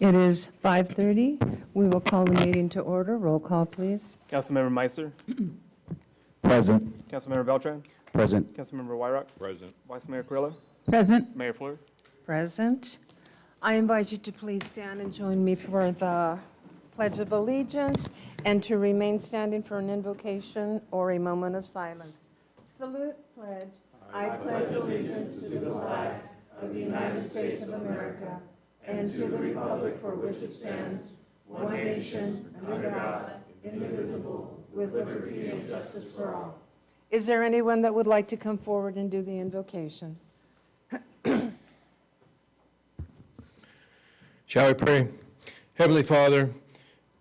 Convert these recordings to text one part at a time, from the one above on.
It is 5:30. We will call the meeting to order. Roll call, please. Councilmember Meister, Present. Councilmember Beltran, Present. Councilmember Wyrock, Present. Vice Mayor Carrillo, Present. Mayor Flores. Present. I invite you to please stand and join me for the Pledge of Allegiance and to remain standing for an invocation or a moment of silence. Salute, pledge. I pledge allegiance to the flag of the United States of America and to the republic for which it stands, one nation, under God, indivisible, with liberty and justice for all. Is there anyone that would like to come forward and do the invocation? Shall we pray? Heavenly Father,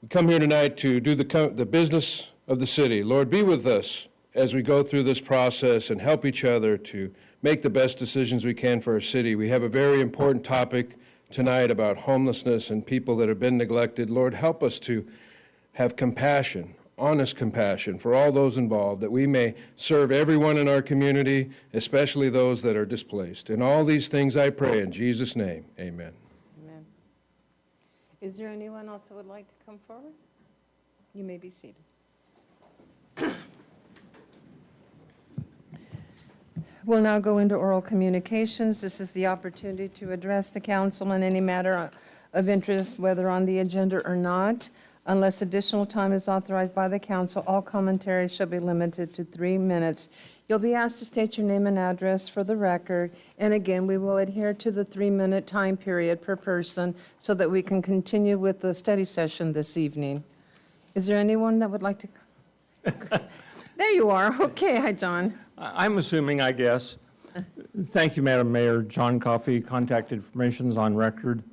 we come here tonight to do the business of the city. Lord, be with us as we go through this process and help each other to make the best decisions we can for our city. We have a very important topic tonight about homelessness and people that have been neglected. Lord, help us to have compassion, honest compassion for all those involved, that we may serve everyone in our community, especially those that are displaced. In all these things I pray in Jesus' name, amen. Amen. Is there anyone else that would like to come forward? You may be seated. We'll now go into oral communications. This is the opportunity to address the council on any matter of interest, whether on the agenda or not. Unless additional time is authorized by the council, all commentary shall be limited to 3 minutes. You'll be asked to state your name and address for the record. And again, we will adhere to the 3-minute time period per person so that we can continue with the study session this evening. Is there anyone that would like to? There you are. Okay, hi, John. I'm assuming, I guess. Thank you, Madam Mayor. John Coffey, contact information's on record.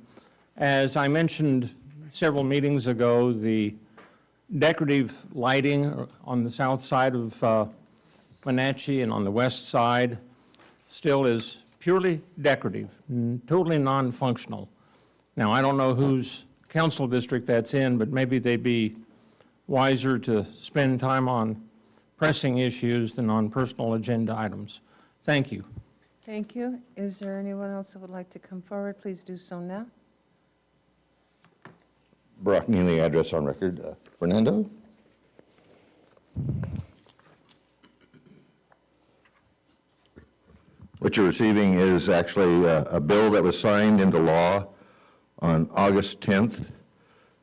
As I mentioned several meetings ago, the decorative lighting on the south side of Wenatchee and on the west side still is purely decorative, totally non-functional. Now, I don't know whose council district that's in, but maybe they'd be wiser to spend time on pressing issues than on personal agenda items. Thank you. Thank you. Is there anyone else that would like to come forward? Please do so now. Brock Neely, address on record. Fernando? What you're receiving is actually a bill that was signed into law on August 10th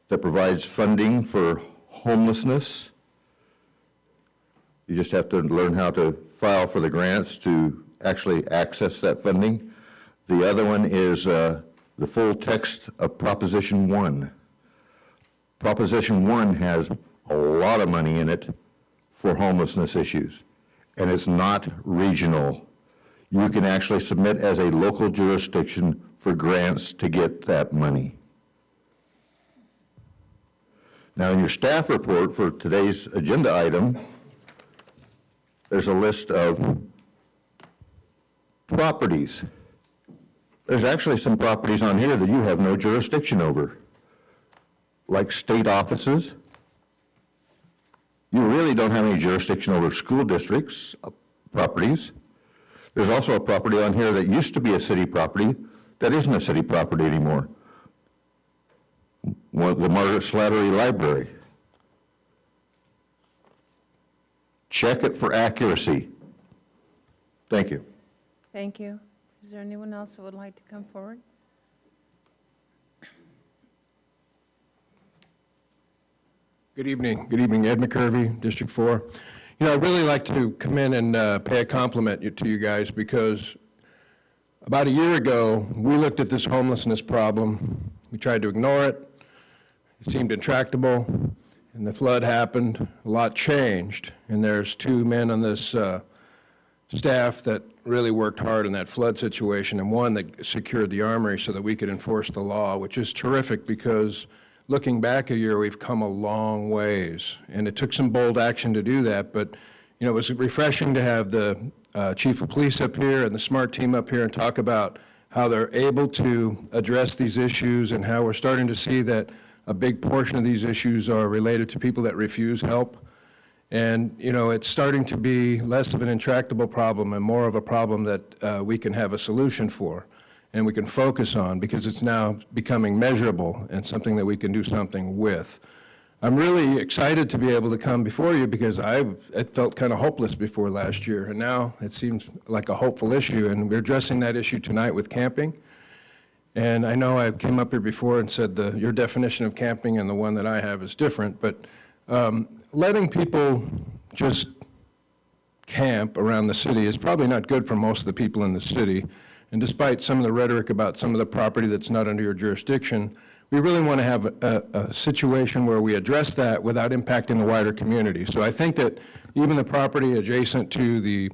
that provides funding for homelessness. You just have to learn how to file for the grants to actually access that funding. The other one is the full text of Proposition 1. Proposition 1 has a lot of money in it for homelessness issues, and it's not regional. You can actually submit as a local jurisdiction for grants to get that money. Now, in your staff report for today's agenda item, there's a list of properties. There's actually some properties on here that you have no jurisdiction over, like state offices. You really don't have any jurisdiction over school districts' properties. There's also a property on here that used to be a city property that isn't a city property anymore. The Margaret Slattery Library. Check it for accuracy. Thank you. Thank you. Is there anyone else that would like to come forward? Good evening. Good evening, Ed McCurvey, District 4. You know, I'd really like to come in and pay a compliment to you guys, because about a year ago, we looked at this homelessness problem. We tried to ignore it. It seemed intractable, and the flood happened. A lot changed, and there's 2 men on this staff that really worked hard in that flood situation, and one that secured the armory so that we could enforce the law, which is terrific, because looking back a year, we've come a long ways, and it took some bold action to do that. But you know, it was refreshing to have the chief of police up here and the SMART team up here and talk about how they're able to address these issues, and how we're starting to see that a big portion of these issues are related to people that refuse help. And you know, it's starting to be less of an intractable problem and more of a problem that we can have a solution for. and we can focus on, because it's now becoming measurable and something that we can do something with. I'm really excited to be able to come before you because it felt kind of hopeless before last year, and now it seems like a hopeful issue, and we're addressing that issue tonight with camping. And I know I came up here before and said your definition of camping and the one that I have is different, but letting people just camp around the city is probably not good for most of the people in the city. And despite some of the rhetoric about some of the property that's not under your jurisdiction, we really want to have a situation where we address that without impacting the wider community. So I think that even the property adjacent to the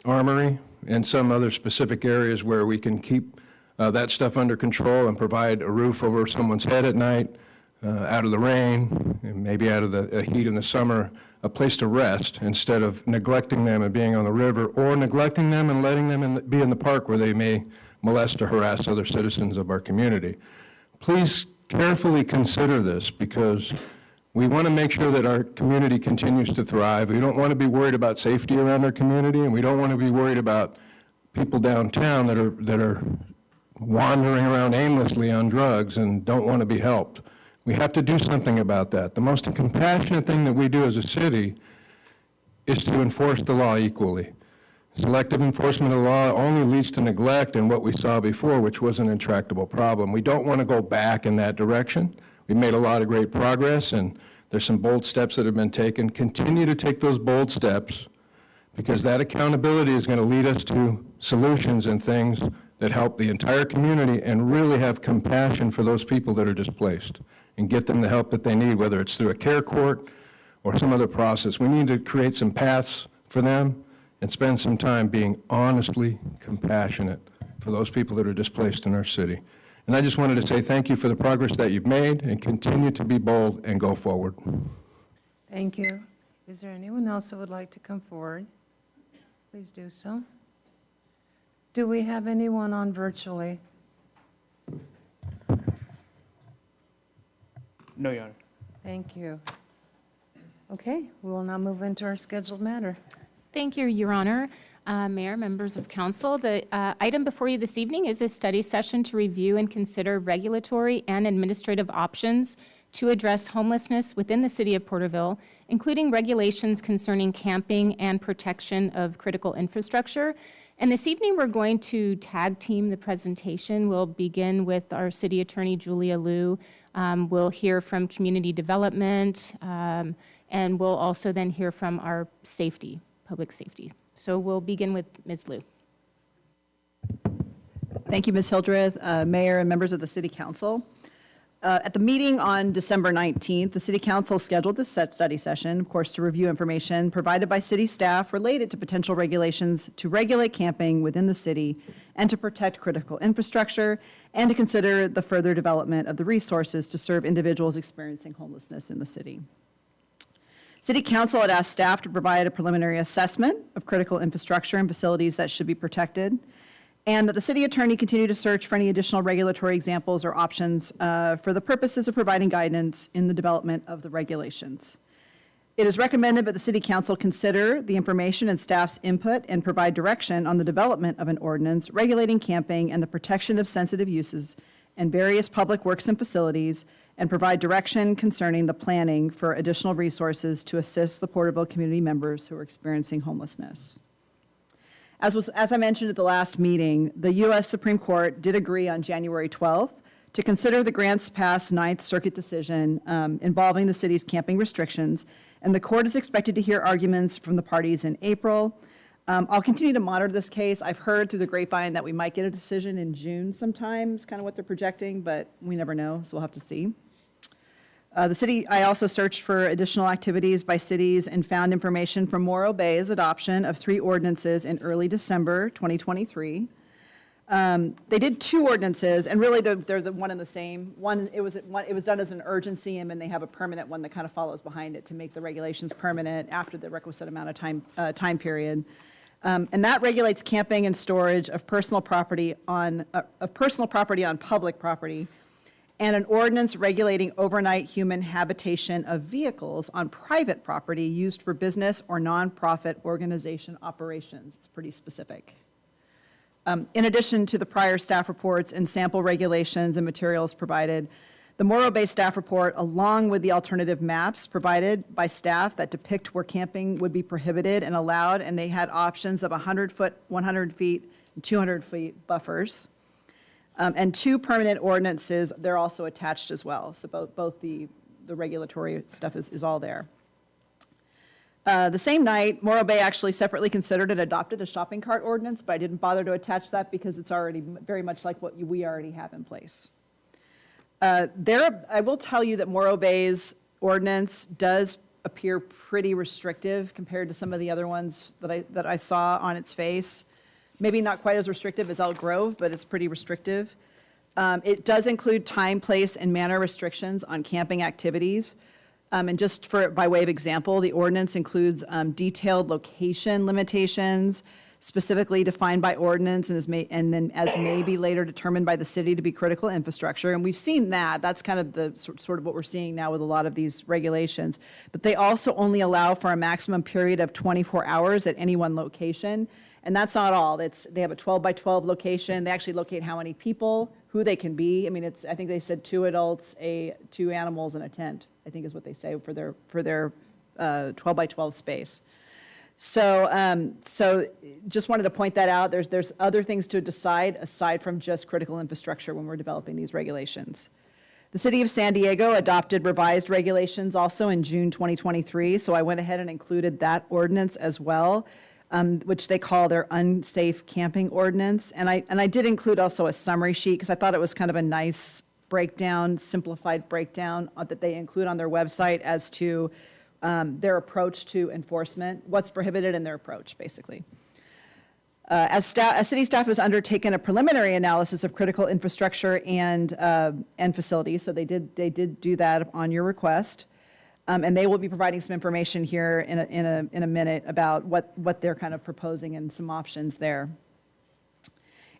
armory and some other specific areas where we can keep that stuff under control and provide a roof over someone's head at night, out of the rain, and maybe out of the heat in the summer, a place to rest instead of neglecting them and being on the river, or neglecting them and letting them be in the park where they may molest or harass other citizens of our community. Please carefully consider this, because we want to make sure that our community continues to thrive. We don't want to be worried about safety around our community, and we don't want to be worried about people downtown that are wandering around aimlessly on drugs and don't want to be helped. We have to do something about that. The most compassionate thing that we do as a city is to enforce the law equally. Selective enforcement of the law only leads to neglect and what we saw before, which was an intractable problem. We don't want to go back in that direction. We made a lot of great progress, and there's some bold steps that have been taken. Continue to take those bold steps, because that accountability is going to lead us to solutions and things that help the entire community, and really have compassion for those people that are displaced and get them the help that they need, whether it's through a care court or some other process. We need to create some paths for them and spend some time being honestly compassionate for those people that are displaced in our city. And I just wanted to say thank you for the progress that you've made, and continue to be bold and go forward. Thank you. Is there anyone else that would like to come forward? Please do so. Do we have anyone on virtually? No, Your Honor. Thank you. Okay, we will now move into our scheduled matter. Thank you, Your Honor. Mayor, members of council, the item before you this evening is a study session to review and consider regulatory and administrative options to address homelessness within the city of Porterville, including regulations concerning camping and protection of critical infrastructure. And this evening, we're going to tag team the presentation. We'll begin with our city attorney, Julia Liu. We'll hear from community development, and we'll also then hear from our safety, public safety. So we'll begin with Ms. Liu. Thank you, Ms. Hildreth, Mayor, and members of the City Council. At the meeting on December 19th, the City Council scheduled this study session, of course, to review information provided by city staff related to potential regulations to regulate camping within the city and to protect critical infrastructure, and to consider the further development of the resources to serve individuals experiencing homelessness in the city. City Council had asked staff to provide a preliminary assessment of critical infrastructure and facilities that should be protected, and that the city attorney continue to search for any additional regulatory examples or options for the purposes of providing guidance in the development of the regulations. It is recommended that the City Council consider the information and staff's input and provide direction on the development of an ordinance regulating camping and the protection of sensitive uses and various public works and facilities, and provide direction concerning the planning for additional resources to assist the Porterville community members who are experiencing homelessness. As I mentioned at the last meeting, the U.S. Supreme Court did agree on January 12th to consider the Grants Pass Ninth Circuit decision involving the city's camping restrictions, and the court is expected to hear arguments from the parties in April. I'll continue to monitor this case. I've heard through the grapevine that we might get a decision in June sometime, is kind of what they're projecting, but we never know, so we'll have to see. I also searched for additional activities by cities and found information from Morro Bay's adoption of 3 ordinances in early December 2023. They did 2 ordinances, and really they're the one and the same. It was done as an urgency, and then they have a permanent one that kind of follows behind it to make the regulations permanent after the requisite amount of time period. And that regulates camping and storage of personal property on public property, and an ordinance regulating overnight human habitation of vehicles on private property used for business or nonprofit organization operations. It's pretty specific. In addition to the prior staff reports and sample regulations and materials provided, the Morro Bay staff report, along with the alternative maps provided by staff that depict where camping would be prohibited and allowed, and they had options of 100-foot, 100 feet, and 200 feet buffers. And 2 permanent ordinances, they're also attached as well. So both the regulatory stuff is all there. The same night, Morro Bay actually separately considered and adopted a shopping cart ordinance, but I didn't bother to attach that because it's already very much like what we already have in place. I will tell you that Morro Bay's ordinance does appear pretty restrictive compared to some of the other ones that I saw on its face. Maybe not quite as restrictive as Elk Grove, but it's pretty restrictive. It does include time, place, and manner restrictions on camping activities. And just by way of example, the ordinance includes detailed location limitations, specifically defined by ordinance and as may be later determined by the city to be critical infrastructure. And we've seen that. That's kind of the sort of what we're seeing now with a lot of these regulations. But they also only allow for a maximum period of 24 hours at any one location. And that's not all. They have a 12 by 12 location. They actually locate how many people, who they can be. I mean, I think they said 2 adults, 2 animals, and a tent, I think is what they say for their 12 by 12 space. So just wanted to point that out. There's other things to decide aside from just critical infrastructure when we're developing these regulations. The City of San Diego adopted revised regulations also in June 2023, so I went ahead and included that ordinance as well, which they call their unsafe camping ordinance. And I did include also a summary sheet because I thought it was kind of a nice breakdown, simplified breakdown that they include on their website as to their approach to enforcement, what's prohibited in their approach, basically. As city staff has undertaken a preliminary analysis of critical infrastructure and facilities, so they did do that on your request, and they will be providing some information here in a minute about what they're kind of proposing and some options there.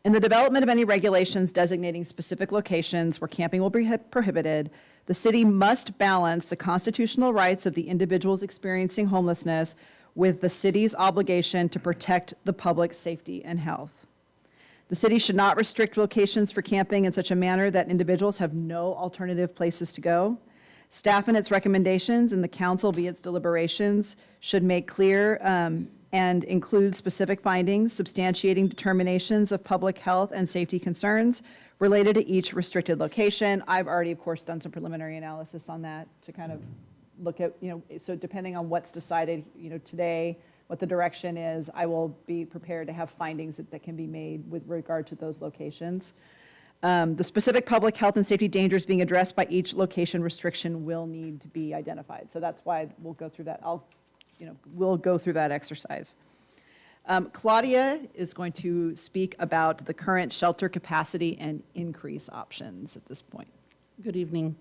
In the development of any regulations designating specific locations where camping will be prohibited, the city must balance the constitutional rights of the individuals experiencing homelessness with the city's obligation to protect the public safety and health. The city should not restrict locations for camping in such a manner that individuals have no alternative places to go. Staff in its recommendations and the council via its deliberations should make clear and include specific findings substantiating determinations of public health and safety concerns related to each restricted location. I've already, of course, done some preliminary analysis on that to kind of look at, so depending on what's decided, today, what the direction is, I will be prepared to have findings that can be made with regard to those locations. The specific public health and safety dangers being addressed by each location restriction will need to be identified. So that's why we'll go through that. We'll go through that exercise. Claudia is going to speak about the current shelter capacity and increase options at this point. Good evening.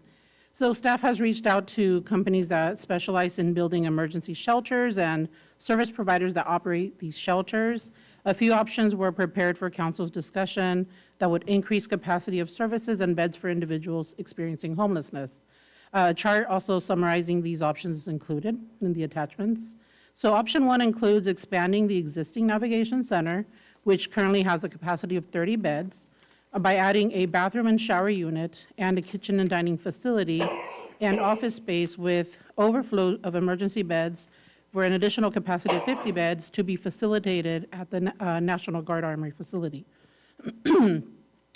So staff has reached out to companies that specialize in building emergency shelters and service providers that operate these shelters. A few options were prepared for council's discussion that would increase capacity of services and beds for individuals experiencing homelessness. A chart also summarizing these options is included in the attachments. So option 1 includes expanding the existing navigation center, which currently has a capacity of 30 beds, by adding a bathroom and shower unit and a kitchen and dining facility and office space with overflow of emergency beds for an additional capacity of 50 beds to be facilitated at the National Guard Armory facility.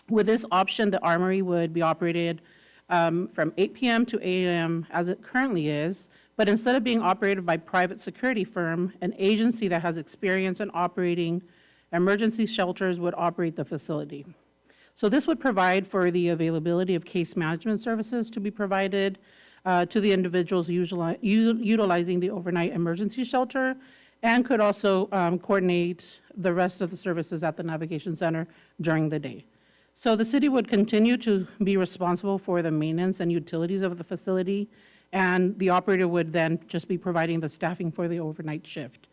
With this option, the Armory would be operated from 8 p.m. to 8 a.m. as it currently is, but instead of being operated by private security firm, an agency that has experience in operating emergency shelters would operate the facility. So this would provide for the availability of case management services to be provided to the individuals utilizing the overnight emergency shelter, and could also coordinate the rest of the services at the Navigation Center during the day. So the city would continue to be responsible for the maintenance and utilities of the facility, and the operator would then just be providing the staffing for the overnight shift.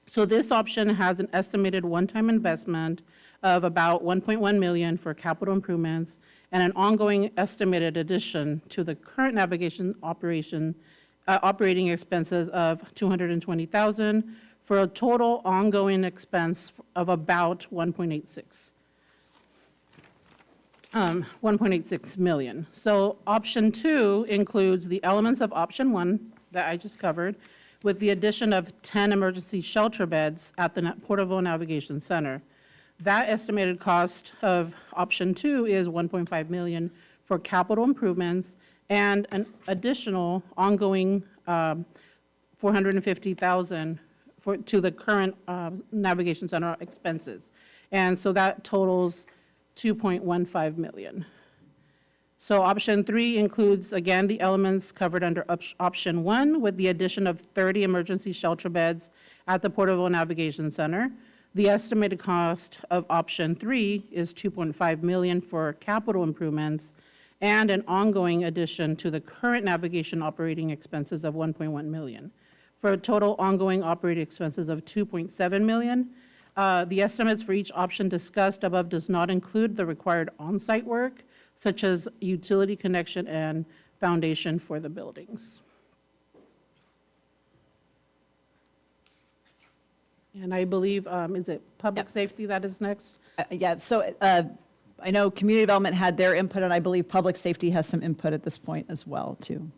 So this option has an estimated one-time investment of about $1.1 million for capital improvements and an ongoing estimated addition to the current navigation operating expenses of $220,000 for a total ongoing expense of about 1.86 million. So option 2 includes the elements of option 1 that I just covered, with the addition of 10 emergency shelter beds at the Porterville Navigation Center. That estimated cost of option 2 is 1.5 million for capital improvements and an additional ongoing 450,000 to the current navigation center expenses. And so that totals 2.15 million. So option 3 includes, again, the elements covered under option 1 with the addition of 30 emergency shelter beds at the Porterville Navigation Center. The estimated cost of option 3 is 2.5 million for capital improvements and an ongoing addition to the current navigation operating expenses of 1.1 million, for a total ongoing operating expenses of 2.7 million. The estimates for each option discussed above does not include the required on-site work, such as utility connection and foundation for the buildings. And I believe, is it public safety that is next? Yeah, so I know community development had their input, and I believe public safety has some input at this point as well, too.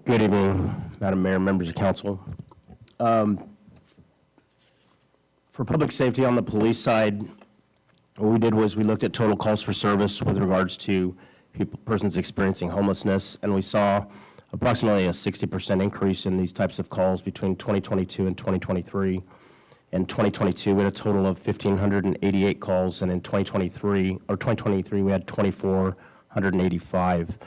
Good evening, Madam Mayor, members of council. For public safety on the police side, what we did was we looked at total calls for service with regards to persons experiencing homelessness, and we saw approximately a 60% increase in these types of calls between 2022 and 2023. In 2022, we had a total of 1,588 calls, and in 2023, we had 2,485.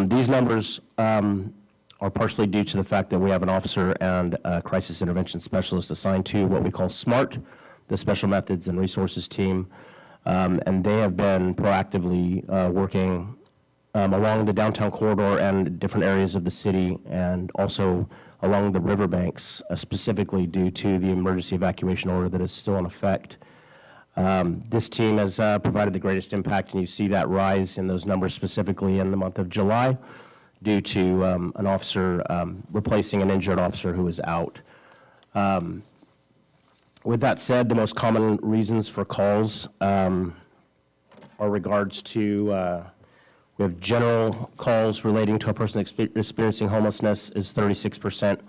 These numbers are partially due to the fact that we have an officer and a crisis intervention specialist assigned to what we call SMART, the Special Methods and Resources Team, and they have been proactively working along the downtown corridor and different areas of the city, and also along the riverbanks, specifically due to the emergency evacuation order that is still in effect. This team has provided the greatest impact, and you see that rise in those numbers specifically in the month of July due to an officer replacing an injured officer who was out. With that said, the most common reasons for calls are regards to, we have general calls relating to a person experiencing homelessness is 36%.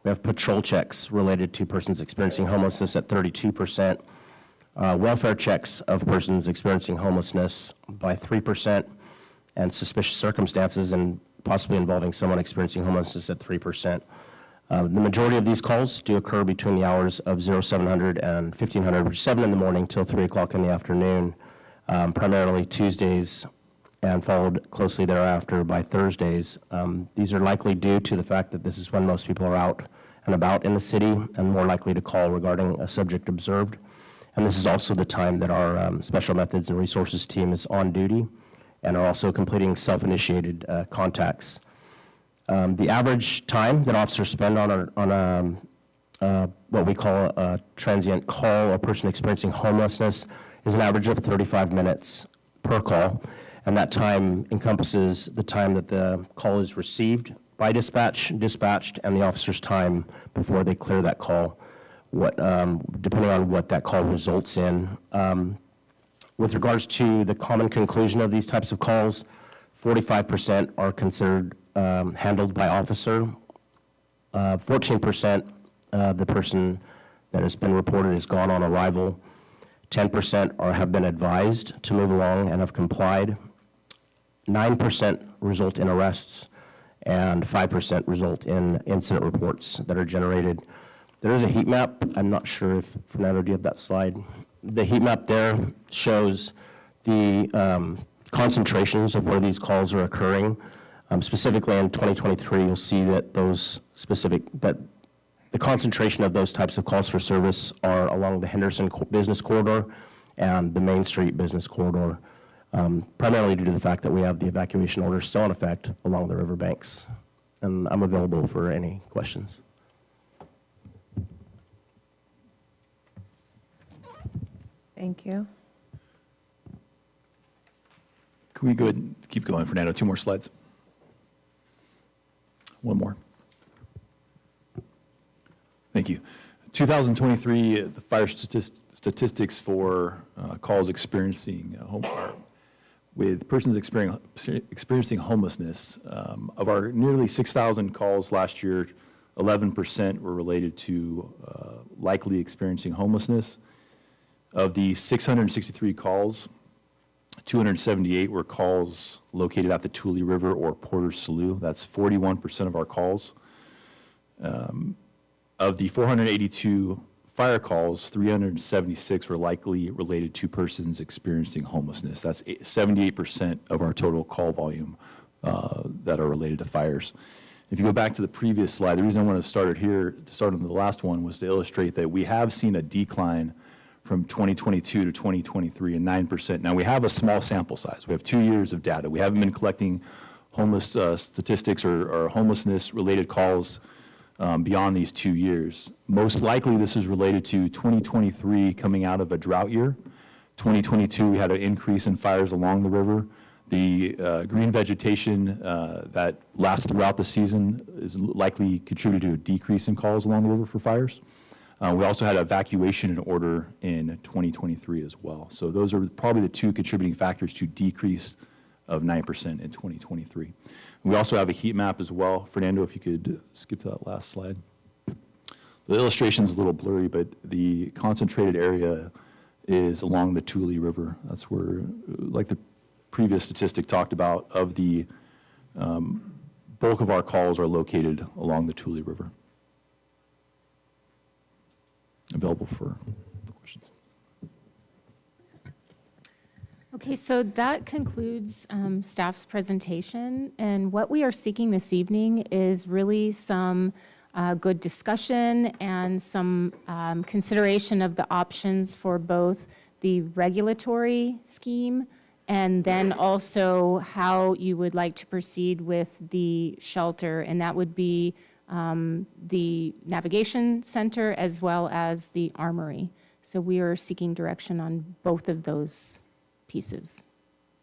We have patrol checks related to persons experiencing homelessness at 32%. Welfare checks of persons experiencing homelessness by 3%, and suspicious circumstances and possibly involving someone experiencing homelessness at 3%. The majority of these calls do occur between the hours of 0700 and 1500, which is 7 in the morning till 3 o'clock in the afternoon, primarily Tuesdays, and followed closely thereafter by Thursdays. These are likely due to the fact that this is when most people are out and about in the city and more likely to call regarding a subject observed. And this is also the time that our Special Methods and Resources team is on duty and are also completing self-initiated contacts. The average time that officers spend on what we call a transient call or person experiencing homelessness is an average of 35 minutes per call. And that time encompasses the time that the call is received by dispatched, and the officer's time before they clear that call, depending on what that call results in. With regards to the common conclusion of these types of calls, 45% are considered handled by officer. 14%, the person that has been reported is gone on arrival. 10% have been advised to move along and have complied. 9% result in arrests, and 5% result in incident reports that are generated. There is a heat map. I'm not sure if, Fernando, do you have that slide? The heat map there shows the concentrations of where these calls are occurring. Specifically in 2023, you'll see that the concentration of those types of calls for service are along the Henderson Business Corridor and the Main Street Business Corridor, primarily due to the fact that we have the evacuation order still in effect along the riverbanks. And I'm available for any questions. Thank you. Can we go ahead and keep going, Fernando? 2 more slides. 1 more. Thank you. 2023, the fire statistics for calls experiencing with persons experiencing homelessness. Of our nearly 6,000 calls last year, 11% were related to likely experiencing homelessness. Of the 663 calls, 278 were calls located at the Tule River or Porter Slough. That's 41% of our calls. Of the 482 fire calls, 376 were likely related to persons experiencing homelessness. That's 78% of our total call volume that are related to fires. If you go back to the previous slide, the reason I want to start on the last one was to illustrate that we have seen a decline from 2022 to 2023 in 9%. Now, we have a small sample size. We have 2 years of data. We haven't been collecting homeless statistics or homelessness-related calls beyond these 2 years. Most likely, this is related to 2023 coming out of a drought year. 2022, we had an increase in fires along the river. The green vegetation that lasts throughout the season is likely contributed to a decrease in calls along the river for fires. We also had evacuation in order in 2023 as well. So those are probably the 2 contributing factors to decrease of 9% in 2023. We also have a heat map as well. Fernando, if you could skip to that last slide. The illustration is a little blurry, but the concentrated area is along the Tule River. That's where, like the previous statistic talked about, of the bulk of our calls are located along the Tule River. Available for questions. Okay, so that concludes staff's presentation. And what we are seeking this evening is really some good discussion and some consideration of the options for both the regulatory scheme and then also how you would like to proceed with the shelter. And that would be the navigation center as well as the armory. So we are seeking direction on both of those pieces.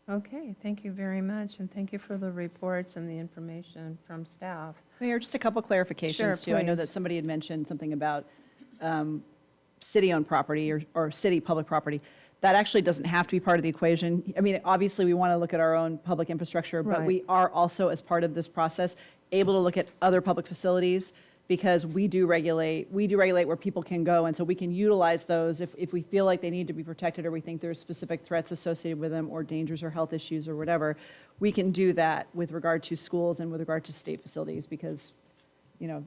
Okay, thank you very much, and thank you for the reports and the information from staff. Mayor, just a couple clarifications Sure, too. I know that please. somebody had mentioned something about city-owned property or city public property. That actually doesn't have to be part of the equation. I mean, obviously, we want to look at our own public infrastructure, but Right. we are also, as part of this process, able to look at other public facilities because we do regulate where people can go, and so we can utilize those if we feel like they need to be protected or we think there's specific threats associated with them or dangers or health issues or whatever. We can do that with regard to schools and with regard to state facilities because, you know,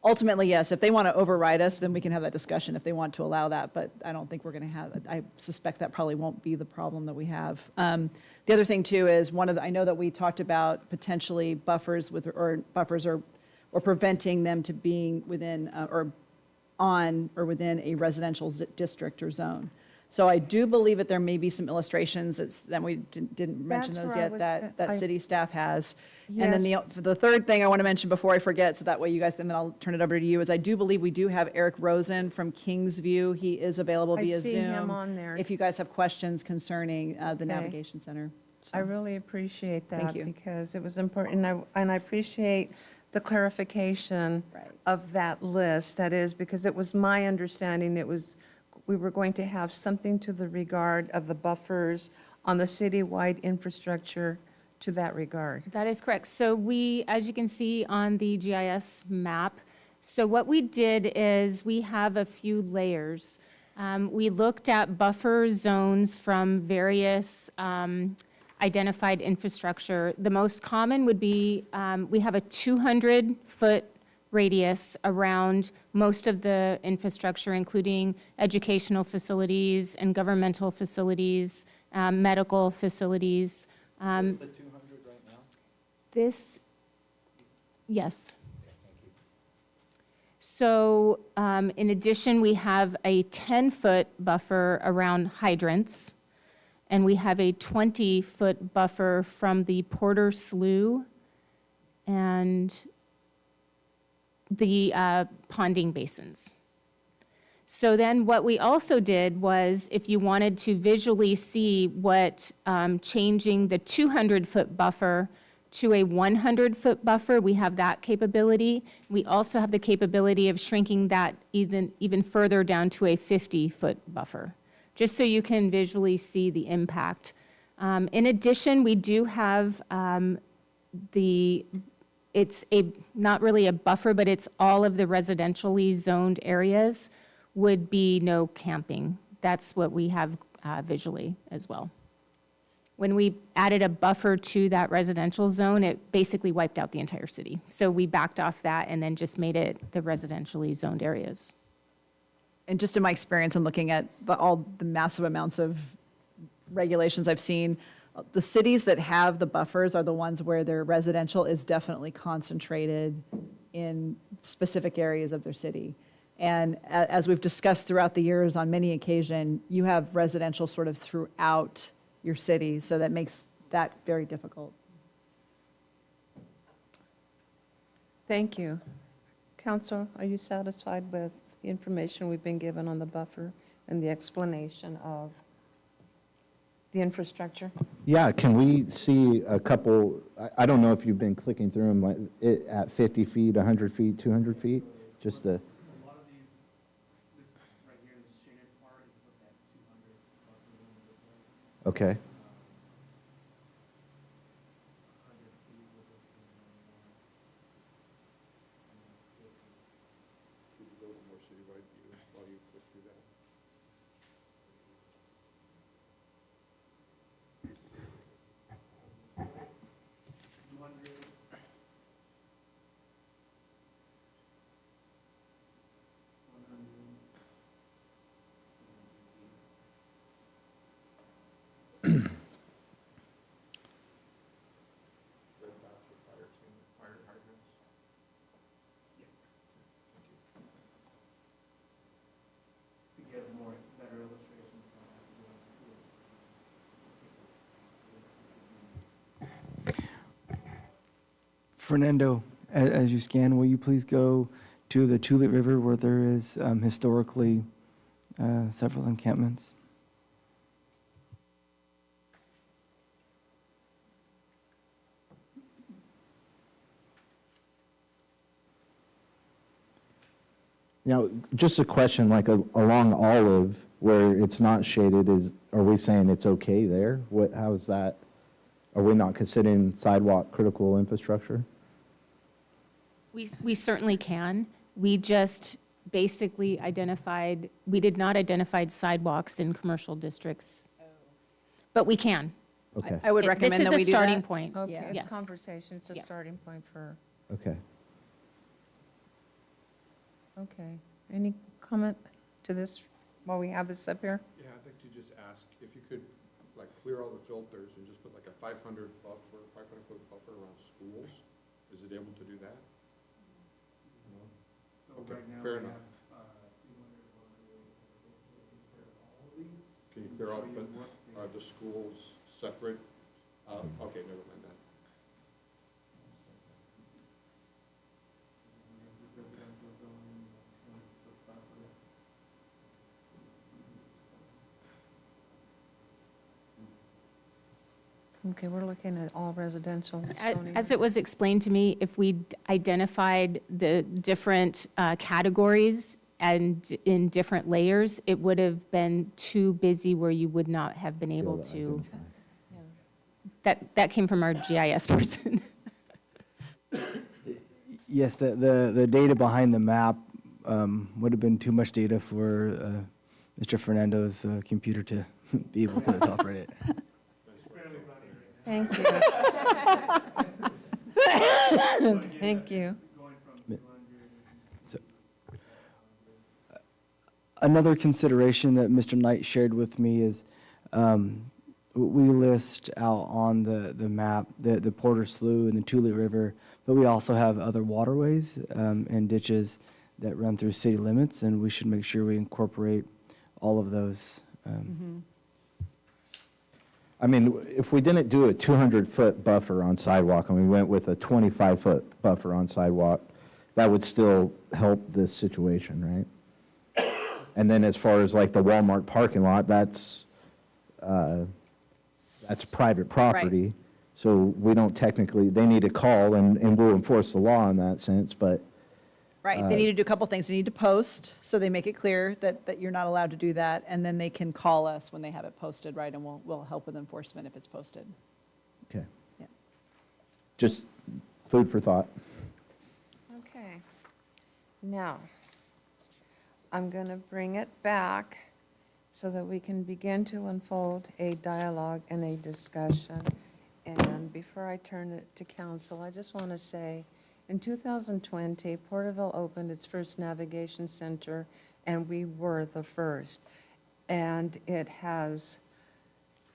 ultimately, yes, if they want to override us, then we can have that discussion if they want to allow that, but I don't think we're going to have, I suspect that probably won't be the problem that we have. The other thing too is I know that we talked about potentially buffers or preventing them to being within or within a residential district or zone. So I do believe that there may be some illustrations that we didn't mention That's those where I yet was- that city staff has. And then Yes. the third thing I want to mention before I forget, so that way you guys, and then I'll turn it over to you, is I do believe we do have Eric Rosen from Kingsview. He is available I via Zoom. see him on there. If you guys have questions concerning the navigation center. I really appreciate that. Thank you. Because it was important, and I appreciate the clarification Right. of that list. That is, because it was my understanding we were going to have something to the regard of the buffers on the citywide infrastructure to that regard. That is correct. So we, as you can see on the GIS map, so what we did is we have a few layers. We looked at buffer zones from various identified infrastructure. The most common would be, we have a 200-foot radius around most of the infrastructure, including educational facilities and governmental facilities, medical facilities. The 200 right now? This, yes. So in addition, we have a 10-foot buffer around hydrants, and we have a 20-foot buffer from the Porter Slough and the ponding basins. So then what we also did was, if you wanted to visually see what changing the 200-foot buffer to a 100-foot buffer, we have that capability. We also have the capability of shrinking that even further down to a 50-foot buffer, just so you can visually see the impact. In addition, we do have it's not really a buffer, but it's all of the residentially zoned areas would be no camping. That's what we have visually as well. When we added a buffer to that residential zone, it basically wiped out the entire city. So we backed off that and then just made it the residentially zoned areas. And just in my experience in looking at all the massive amounts of regulations I've seen, the cities that have the buffers are the ones where their residential is definitely concentrated in specific areas of their city. And as we've discussed throughout the years on many occasions, you have residential sort of throughout your city, so that makes that very difficult. Thank you. Council, are you satisfied with the information we've been given on the buffer and the explanation of the infrastructure? Yeah, can we see a couple, I don't know if you've been clicking through them, like, at 50 feet, 100 feet, 200 feet? Just the, A lot of these, this right here, this shaded part is what that 200 buffer zone would look like. okay. 100 feet would look like 200. To get more, better illustration from Fernando, as you scan, will you please go to the Tulip River where there is historically several encampments? Now, just a question, like along Olive, where it's not shaded, are we saying it's okay there? How is that? Are we not considering sidewalk critical infrastructure? We certainly can. We just basically identified, we did not identify sidewalks in commercial districts. But we can. Okay, I would recommend that we This do is a starting that. point. Okay, Yes. it's conversation, it's a Yeah. starting point for, okay. okay. Any comment to this while we have this up here? Yeah, I'd like to just ask if you could, like, clear all the filters and just put like a 500-foot buffer around schools. Is it able to do that? No? So Okay, right now, fair we enough. have 200, 100, all of these. Can you clear all Show you the, what they- are the schools separate? Okay, never mind that. Residential zone, 200-foot buffer. Okay, we're looking at all residential. As it was explained to me, if we identified the different categories and in different layers, it would have been too busy where you would not have been able to. That came from our GIS person. Yes, the data behind the map would have been too much data for Mr. Fernando's computer to be able to operate it. Thank you. Thank you. Going from 200. So, another consideration that Mr. Knight shared with me is we list out on the map the Porter Slough and the Tulip River, but we also have other waterways and ditches that run through city limits, and we should make sure we incorporate all of those. I mean, if we didn't do a 200-foot buffer on sidewalk and we went with a 25-foot buffer on sidewalk, that would still help this situation, right? And then as far as like the Walmart parking lot, that's private property. So we don't technically, they need to call and we'll enforce the law in that sense, but Right, they need to do a couple things. They need to post, so they make it clear that you're not allowed to do that, and then they can call us when they have it posted, right, and we'll help with enforcement if it's posted. okay. Yeah. Just food for thought. Okay. Now, I'm going to bring it back so that we can begin to unfold a dialogue and a discussion. And before I turn it to council, I just want to say, in 2020, Porterville opened its first navigation center, and we were the first. And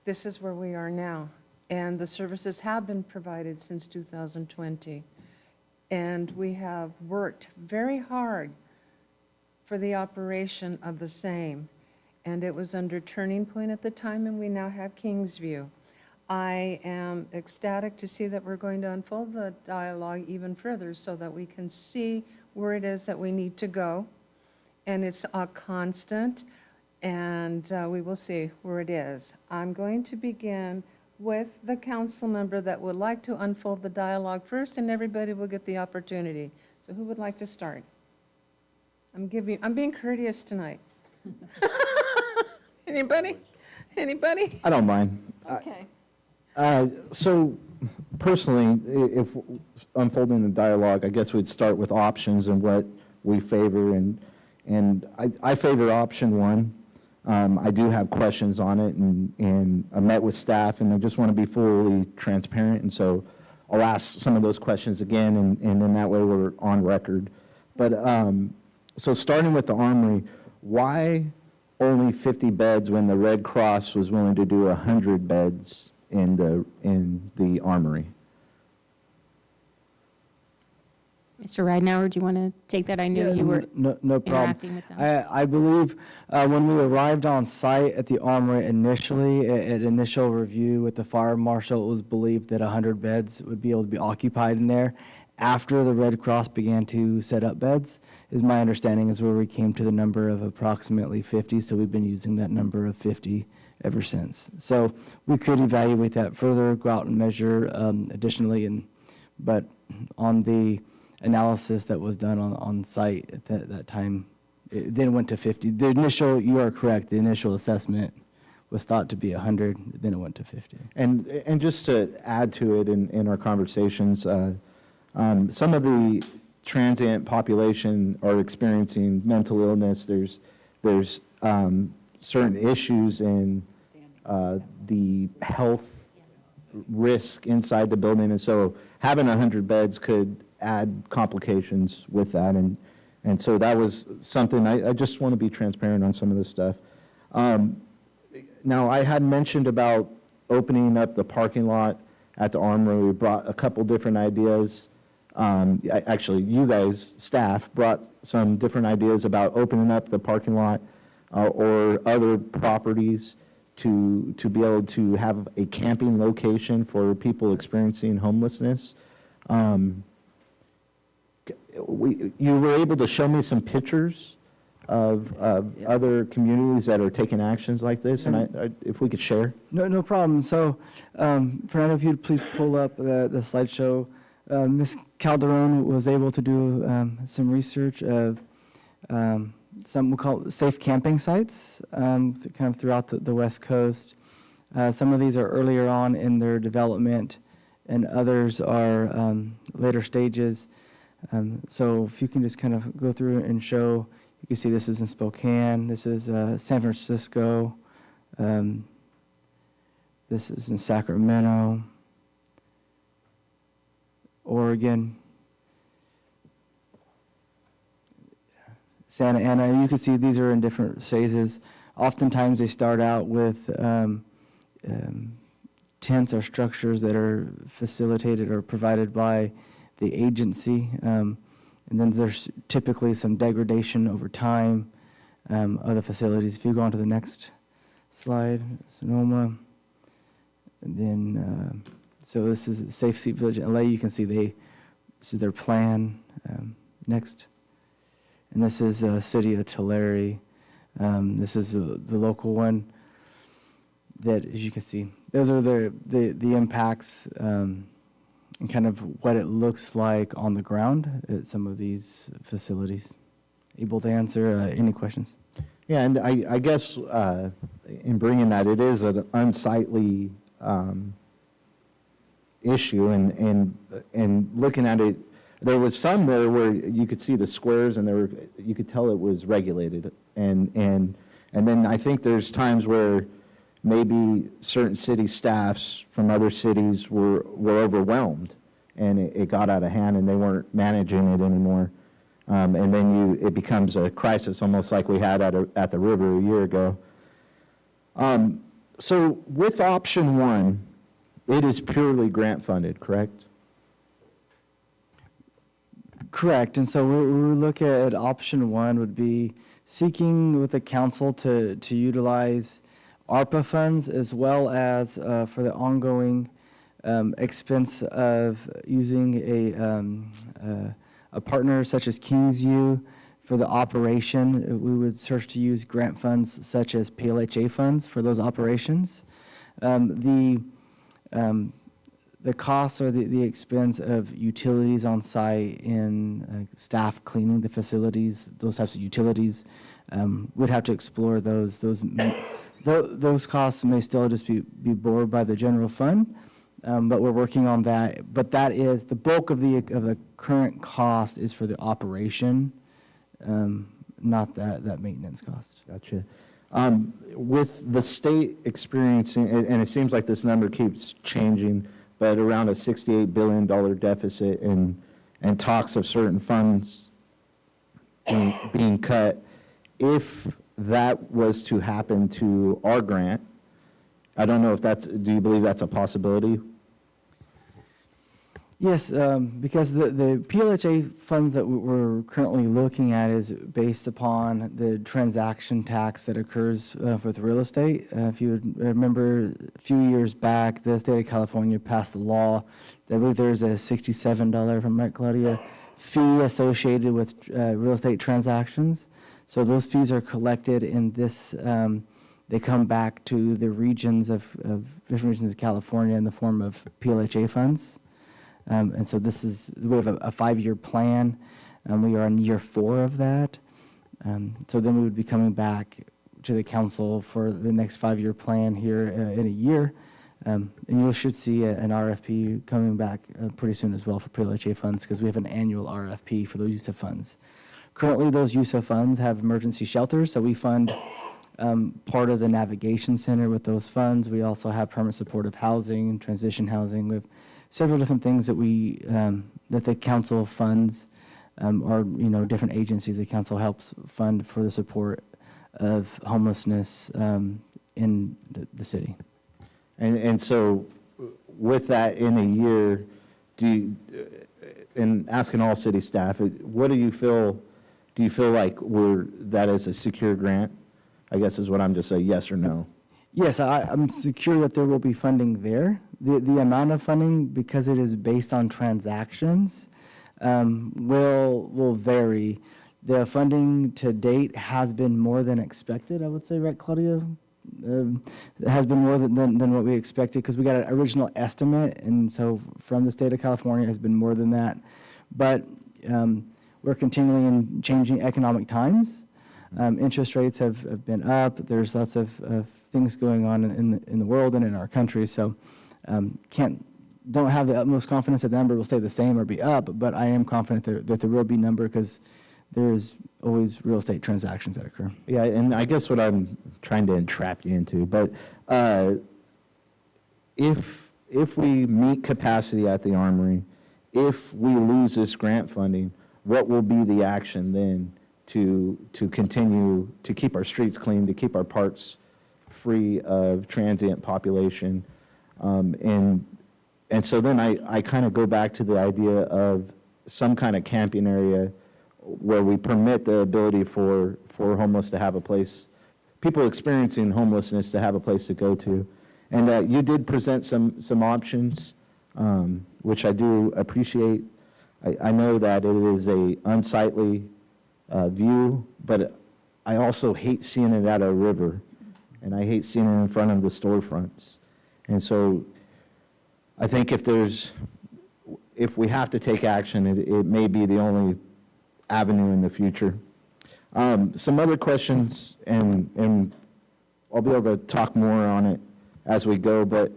this is where we are now. And the services have been provided since 2020. And we have worked very hard for the operation of the same. And it was under Turning Point at the time, and we now have Kingsview. I am ecstatic to see that we're going to unfold the dialogue even further so that we can see where it is that we need to go. And it's a constant, and we will see where it is. I'm going to begin with the council member that would like to unfold the dialogue first, and everybody will get the opportunity. So who would like to start? I'm being courteous tonight. Anybody? Anybody? I don't mind. Okay. So personally, if unfolding the dialogue, I guess we'd start with options and what we favor, and I favor option one. I do have questions on it, and I met with staff, and I just want to be fully transparent, and so I'll ask some of those questions again, and then that way we're on record. But, so starting with the Armory, why only 50 beds when the Red Cross was willing to do 100 beds in the Armory? Mr. Ridenhour, do you want to take that? I know you were No problem. interacting with them. I believe when we arrived on site at the Armory initially, at initial review with the fire marshal, it was believed that 100 beds would be able to be occupied in there. After the Red Cross began to set up beds, is my understanding, is where we came to the number of approximately 50, so we've been using that number of 50 ever since. So we could evaluate that further, go out and measure additionally, but on the analysis that was done on site at that time, it then went to 50. The initial, you are correct, the initial assessment was thought to be 100, then it went to 50. And just to add to it in our conversations, some of the transient population are experiencing mental illness. There's certain issues in the health risk inside the building, and so having 100 beds could add complications with that, and so that was something, I just want to be transparent on some of this stuff. Now, I had mentioned about opening up the parking lot at the Armory. We brought a couple different ideas. Actually, you guys, staff, brought some different ideas about opening up the parking lot or other properties to be able to have a camping location for people experiencing homelessness. You were able to show me some pictures of other communities that are taking actions like this, and if we could share. No problem. So, Fernando, if you'd please pull up the slideshow. Ms. Calderon was able to do some research of some we call safe camping sites, kind of throughout the West Coast. Some of these are earlier on in their development, and others are later stages. So if you can just kind of go through and show, you can see this is in Spokane, this is San Francisco, this is in Sacramento, Oregon, Santa Ana. You can see these are in different phases. Oftentimes they start out with tents or structures that are facilitated or provided by the agency, and then there's typically some degradation over time of the facilities. If you go on to the next slide, Sonoma, and then so this is Safe Seat Village in LA. You can see this is their plan. Next, and this is City of Tulare. This is the local one that, as you can see, those are the impacts and kind of what it looks like on the ground at some of these facilities. Able to answer any questions? Yeah, and I guess in bringing that, it is an unsightly issue, and looking at it, there was some there where you could see the squares, and you could tell it was regulated, and then I think there's times where maybe certain city staffs from other cities were overwhelmed, and it got out of hand, and they weren't managing it anymore. And then it becomes a crisis, almost like we had at the river a year ago. So with option one, it is purely grant funded, correct? Correct, and so we look at option one would be seeking with the council to utilize ARPA funds as well as for the ongoing expense of using a partner such as Kingsview for the operation. We would search to use grant funds such as PLHA funds for those operations. The costs or the expense of utilities on site in staff cleaning the facilities, those types of utilities, would have to explore those. Those costs may still just be borne by the general fund, but we're working on that. But that is, the bulk of the current cost is for the operation, not that maintenance cost. Gotcha. With the state experiencing, and it seems like this number keeps changing, but around a $68 billion deficit and talks of certain funds being cut, if that was to happen to our grant, I don't know if do you believe that's a possibility? Yes, because the PLHA funds that we're currently looking at is based upon the transaction tax that occurs with real estate. If you would remember, a few years back, the state of California passed a law that I believe there's a $67, if I'm right, Claudia, fee associated with real estate transactions. So those fees are collected in this, they come back to the regions of different regions of California in the form of PLHA funds. And so we have a 5-year plan, and we are in year 4 of that. So then we would be coming back to the council for the next 5-year plan here in a year. And you should see an RFP coming back pretty soon as well for PLHA funds, because we have an annual RFP for those use of funds. Currently, those use of funds have emergency shelters, so we fund part of the navigation center with those funds. We also have permanent supportive housing, transition housing. We have several different things that that the council funds, or different agencies the council helps fund for the support of homelessness in the city. And so with that in a year, and asking all city staff, what do you feel like that is a secure grant? I guess is what I'm just saying, yes or no. Yes, I'm secure that there will be funding there. The amount of funding, because it is based on transactions, will vary. The funding to date has been more than expected, I would say, right, Claudia? It has been more than what we expected, because we got an original estimate, and so from the state of California, it has been more than that. But we're continuing in changing economic times. Interest rates have been up. There's lots of things going on in the world and in our country, so don't have the utmost confidence that the number will stay the same or be up, but I am confident that there will be number, because there is always real estate transactions that occur. Yeah, and I guess what I'm trying to entrap you into, but if we meet capacity at the Armory, if we lose this grant funding, what will be the action then to continue to keep our streets clean, to keep our parks free of transient population? And so then I kind of go back to the idea of some kind of camping area where we permit the ability for homeless to have a place, people experiencing homelessness to have a place to go to. And you did present some options, which I do appreciate. I know that it is a unsightly view, but I also hate seeing it at a river, and I hate seeing it in front of the storefronts. And so I think if we have to take action, it may be the only avenue in the future. Some other questions, and I'll be able to talk more on it as we go, but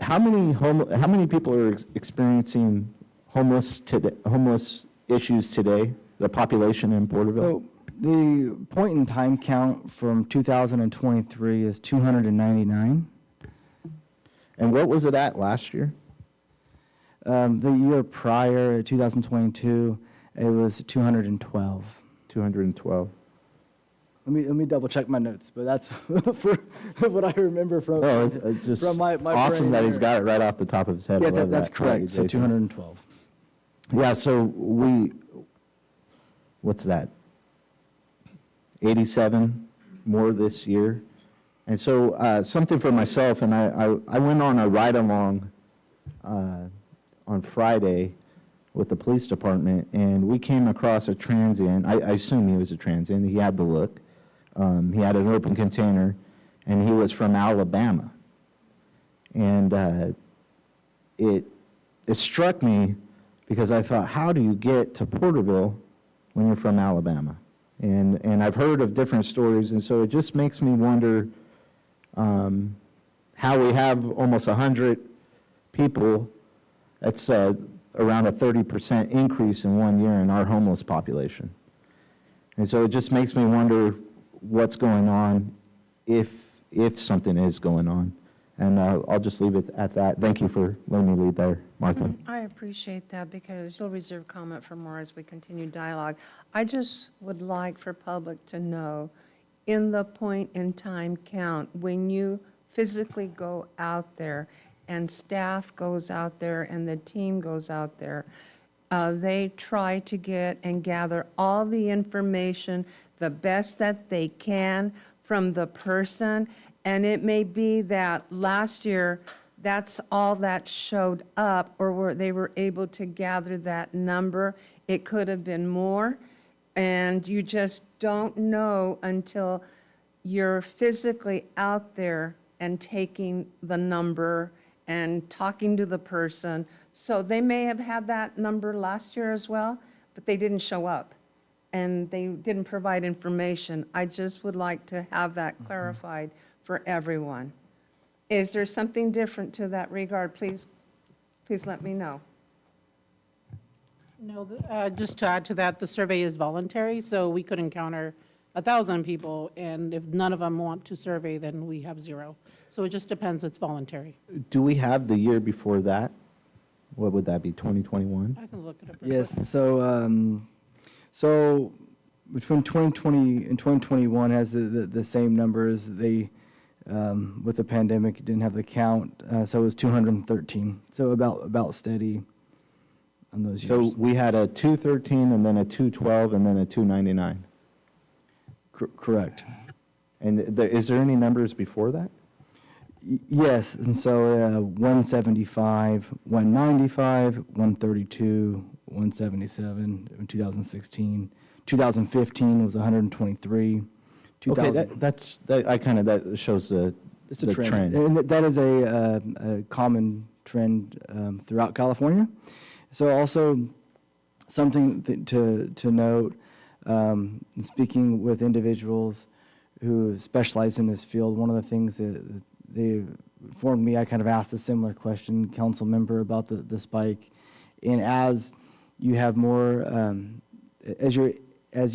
how many people are experiencing homeless issues today, the population in Porterville? So the point in time count from 2023 is 299. And what was it at last year? The year prior, 2022, it was 212. 212. Let me double check my notes, but that's for what I remember from, Oh, it's just from my awesome brain that he's there. got it right off the top of his head. I Yeah, love that's that. Thank you, correct. So Jason. 212. Yeah, so what's that? 87 more this year. And so something for myself, and I went on a ride-along on Friday with the police department, and we came across a transient. I assume he was a transient. He had the look. He had an open container, and he was from Alabama. And it struck me because I thought, how do you get to Porterville when you're from Alabama? And I've heard of different stories, and so it just makes me wonder how we have almost 100 people. That's around a 30% increase in 1 year in our homeless population. And so it just makes me wonder what's going on, if something is going on. And I'll just leave it at that. Thank you for letting me lead there, Martha. I appreciate that because you'll reserve comment for more as we continue dialogue. I just would like for public to know, in the point in time count, when you physically go out there and staff goes out there and the team goes out there, they try to get and gather all the information the best that they can from the person. And it may be that last year, that's all that showed up, or they were able to gather that number. It could have been more, and you just don't know until you're physically out there and taking the number and talking to the person. So they may have had that number last year as well, but they didn't show up, and they didn't provide information. I just would like to have that clarified for everyone. Is there something different to that regard? Please let me know. No, just to add to that, the survey is voluntary, so we could encounter 1,000 people, and if none of them want to survey, then we have 0. So it just depends, it's voluntary. Do we have the year before that? What would that be, 2021? I can look it up. real quick. Yes, so between 2020 and 2021 has the same numbers. They, with the pandemic, didn't have the count, so it was 213. So about steady on those years. So we had a 213 and then a 212 and then a 299. Correct. And is there any numbers before that? Yes, and so 175, 195, 132, 177 in 2016. 2015 was 123. Okay, that shows the It's a the trend. And that is a common trend throughout California. So also something to note, speaking with individuals who specialize in this field, one of the things that they informed me, I kind of asked a similar question, council member, about the spike. And as you have more, as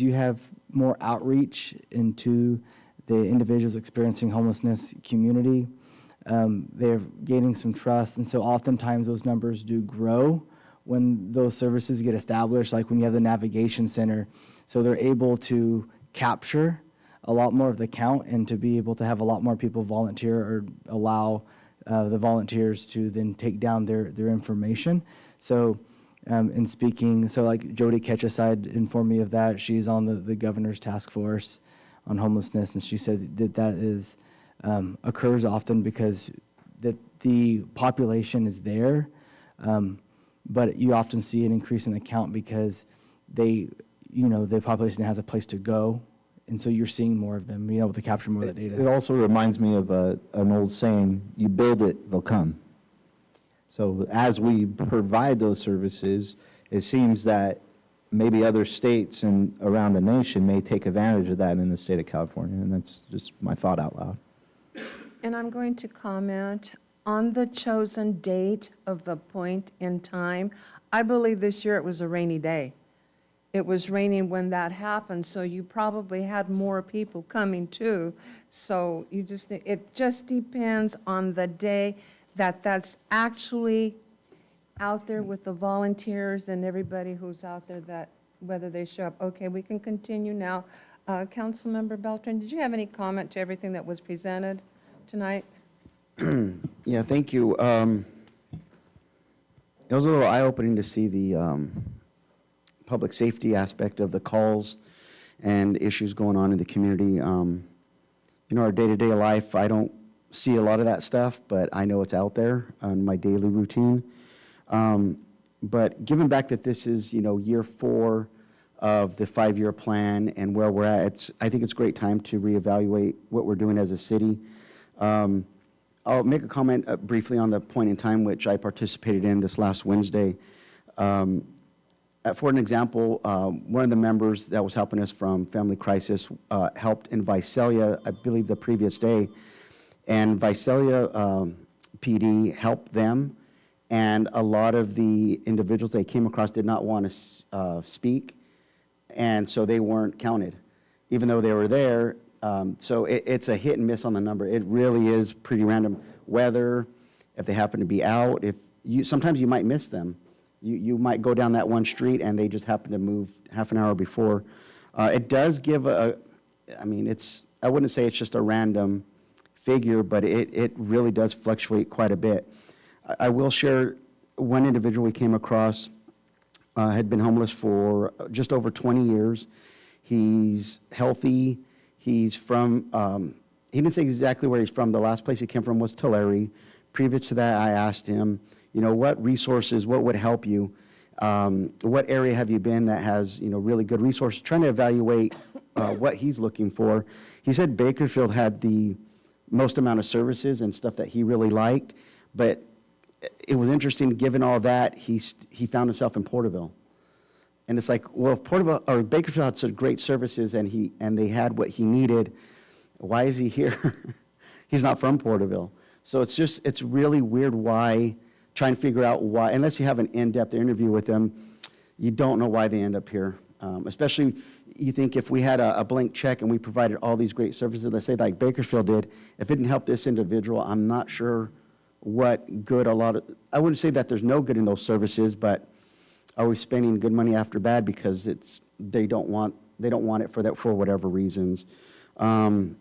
you have more outreach into the individuals experiencing homelessness community, they're gaining some trust. And so oftentimes those numbers do grow when those services get established, like when you have the navigation center. So they're able to capture a lot more of the count and to be able to have a lot more people volunteer or allow the volunteers to then take down their information. So in speaking, so like Jody Ketcheside informed me of that. She's on the governor's task force on homelessness, and she said that is occurs often because the population is there, but you often see an increase in the count because the population has a place to go. And so you're seeing more of them, being able to capture more of that It data. also reminds me of an old saying, you build it, they'll come. So as we provide those services, it seems that maybe other states and around the nation may take advantage of that in the state of California, and that's just my thought out loud. And I'm going to comment on the chosen date of the point in time. I believe this year it was a rainy day. It was raining when that happened, so you probably had more people coming too. So it just depends on the day that's actually out there with the volunteers and everybody who's out there, that whether they show up. Okay, we can continue now. Councilmember Beltran, did you have any comment to everything that was presented tonight? Yeah, thank you. It was a little eye-opening to see the public safety aspect of the calls and issues going on in the community. Our day-to-day life, I don't see a lot of that stuff, but I know it's out there on my daily routine. But given back that this is, year 4 of the 5-year plan and where we're at, I think it's a great time to reevaluate what we're doing as a city. I'll make a comment briefly on the point in time which I participated in this last Wednesday. For an example, one of the members that was helping us from Family Crisis helped in Visalia, I believe the previous day, and Visalia PD helped them, and a lot of the individuals they came across did not want to speak, and so they weren't counted, even though they were there. So it's a hit and miss on the number. It really is pretty random. Weather, if they happen to be out, sometimes you might miss them. You might go down that one street and they just happen to move half an hour before. It does give I wouldn't say it's just a random figure, but it really does fluctuate quite a bit. I will share one individual we came across had been homeless for just over 20 years. He's healthy. He's from, he didn't say exactly where he's from. The last place he came from was Tulare. Previous to that, I asked him, what resources, what would help you? What area have you been that has, really good resources? Trying to evaluate what he's looking for. He said Bakersfield had the most amount of services and stuff that he really liked, but it was interesting, given all that, he found himself in Porterville. And it's like, well, if Porterville or Bakersfield had such great services and they had what he needed, why is he here? He's not from Porterville. So it's really weird trying to figure out why, unless you have an in-depth interview with them, you don't know why they end up here. Especially, you think if we had a blank check and we provided all these great services, let's say like Bakersfield did, if it didn't help this individual, I'm not sure what good I wouldn't say that there's no good in those services, but are we spending good money after bad because they don't want it for whatever reasons. And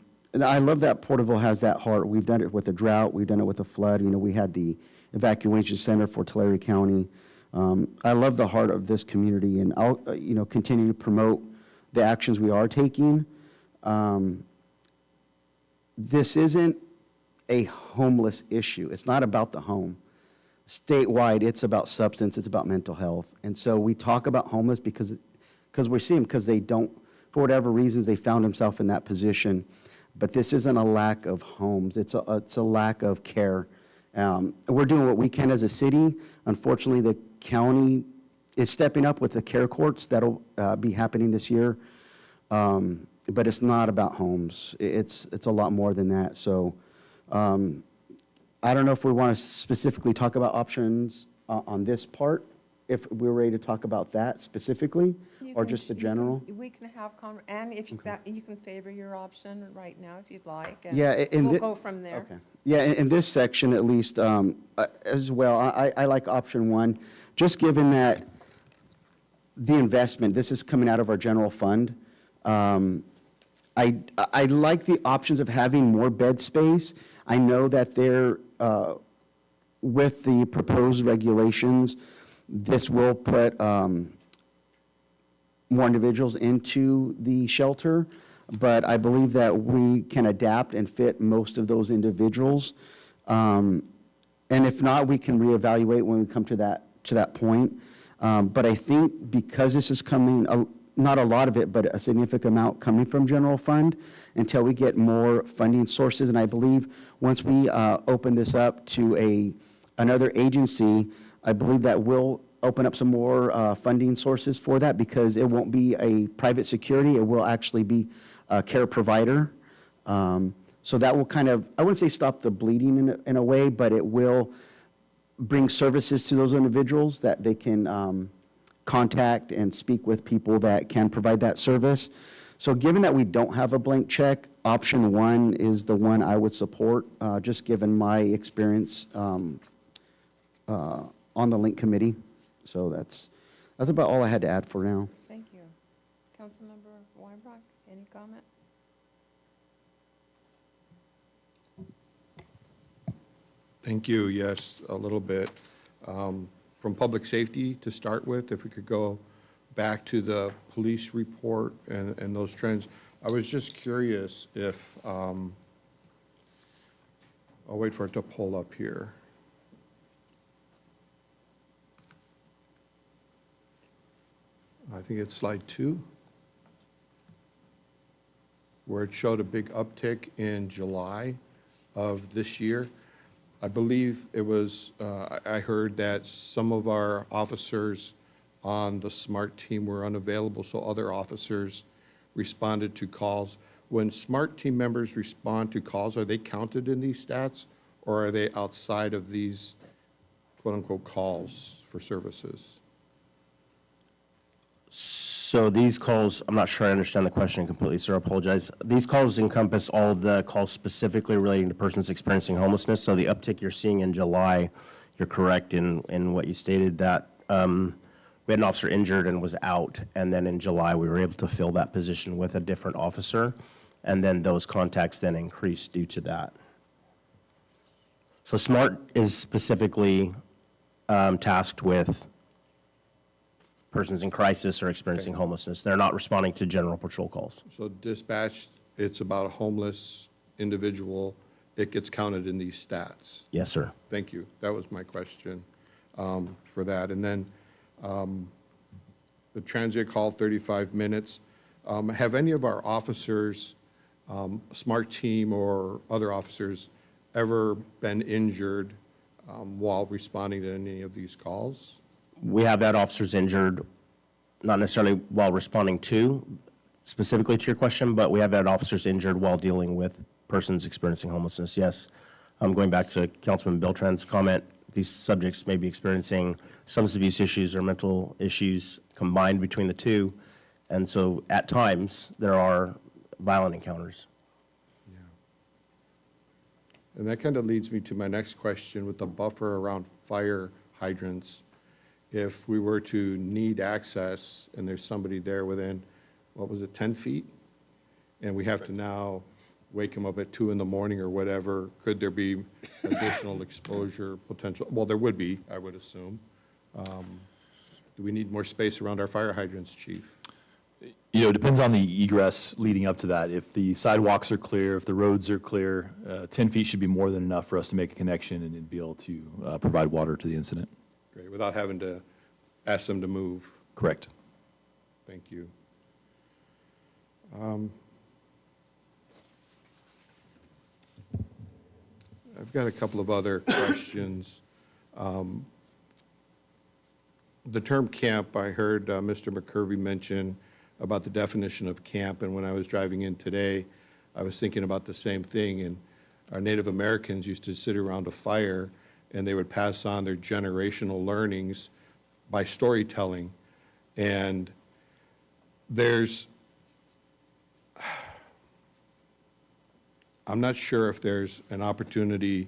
I love that Porterville has that heart. We've done it with a drought. We've done it with a flood. We had the evacuation center for Tulare County. I love the heart of this community, and I'll continue to promote the actions we are taking. This isn't a homeless issue. It's not about the home. Statewide, it's about substance, it's about mental health. And so we talk about homeless because we see them because they don't, for whatever reasons, they found themselves in that position. But this isn't a lack of homes, it's a lack of care. We're doing what we can as a city. Unfortunately, the county is stepping up with the care courts that'll be happening this year. But it's not about homes. It's a lot more than that. So I don't know if we want to specifically talk about options on this part, if we're ready to talk about that specifically, or just the general. We can have, and if you can favor your option right now if you'd like. And Yeah, we'll go from there. Okay. Yeah, in this section at least, as well, I like option 1, just given that the investment, this is coming out of our general fund. I like the options of having more bed space. I know that with the proposed regulations, this will put more individuals into the shelter, but I believe that we can adapt and fit most of those individuals. And if not, we can reevaluate when we come to that point. But I think because this is coming, not a lot of it, but a significant amount coming from general fund until we get more funding sources. And I believe once we open this up to another agency, I believe that will open up some more funding sources for that, because it won't be a private security, it will actually be a care provider. So that will kind of, I wouldn't say stop the bleeding in a way, but it will bring services to those individuals that they can contact and speak with people that can provide that service. So given that we don't have a blank check, option one is the one I would support, just given my experience on the link committee. So that's about all I had to add for now. Thank you. Councilmember Weinbrock, any comment? Thank you. Yes, a little bit. From public safety to start with, if we could go back to the police report and those trends. I was just curious if, I'll wait for it to pull up here. I think it's slide 2, where it showed a big uptick in July of this year. I believe it was, I heard that some of our officers on the SMART team were unavailable, so other officers responded to calls. When SMART team members respond to calls, are they counted in these stats, or are they outside of these quote-unquote calls for services? So these calls, I'm not sure I understand the question completely, sir, I apologize. These calls encompass all of the calls specifically relating to persons experiencing homelessness. So the uptick you're seeing in July, you're correct in what you stated, that we had an officer injured and was out, and then in July, we were able to fill that position with a different officer, and then those contacts then increased due to that. So SMART is specifically tasked with persons in crisis or experiencing homelessness. They're not responding to general patrol calls. So dispatch, it's about a homeless individual. It gets counted in these stats. Yes, sir. Thank you. That was my question for that. And then the transient call, 35 minutes. Have any of our officers, SMART team or other officers, ever been injured while responding to any of these calls? We have had officers injured, not necessarily while responding to, specifically to your question, but we have had officers injured while dealing with persons experiencing homelessness, yes. Going back to Councilman Beltran's comment, these subjects may be experiencing substance abuse issues or mental issues combined between the two. And so at times, there are violent encounters. Yeah. And that kind of leads me to my next question with the buffer around fire hydrants. If we were to need access and there's somebody there within, 10 feet? And we have to now wake them up at 2 in the morning or whatever, could there be additional exposure potential? Well, there would be, I would assume. Do we need more space around our fire hydrants, Chief? You know, it depends on the egress leading up to that. If the sidewalks are clear, if the roads are clear, 10 feet should be more than enough for us to make a connection and be able to provide water to the incident. Great, without having to ask them to move. Correct. Thank you. I've got a couple of other questions. The term camp, I heard Mr. McCurvey mention about the definition of camp, and when I was driving in today, I was thinking about the same thing, and our Native Americans used to sit around a fire and they would pass on their generational learnings by storytelling. And I'm not sure if there's an opportunity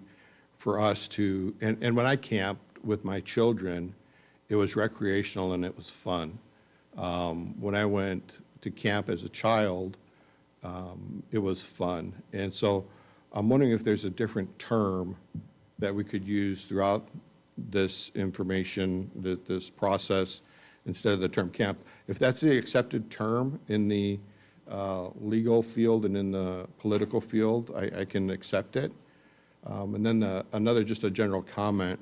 for us to, and when I camped with my children, it was recreational and it was fun. When I went to camp as a child, it was fun. And so I'm wondering if there's a different term that we could use throughout this information, this process, instead of the term camp. If that's the accepted term in the legal field and in the political field, I can accept it. And then another, just a general comment.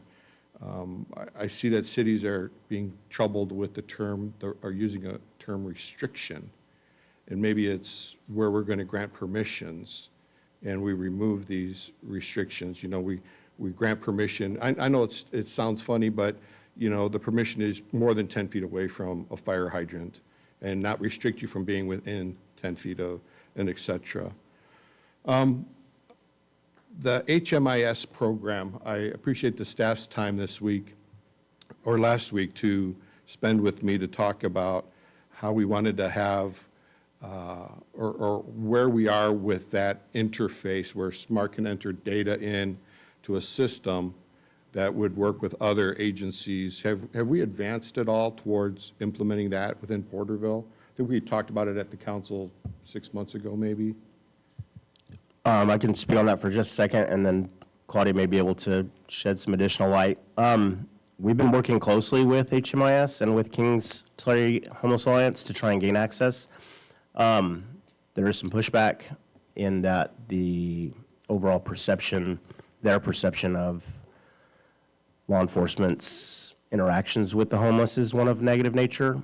I see that cities are being troubled with the term, are using a term restriction. And maybe it's where we're going to grant permissions and we remove these restrictions. You know, we grant permission. I know it sounds funny, but, you know, the permission is more than 10 feet away from a fire hydrant and not restrict you from being within 10 feet of, and et cetera. The HMIS program, I appreciate the staff's time this week or last week to spend with me to talk about how we wanted to have or where we are with that interface where SMART can enter data in to a system that would work with other agencies. Have we advanced at all towards implementing that within Porterville? I think we talked about it at the council 6 months ago, maybe. I can speak on that for just a second, and then Claudia may be able to shed some additional light. We've been working closely with HMIS and with Kings Tulare Homeless Alliance to try and gain access. There is some pushback in that the overall perception, their perception of law enforcement's interactions with the homeless is one of negative nature.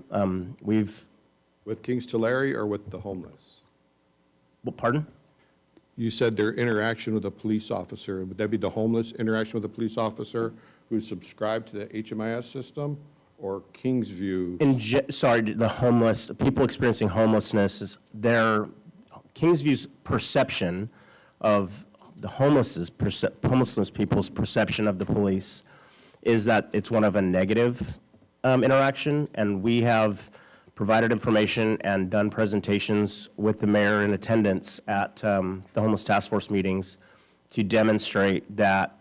With Kings Tulare or with the homeless? Well, pardon? You said their interaction with a police officer. Would that be the homeless interaction with a police officer who's subscribed to the HMIS system, or Kingsview? The homeless, people experiencing homelessness, is their, Kingsview's perception of the homeless people's perception of the police is that it's one of a negative interaction, and we have provided information and done presentations with the mayor in attendance at the homeless task force meetings to demonstrate that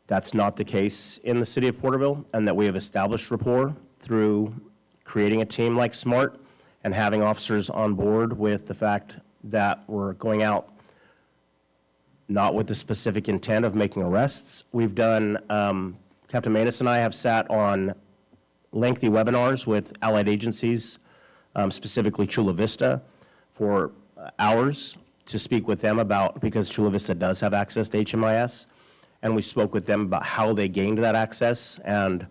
that's not the case in the city of Porterville, and that we have established rapport through creating a team like SMART and having officers on board with the fact that we're going out not with the specific intent of making arrests. We've done, Captain Manus and I have sat on lengthy webinars with allied agencies, specifically Chula Vista, for hours to speak with them about, because Chula Vista does have access to HMIS, and we spoke with them about how they gained that access and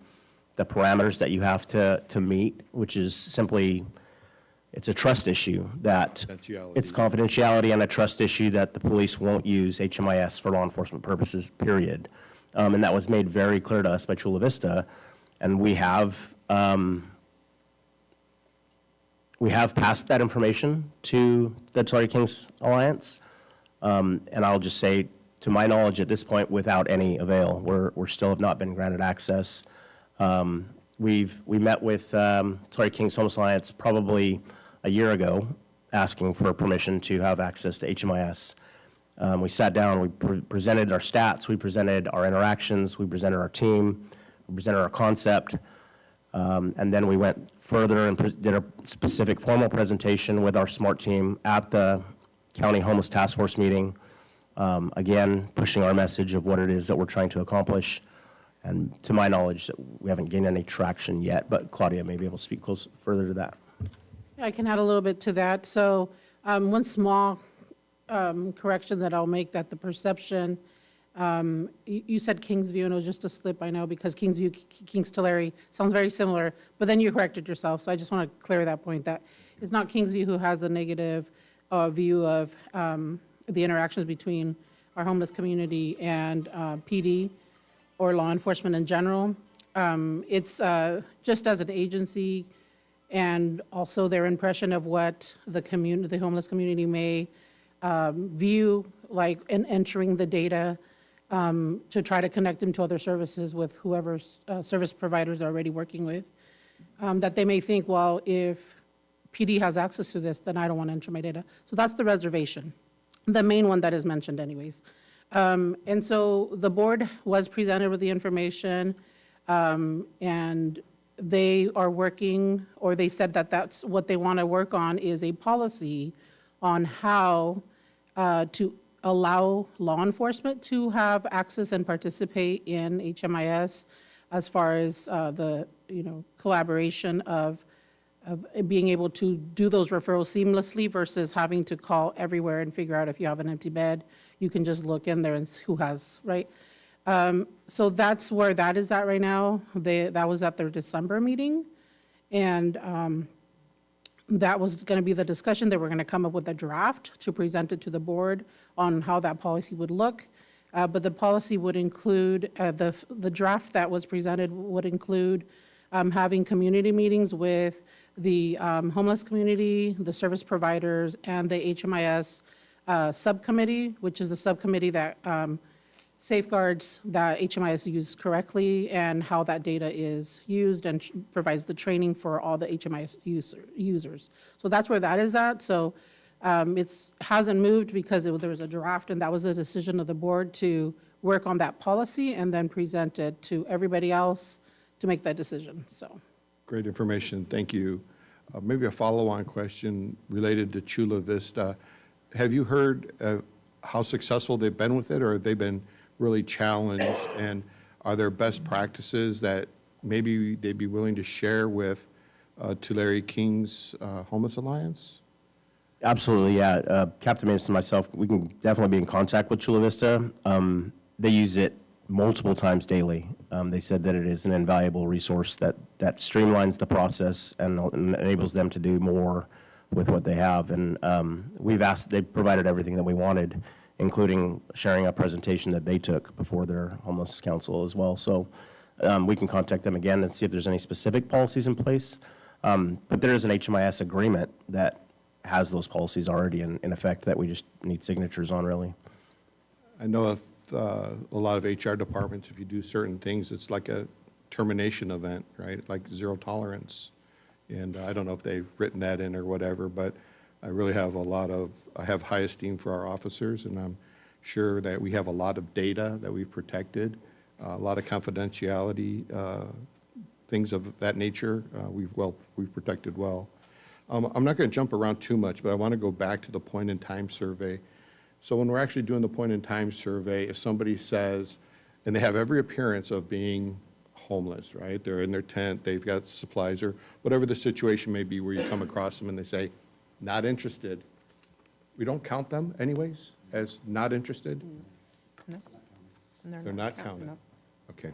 the parameters that you have to meet, which is simply, it's a trust issue that it's confidentiality and a trust issue that the police won't use HMIS for law enforcement purposes, period. And that was made very clear to us by Chula Vista. And we have passed that information to the Tulare Kings Alliance. And I'll just say, to my knowledge at this point, without any avail. We're still have not been granted access. We met with Tulare Kings Homeless Alliance probably a year ago, asking for permission to have access to HMIS. We sat down, we presented our stats, we presented our interactions, we presented our team, we presented our concept, and then we went further and did a specific formal presentation with our SMART team at the County Homeless Task Force meeting, again, pushing our message of what it is that we're trying to accomplish. And to my knowledge, we haven't gained any traction yet, but Claudia may be able to speak further to that. I can add a little bit to that. So one small correction that I'll make, that the perception, you said Kingsview, and it was just a slip, I know, because Kingsview, Kings Tulare sounds very similar, but then you corrected yourself. So I just want to clear that point, that it's not Kingsview who has the negative view of the interactions between our homeless community and PD or law enforcement in general. It's just as an agency, and also their impression of what the homeless community may view, like in entering the data to try to connect them to other services with whoever service providers they're already working with, that they may think, well, if PD has access to this, then I don't want to enter my data. So that's the reservation, the main one that is mentioned anyways. And so the board was presented with the information, and they are working, or they said that that's what they want to work on, is a policy on how to allow law enforcement to have access and participate in HMIS, as far as the collaboration of being able to do those referrals seamlessly versus having to call everywhere and figure out if you have an empty bed. You can just look in there and see who has, right? So that's where that is at right now. That was at their December meeting. And that was going to be the discussion. They were going to come up with a draft to present it to the board on how that policy would look. But the policy would include, the draft that was presented would include having community meetings with the homeless community, the service providers, and the HMIS subcommittee, which is the subcommittee that safeguards that HMIS used correctly and how that data is used and provides the training for all the HMIS users. So that's where that is at. So it hasn't moved because there was a draft, and that was a decision of the board to work on that policy and then present it to everybody else to make that decision, so. Great information, thank you. Maybe a follow-on question related to Chula Vista. Have you heard how successful they've been with it, or have they been really challenged? And are there best practices that maybe they'd be willing to share with Tulare King's Homeless Alliance? Absolutely, yeah. Captain Mason and myself, we can definitely be in contact with Chula Vista. They use it multiple times daily. They said that it is an invaluable resource that streamlines the process and enables them to do more with what they have. And they provided everything that we wanted, including sharing a presentation that they took before their homeless council as well. So we can contact them again and see if there's any specific policies in place. But there is an HMIS agreement that has those policies already in effect that we just need signatures on, really. I know a lot of HR departments, if you do certain things, it's like a termination event, right? Like zero tolerance. And I don't know if they've written that in or whatever, but I really have I have high esteem for our officers, and I'm sure that we have a lot of data that we've protected, a lot of confidentiality, things of that nature, we've protected well. I'm not going to jump around too much, but I want to go back to the point-in-time survey. So when we're actually doing the point-in-time survey, if somebody says, and they have every appearance of being homeless, right? They're in their tent, they've got supplies, or whatever the situation may be where you come across them and they say, not interested. We don't count them anyways as not interested? No. They're not counted? Okay.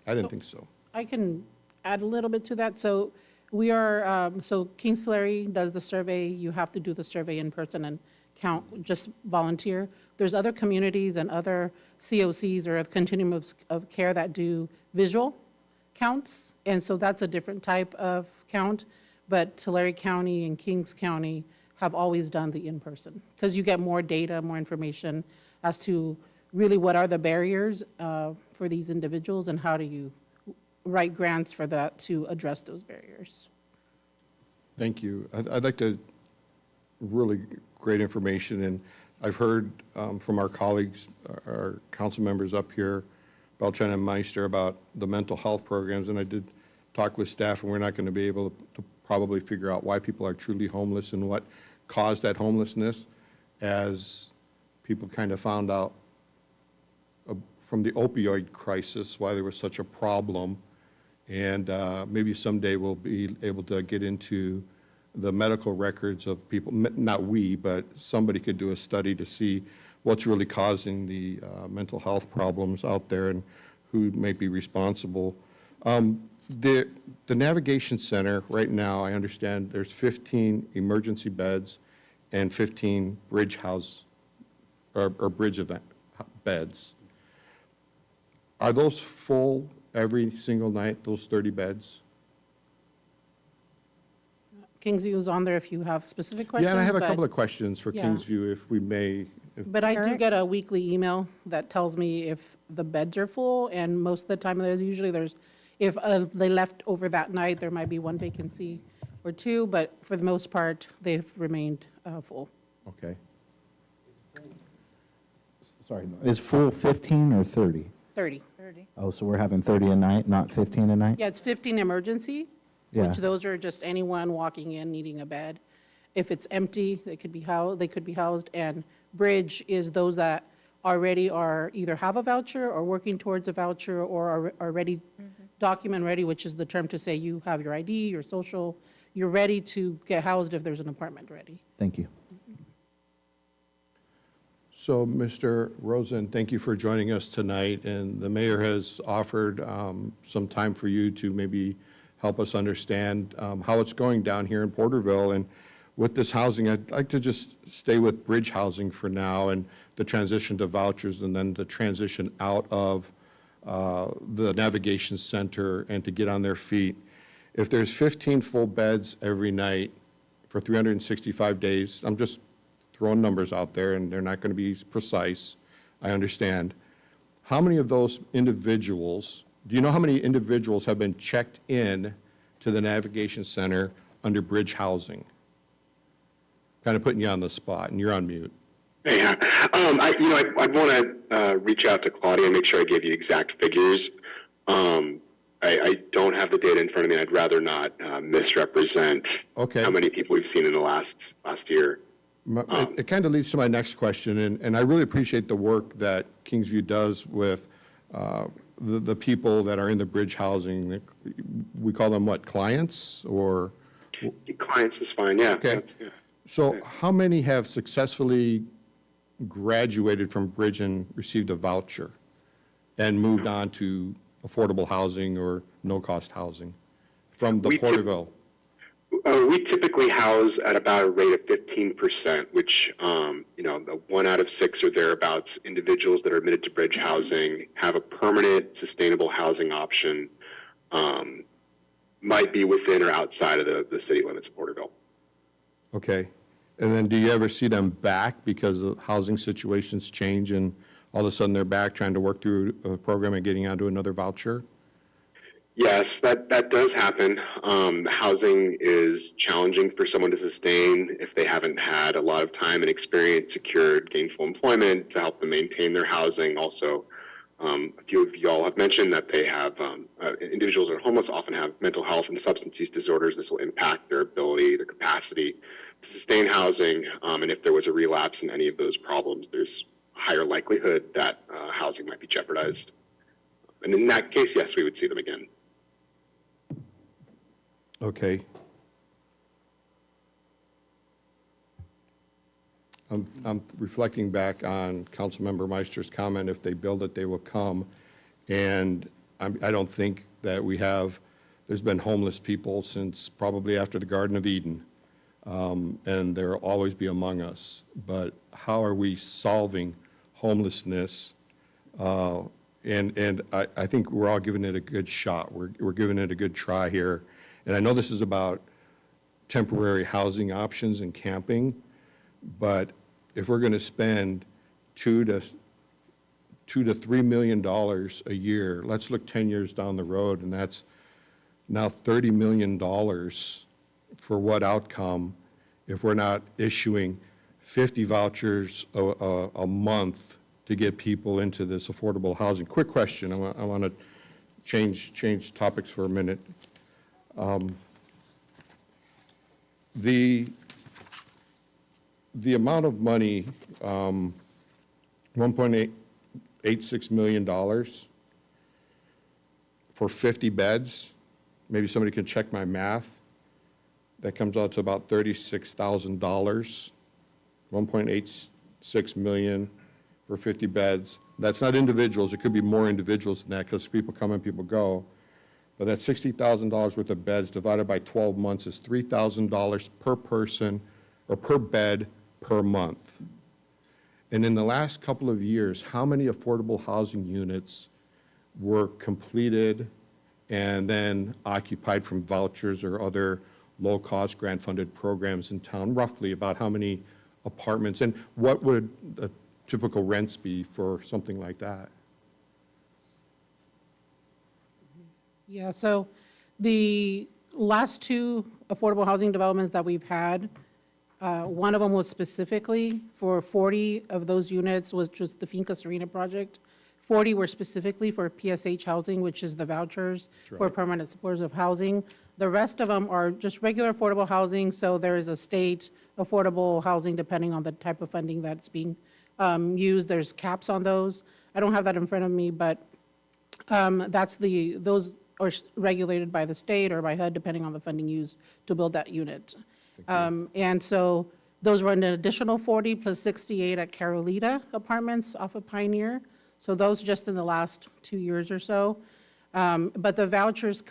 I didn't think so. I can add a little bit to that. So we are, so Kings Tulare does the survey. You have to do the survey in person and count, just volunteer. There's other communities and other COCs or continuum of care that do visual counts. And so that's a different type of count. But Tulare County and Kings County have always done the in-person because you get more data, more information as to really what are the barriers for these individuals and how do you write grants for that to address those barriers. Thank you. I'd like to, really great information, and I've heard from our colleagues, our council members up here, Beltran and Meister, about the mental health programs, and I did talk with staff, and we're not going to be able to probably figure out why people are truly homeless and what caused that homelessness, as people kind of found out from the opioid crisis why there was such a problem. And maybe someday we'll be able to get into the medical records of people, not we, but somebody could do a study to see what's really causing the mental health problems out there and who may be responsible. The Navigation Center, right now, I understand there's 15 emergency beds and 15 bridge event beds. Are those full every single night, those 30 beds? Kingsview is on there if you have specific questions. Yeah, and I have a but- couple of questions for Yeah. Kingsview, if we may. But I do get a weekly email that tells me if the beds are full, and most of the time if they left over that night, there might be one vacancy or two, but for the most part, they've remained full. Okay. Sorry, is full 15 or 30? 30. Oh, so we're having 30 a night, not 15 a night? Yeah, it's 15 emergency, Yeah. which those are just anyone walking in needing a bed. If it's empty, they could be housed, and bridge is those that already are either have a voucher or working towards a voucher or are ready, document ready, which is the term to say you have your ID, your social, you're ready to get housed if there's an apartment ready. Thank you. So, Mr. Rosen, thank you for joining us tonight, and the mayor has offered some time for you to maybe help us understand how it's going down here in Porterville. And with this housing, I'd like to just stay with bridge housing for now and the transition to vouchers and then the transition out of the navigation center and to get on their feet. If there's 15 full beds every night for 365 days, I'm just throwing numbers out there, and they're not going to be precise, I understand. How many of those individuals, do you know how many individuals have been checked in to the navigation center under bridge housing? Kind of putting you on the spot, and you're on mute. Yeah, I'd want to reach out to Claudia and make sure I give you exact figures. I don't have the data in front of me. I'd rather not misrepresent how many people we've seen in the last year. It kind of leads to my next question, and I really appreciate the work that Kingsview does with the people that are in the bridge housing. We call them what, clients or? Clients is fine, yeah. Okay. Yeah. So how many have successfully graduated from bridge and received a voucher and moved on to affordable housing or no-cost housing from the Porterville? We typically house at about a rate of 15%, which, the 1 out of 6 or thereabouts individuals that are admitted to bridge housing have a permanent, sustainable housing option, might be within or outside of the city limits of Porterville. Okay. And then do you ever see them back because the housing situations change and all of a sudden they're back trying to work through a program and getting onto another voucher? Yes, that does happen. Housing is challenging for someone to sustain if they haven't had a lot of time and experience secured gainful employment to help them maintain their housing. Also, a few of y'all have mentioned that they have, individuals that are homeless often have mental health and substance use disorders. This will impact their ability, their capacity to sustain housing. And if there was a relapse in any of those problems, there's a higher likelihood that housing might be jeopardized. And in that case, yes, we would see them again. Okay. I'm reflecting back on Councilmember Meister's comment, if they build it, they will come. And I don't think that there's been homeless people since probably after the Garden of Eden. And there will always be among us. But how are we solving homelessness? And I think we're all giving it a good shot. We're giving it a good try here. And I know this is about temporary housing options and camping, but if we're going to spend $2 to $3 million a year, let's look 10 years down the road, and that's now $30 million for what outcome if we're not issuing 50 vouchers a month to get people into this affordable housing. Quick question. I want to change topics for a minute. The amount of money, $1.86 million for 50 beds, maybe somebody can check my math, that comes out to about $36,000, 1.86 million for 50 beds. That's not individuals. It could be more individuals than that because people come and people go. But that $60,000 worth of beds divided by 12 months is $3,000 per person or per bed per month. And in the last couple of years, how many affordable housing units were completed and then occupied from vouchers or other low-cost grant-funded programs in town? Roughly about how many apartments? And what would typical rents be for something like that? Yeah, so the last 2 affordable housing developments that we've had, one of them was specifically for 40 of those units, was just the Finca Serena project. 40 were specifically for PSH housing, which is the vouchers for permanent supporters of housing. The rest of them are just regular affordable housing, so there is a state affordable housing depending on the type of funding that's being used. There's caps on those. I don't have that in front of me, but those are regulated by the state or by HUD, depending on the funding used to build that unit. And so Those were an additional 40 plus 68 at Carolita Apartments off of Pioneer. So those just in the last 2 years or so. But the vouchers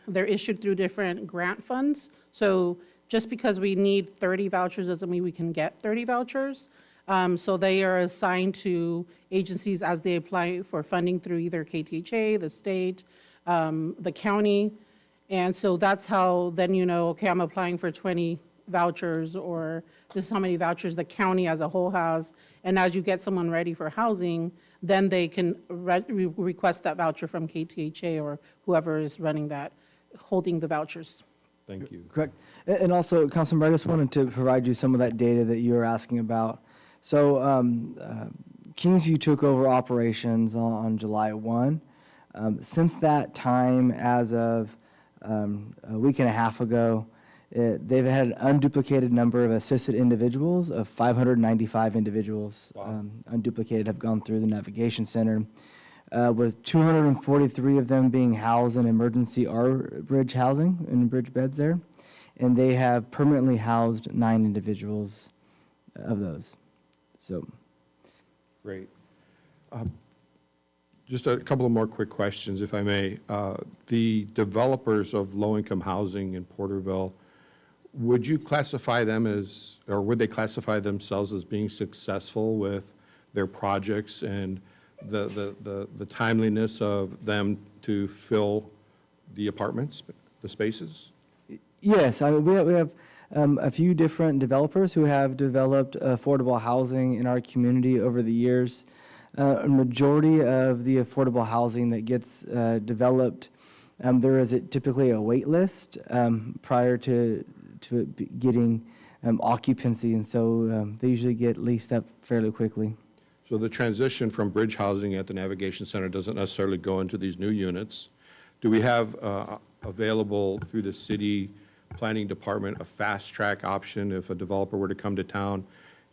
they're issued through different grant funds. So just because we need 30 vouchers doesn't mean we can get 30 vouchers. So they are assigned to agencies as they apply for funding through either KTHA, the state, the county. And so that's how then okay, I'm applying for 20 vouchers, or this is how many vouchers the county as a whole has. And as you get someone ready for housing, then they can request that voucher from KTHA or whoever is running that, holding the vouchers. Thank you. Correct. And also, Councilmember, I just wanted to provide you some of that data that you were asking about. So Kingsview took over operations on July 1. Since that time, as of a week and a half ago, they've had an unduplicated number of assisted individuals of 595 individuals. Unduplicated have gone through the navigation center, with 243 of them being housed in emergency bridge housing, in bridge beds there. And they have permanently housed 9 individuals of those. So. Great. Just a couple of more quick questions, if I may. The developers of low-income housing in Porterville, would you classify them as, or would they classify themselves as being successful with their projects and the timeliness of them to fill the apartments, the spaces? Yes, I mean, we have a few different developers who have developed affordable housing in our community over the years. A majority of the affordable housing that gets developed, there is typically a wait list prior to it getting occupancy, and so they usually get leased up fairly quickly. So the transition from bridge housing at the Navigation Center doesn't necessarily go into these new units. Do we have available through the city planning department a fast-track option if a developer were to come to town?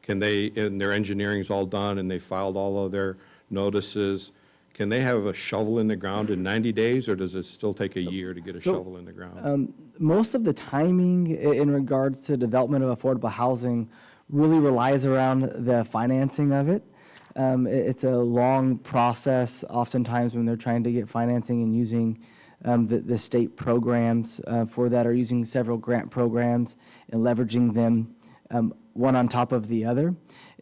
Can they, and their engineering's all done and they filed all of their notices, can they have a shovel in the ground in 90 days, or does it still take a year to get a shovel in the ground? Most of the timing in regards to development of affordable housing really relies around the financing of it. It's a long process oftentimes when they're trying to get financing and using the state programs for that, or using several grant programs and leveraging them one on top of the other.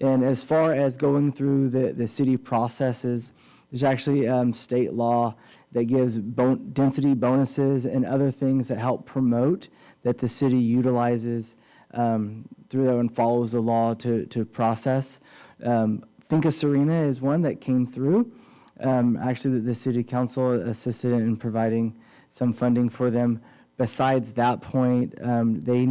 And as far as going through the city processes, there's actually state law that gives density bonuses and other things that help promote that the city utilizes through there and follows the law to process. Finca Serena is one that came through. Actually, the city council assisted in providing some funding for them. Besides that point, they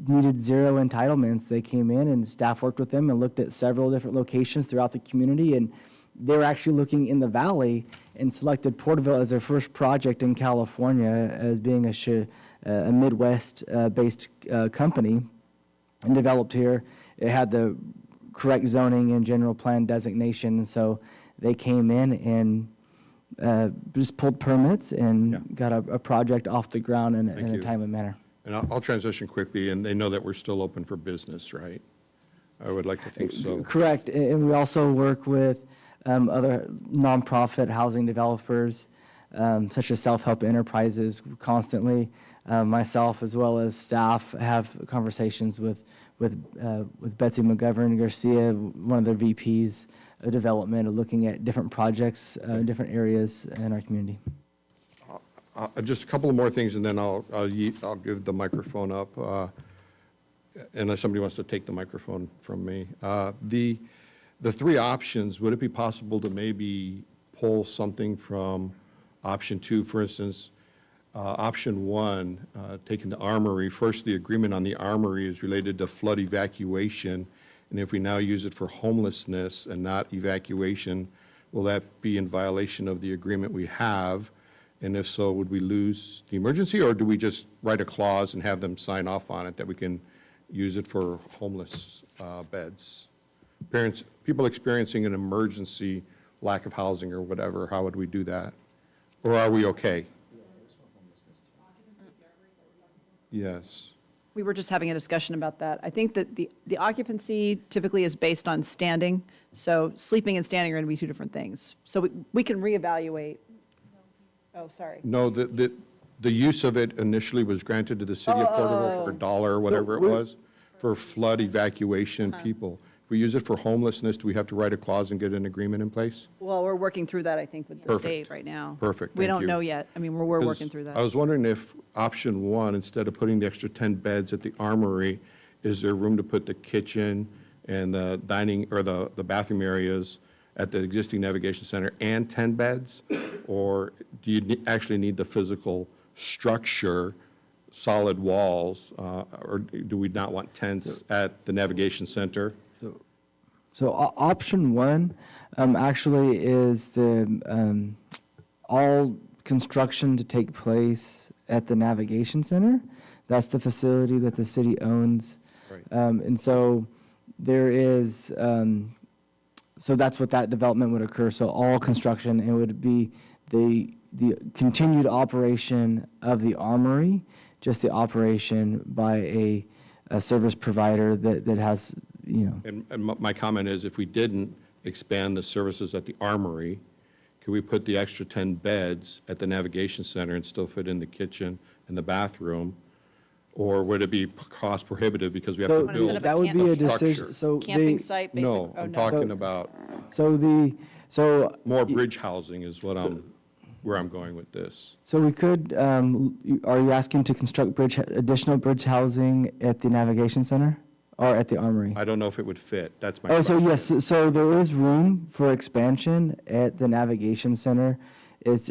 needed 0 entitlements. They came in and staff worked with them and looked at several different locations throughout the community, and they were actually looking in the valley and selected Porterville as their first project in California as being a Midwest-based company and developed here. It had the correct zoning and general plan designation, so they came in and just pulled permits and got a project off the ground in a timely manner. And I'll transition quickly, and they know that we're still open for business, right? I would like to think so. Correct, and we also work with other nonprofit housing developers, such as self-help enterprises constantly. Myself, as well as staff, have conversations with Betsy McGovern Garcia, one of their VPs of development, of looking at different projects in different areas in our community. Just a couple of more things, and then I'll give the microphone up, unless somebody wants to take the microphone from me. The 3 options, would it be possible to maybe pull something from option 2? For instance, option 1, taking the armory. First, the agreement on the armory is related to flood evacuation, and if we now use it for homelessness and not evacuation, will that be in violation of the agreement we have? And if so, would we lose the emergency, or do we just write a clause and have them sign off on it that we can use it for homeless beds? People experiencing an emergency, lack of housing or whatever, how would we do that? Or are we okay? Yes. We were just having a discussion about that. I think that the occupancy typically is based on standing, so sleeping and standing are going to be two different things. So we can reevaluate. Oh, sorry. No, the use of it initially was granted to the city of Porterville for $1 or whatever it was, for flood evacuation people. If we use it for homelessness, do we have to write a clause and get an agreement in place? Well, we're working through that, I think, with the Perfect. state right now. Perfect, We thank don't you. know yet. I mean, we're working through I that. was wondering if option one, instead of putting the extra 10 beds at the Armory, is there room to put the kitchen and the dining, or the bathroom areas at the existing navigation center and 10 beds? Or do you actually need the physical structure, solid walls, or do we not want tents at the navigation center? So option one actually is the all construction to take place at the Navigation Center. That's the facility that the city owns. Right. And so there is, so that's what that development would occur. So all construction, it would be the continued operation of the Armory, just the operation by a service provider that has, you know. And my comment is, if we didn't expand the services at the Armory, could we put the extra 10 beds at the Navigation Center and still fit in the kitchen and the bathroom? Or would it be cost prohibitive because we have to So Wanna set build? up that would be a structure. decision, so Camping they, site, basically? No, Oh, I'm talking about so more bridge housing is what where I'm going with this. So we could, are you asking to construct additional bridge housing at the Navigation Center or at the Armory? I don't know if it would fit, that's my Oh, so question. yes, so there is room for expansion at the Navigation Center. It's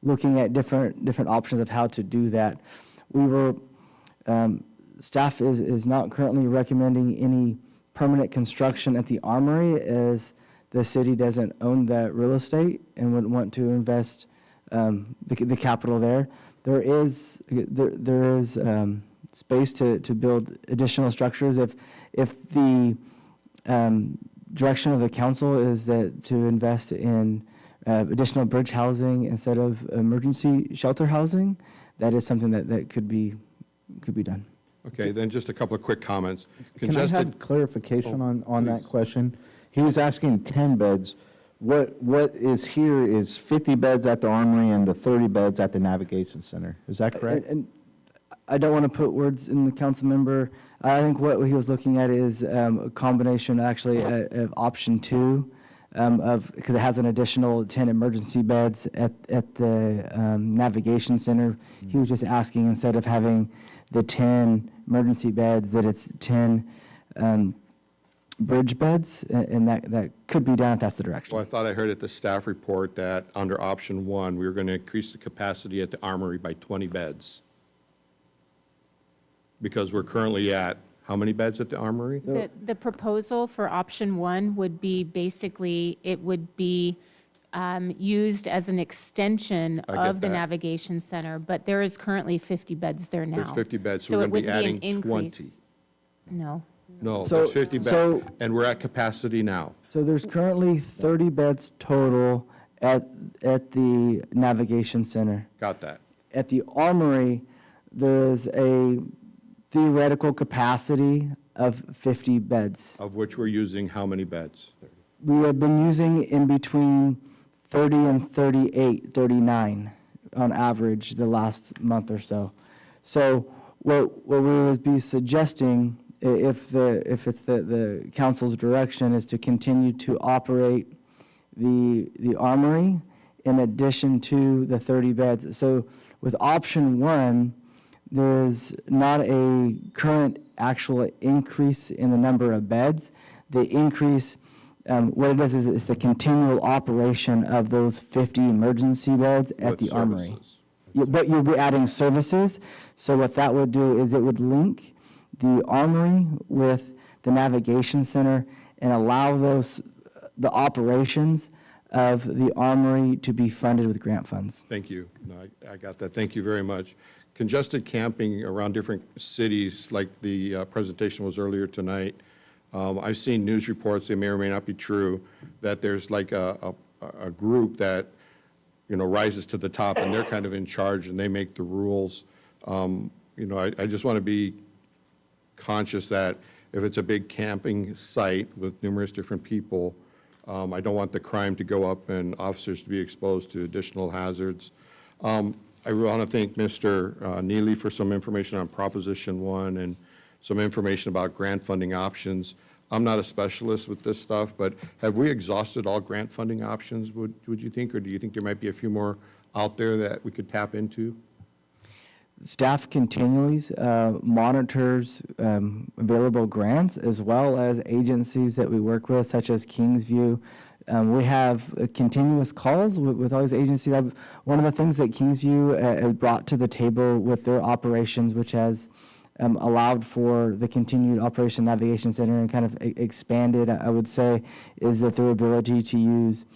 looking at different options of how to do that. We were, staff is not currently recommending any permanent construction at the Armory, as the city doesn't own that real estate and wouldn't want to invest the capital there. There is space to build additional structures if the direction of the council is that to invest in additional bridge housing instead of emergency shelter housing. That is something that could be done. Okay, then just a couple of quick comments. Can I have clarification on that question? He was asking 10 beds. What is here is 50 beds at the Armory and the 30 beds at the Navigation Center. Is that correct? And I don't want to put words in the council member. I think what he was looking at is a combination actually of option two, because it has an additional 10 emergency beds at the Navigation Center. He was just asking, instead of having the 10 emergency beds, that it's 10 bridge beds, and that could be done if that's the direction. Well, I thought I heard at the staff report that under option one, we were going to increase the capacity at the Armory by 20 beds. Because we're currently at, how many beds at the Armory? The proposal for option one would be basically, it would be used as an extension I get of the that. Navigation Center, but there is currently 50 beds there now. There's 50 beds, so So we're it going to be wouldn't be an adding 20. increase. No. No, So- there's 50 so- beds, and we're at capacity now. So there's currently 30 beds total at the Navigation Center. Got that. At the Armory, there's a theoretical capacity of 50 beds. Of which we're using how many beds? We have been using in between 30 and 38, 39 on average the last month or so. So what we would be suggesting, if it's the council's direction, is to continue to operate the Armory in addition to the 30 beds. So with option one, there is not a current actual increase in the number of beds. The increase, what it is the continual operation of those 50 emergency beds at With the Armory. services. But you'll be adding services, so what that would do is it would link the Armory with the Navigation Center and allow the operations of the Armory to be funded with grant funds. Thank you. No, I got that. Thank you very much. Congested camping around different cities, like the presentation was earlier tonight. I've seen news reports, they may or may not be true, that there's like a group that, rises to the top, and they're kind of in charge, and they make the rules. You know, I just want to be conscious that if it's a big camping site with numerous different people, I don't want the crime to go up and officers to be exposed to additional hazards. I want to thank Mr. Neely for some information on Proposition 1 and some information about grant funding options. I'm not a specialist with this stuff, but have we exhausted all grant funding options, would you think, or do you think there might be a few more out there that we could tap into? Staff continually monitors available grants as well as agencies that we work with, such as Kingsview. We have continuous calls with all these agencies. One of the things that Kingsview brought to the table with their operations, which has allowed for the continued Operation Navigation Center and kind of expanded, I would say, is that their ability to use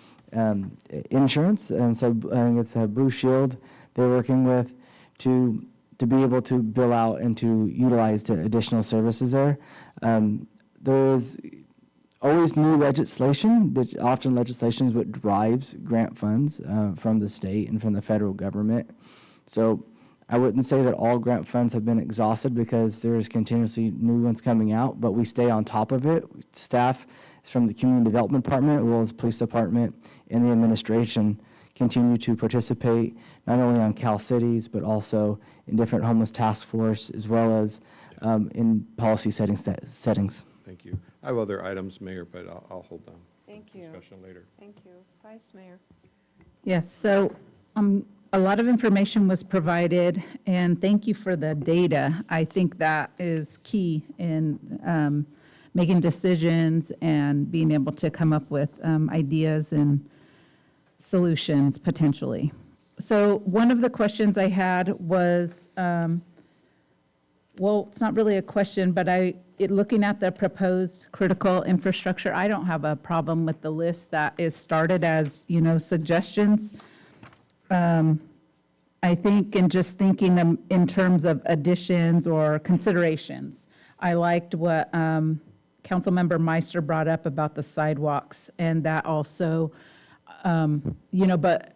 insurance. And so I think it's Blue Shield they're working with to be able to bill out and to utilize the additional services there. There is always new legislation, that often legislation is what drives grant funds from the state and from the federal government. So I wouldn't say that all grant funds have been exhausted because there's continuously new ones coming out, but we stay on top of it. Staff from the Community Development Department, as well as Police Department and the administration continue to participate not only on Cal Cities, but also in different homeless task force, as well as in policy settings. Thank you. I have other items, Mayor, but I'll hold them. Thank you. Discussion later. Thank you. Vice Mayor. Yes, so a lot of information was provided, and thank you for the data. I think that is key in making decisions and being able to come up with ideas and solutions potentially. So one of the questions I had was, well, it's not really a question, but looking at the proposed critical infrastructure, I don't have a problem with the list that is started as, suggestions. I think in just thinking in terms of additions or considerations, I liked what Councilmember Meister brought up about the sidewalks, and that also, but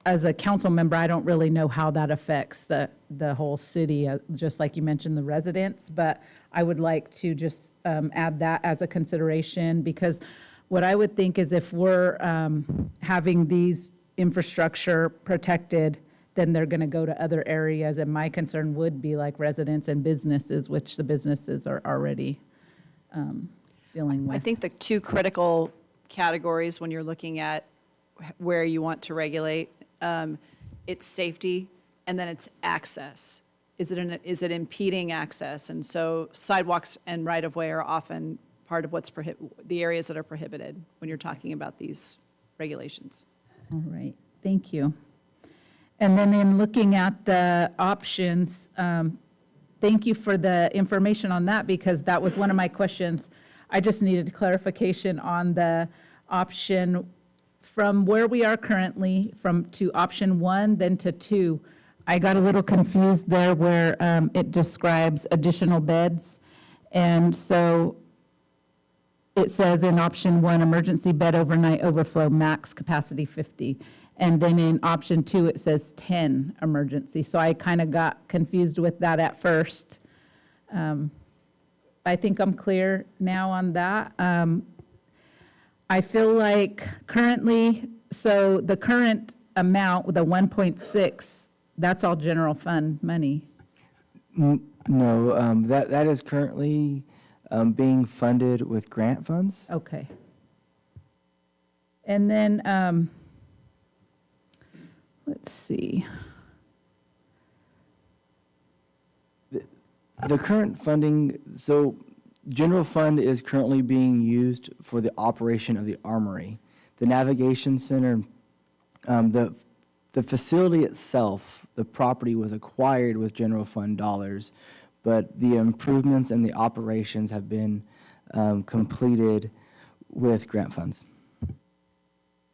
as a council member, I don't really know how that affects the whole city, just like you mentioned, the residents, but I would like to just add that as a consideration, because what I would think is if we're having these infrastructure protected, then they're going to go to other areas, and my concern would be like residents and businesses, which the businesses are already dealing with. I think the two critical categories when you're looking at where you want to regulate, it's safety and then it's access. Is it impeding access? And so sidewalks and right-of-way are often part of the areas that are prohibited when you're talking about these regulations. All right, thank you. And then in looking at the options, thank you for the information on that, because that was one of my questions. I just needed clarification on the option from where we are currently, to option 1, then to 2. I got a little confused there where it describes additional beds. And so it says in option 1, emergency bed overnight overflow, max capacity 50. And then in option 2, it says 10 emergency. So I kind of got confused with that at first. I think I'm clear now on that. I feel like currently, so the current amount, the 1.6, that's all general fund money. No, that is currently being funded with grant funds. Okay. And then, let's see. The current funding, so general fund is currently being used for the operation of the armory. The navigation center, the facility itself, the property was acquired with general fund dollars, but the improvements and the operations have been completed with grant funds.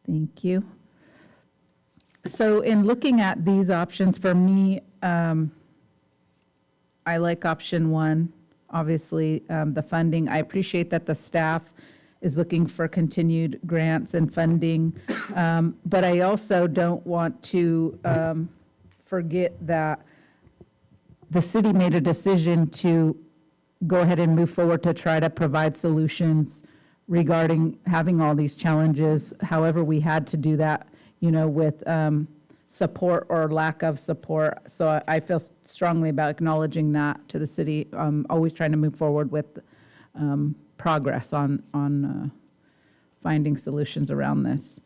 Thank you. So in looking at these options, for me, I like option 1, obviously, the funding. I appreciate that the staff is looking for continued grants and funding, but I also don't want to forget that the city made a decision to go ahead and move forward to try to provide solutions regarding having all these challenges. However, we had to do that, with support or lack of support. So I feel strongly about acknowledging that to the city, always trying to move forward with progress on finding solutions around this.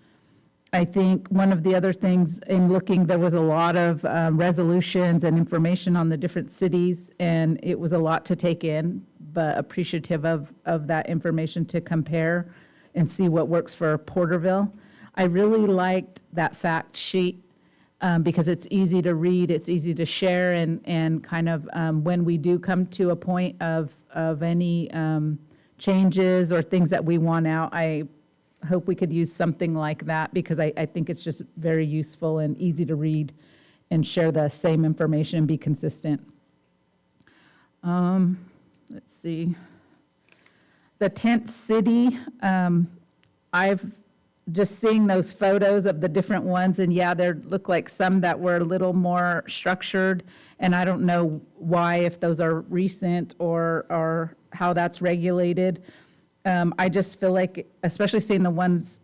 I think one of the other things in looking, there was a lot of resolutions and information on the different cities, and it was a lot to take in, but appreciative of that information to compare and see what works for Porterville. I really liked that fact sheet because it's easy to read, it's easy to share, and kind of when we do come to a point of any changes or things that we want out, I hope we could use something like that because I think it's just very useful and easy to read and share the same information and be consistent. Let's see. The tent city, I've just seeing those photos of the different ones, and yeah, there look like some that were a little more structured, and I don't know why, if those are recent or how that's regulated. I just feel like, especially seeing the ones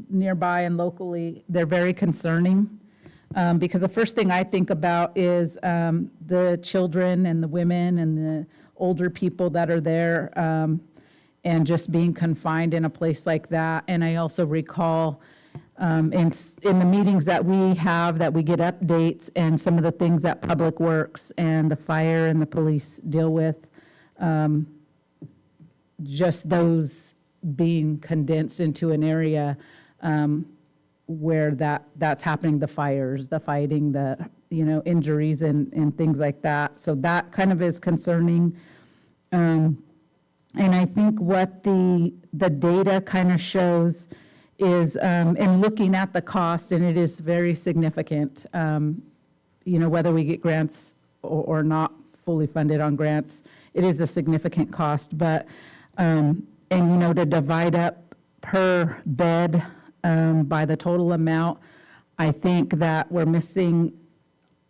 nearby and locally, they're very concerning. Because the first thing I think about is the children and the women and the older people that are there, and just being confined in a place like that. And I also recall in the meetings that we have, that we get updates and some of the things that Public Works and the fire and the police deal with, just those being condensed into an area where that's happening, the fires, the fighting, the injuries and things like that. So that kind of is concerning. And I think what the data kind of shows is, in looking at the cost, and it is very significant, whether we get grants or not fully funded on grants, it is a significant cost. But, to divide up per bed by the total amount, I think that we're missing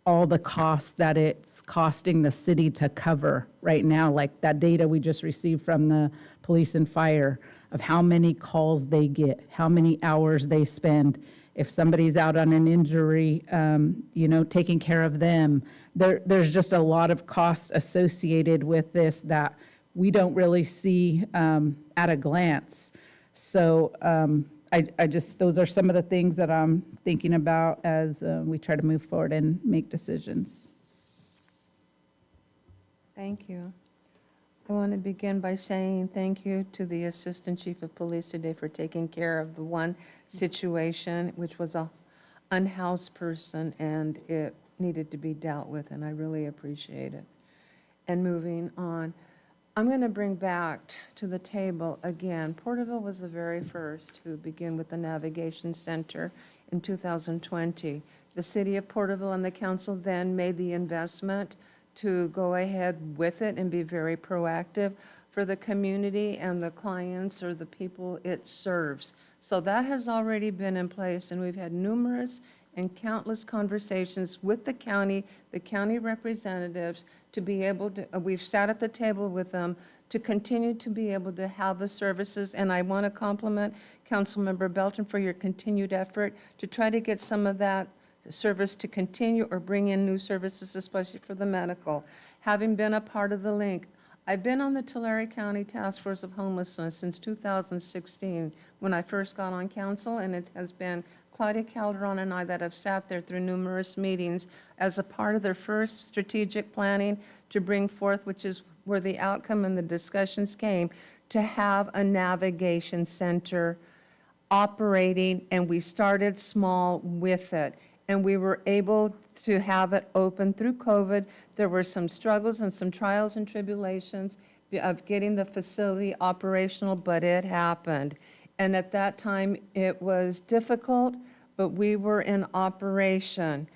all the costs that it's costing the city to cover right now, like that data we just received from the police and fire of how many calls they get, how many hours they spend. If somebody's out on an injury, taking care of them. There's just a lot of cost associated with this that we don't really see at a glance. So I just, those are some of the things that I'm thinking about as we try to move forward and make decisions. Thank you. I want to begin by saying thank you to the Assistant Chief of Police today for taking care of the one situation, which was a unhoused person, and it needed to be dealt with, and I really appreciate it. And moving on, I'm going to bring back to the table again, Porterville was the very first to begin with the Navigation Center in 2020. The City of Porterville and the council then made the investment to go ahead with it and be very proactive for the community and the clients or the people it serves. So that has already been in place, and we've had numerous and countless conversations with the county representatives to be able to, we've sat at the table with them to continue to be able to have the services. And I want to compliment Councilmember Belton for your continued effort to try to get some of that service to continue or bring in new services, especially for the medical. Having been a part of the link, I've been on the Tulare County Task Force of Homelessness since 2016 when I first got on council, and it has been Claudia Calderon and I that have sat there through numerous meetings as a part of their first strategic planning to bring forth, which is where the outcome and the discussions came, to have a navigation center operating, and we started small with it. And we were able to have it open through COVID. There were some struggles and some trials and tribulations of getting the facility operational, but it happened. And at that time, it was difficult, but we were in operation.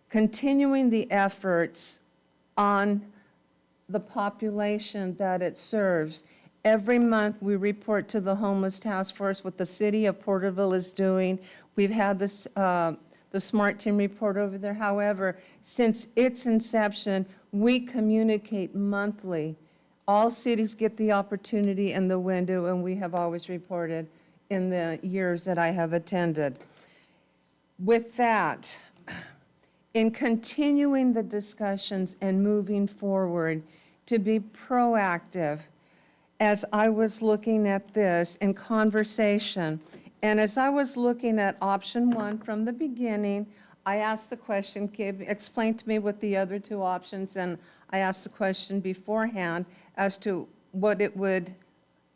Continuing the efforts on the population that it serves. Every month, we report to the Homeless Task Force what the City of Porterville is doing. We've had this, the the SMART team report over there. However, since its inception, we communicate monthly. All cities get the opportunity and the window, and we have always reported in the years that I have attended. With that, in continuing the discussions and moving forward, to be proactive, as I was looking at this in conversation, and as I was looking at option one from the beginning, I asked the question, explain to me what the other two options, and I asked the question beforehand as to what it would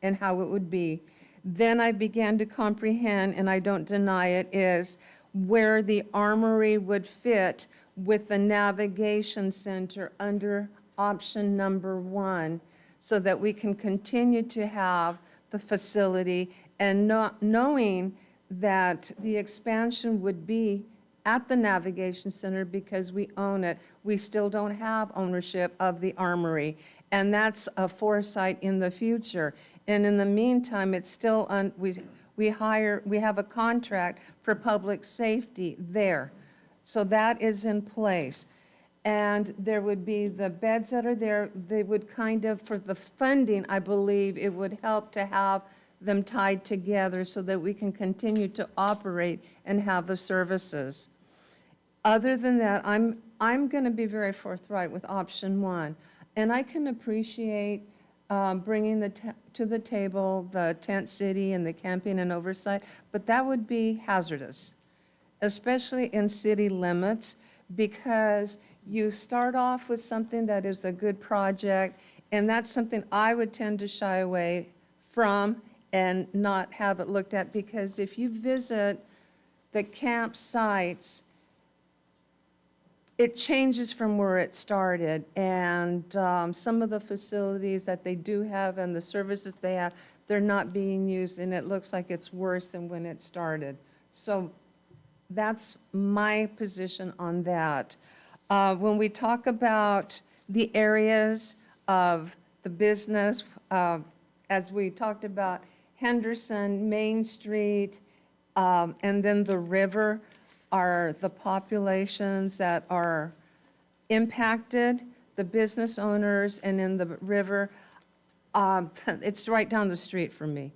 and how it would be. Then I began to comprehend, and I don't deny it, is where the armory would fit with the navigation center under option number one, so that we can continue to have the facility, and not knowing that the expansion would be at the navigation center because we own it. We still don't have ownership of the armory, and that's a foresight in the future. And in the meantime, it's still we have a contract for public safety there. So that is in place. And there would be the beds that are there, they would kind of, for the funding, I believe it would help to have them tied together so that we can continue to operate and have the services. Other than that, I'm going to be very forthright with option one. And I can appreciate bringing to the table the tent city and the camping and oversight, but that would be hazardous, especially in city limits, because you start off with something that is a good project, and that's something I would tend to shy away from and not have it looked at, because if you visit the campsites, it changes from where it started, and some of the facilities that they do have and the services they have, they're not being used, and it looks like it's worse than when it started. So that's my position on that. When we talk about the areas of the business, as we talked about Henderson, Main Street, and then the river, are the populations that are impacted, the business owners, and in the river, it's right down the street from me.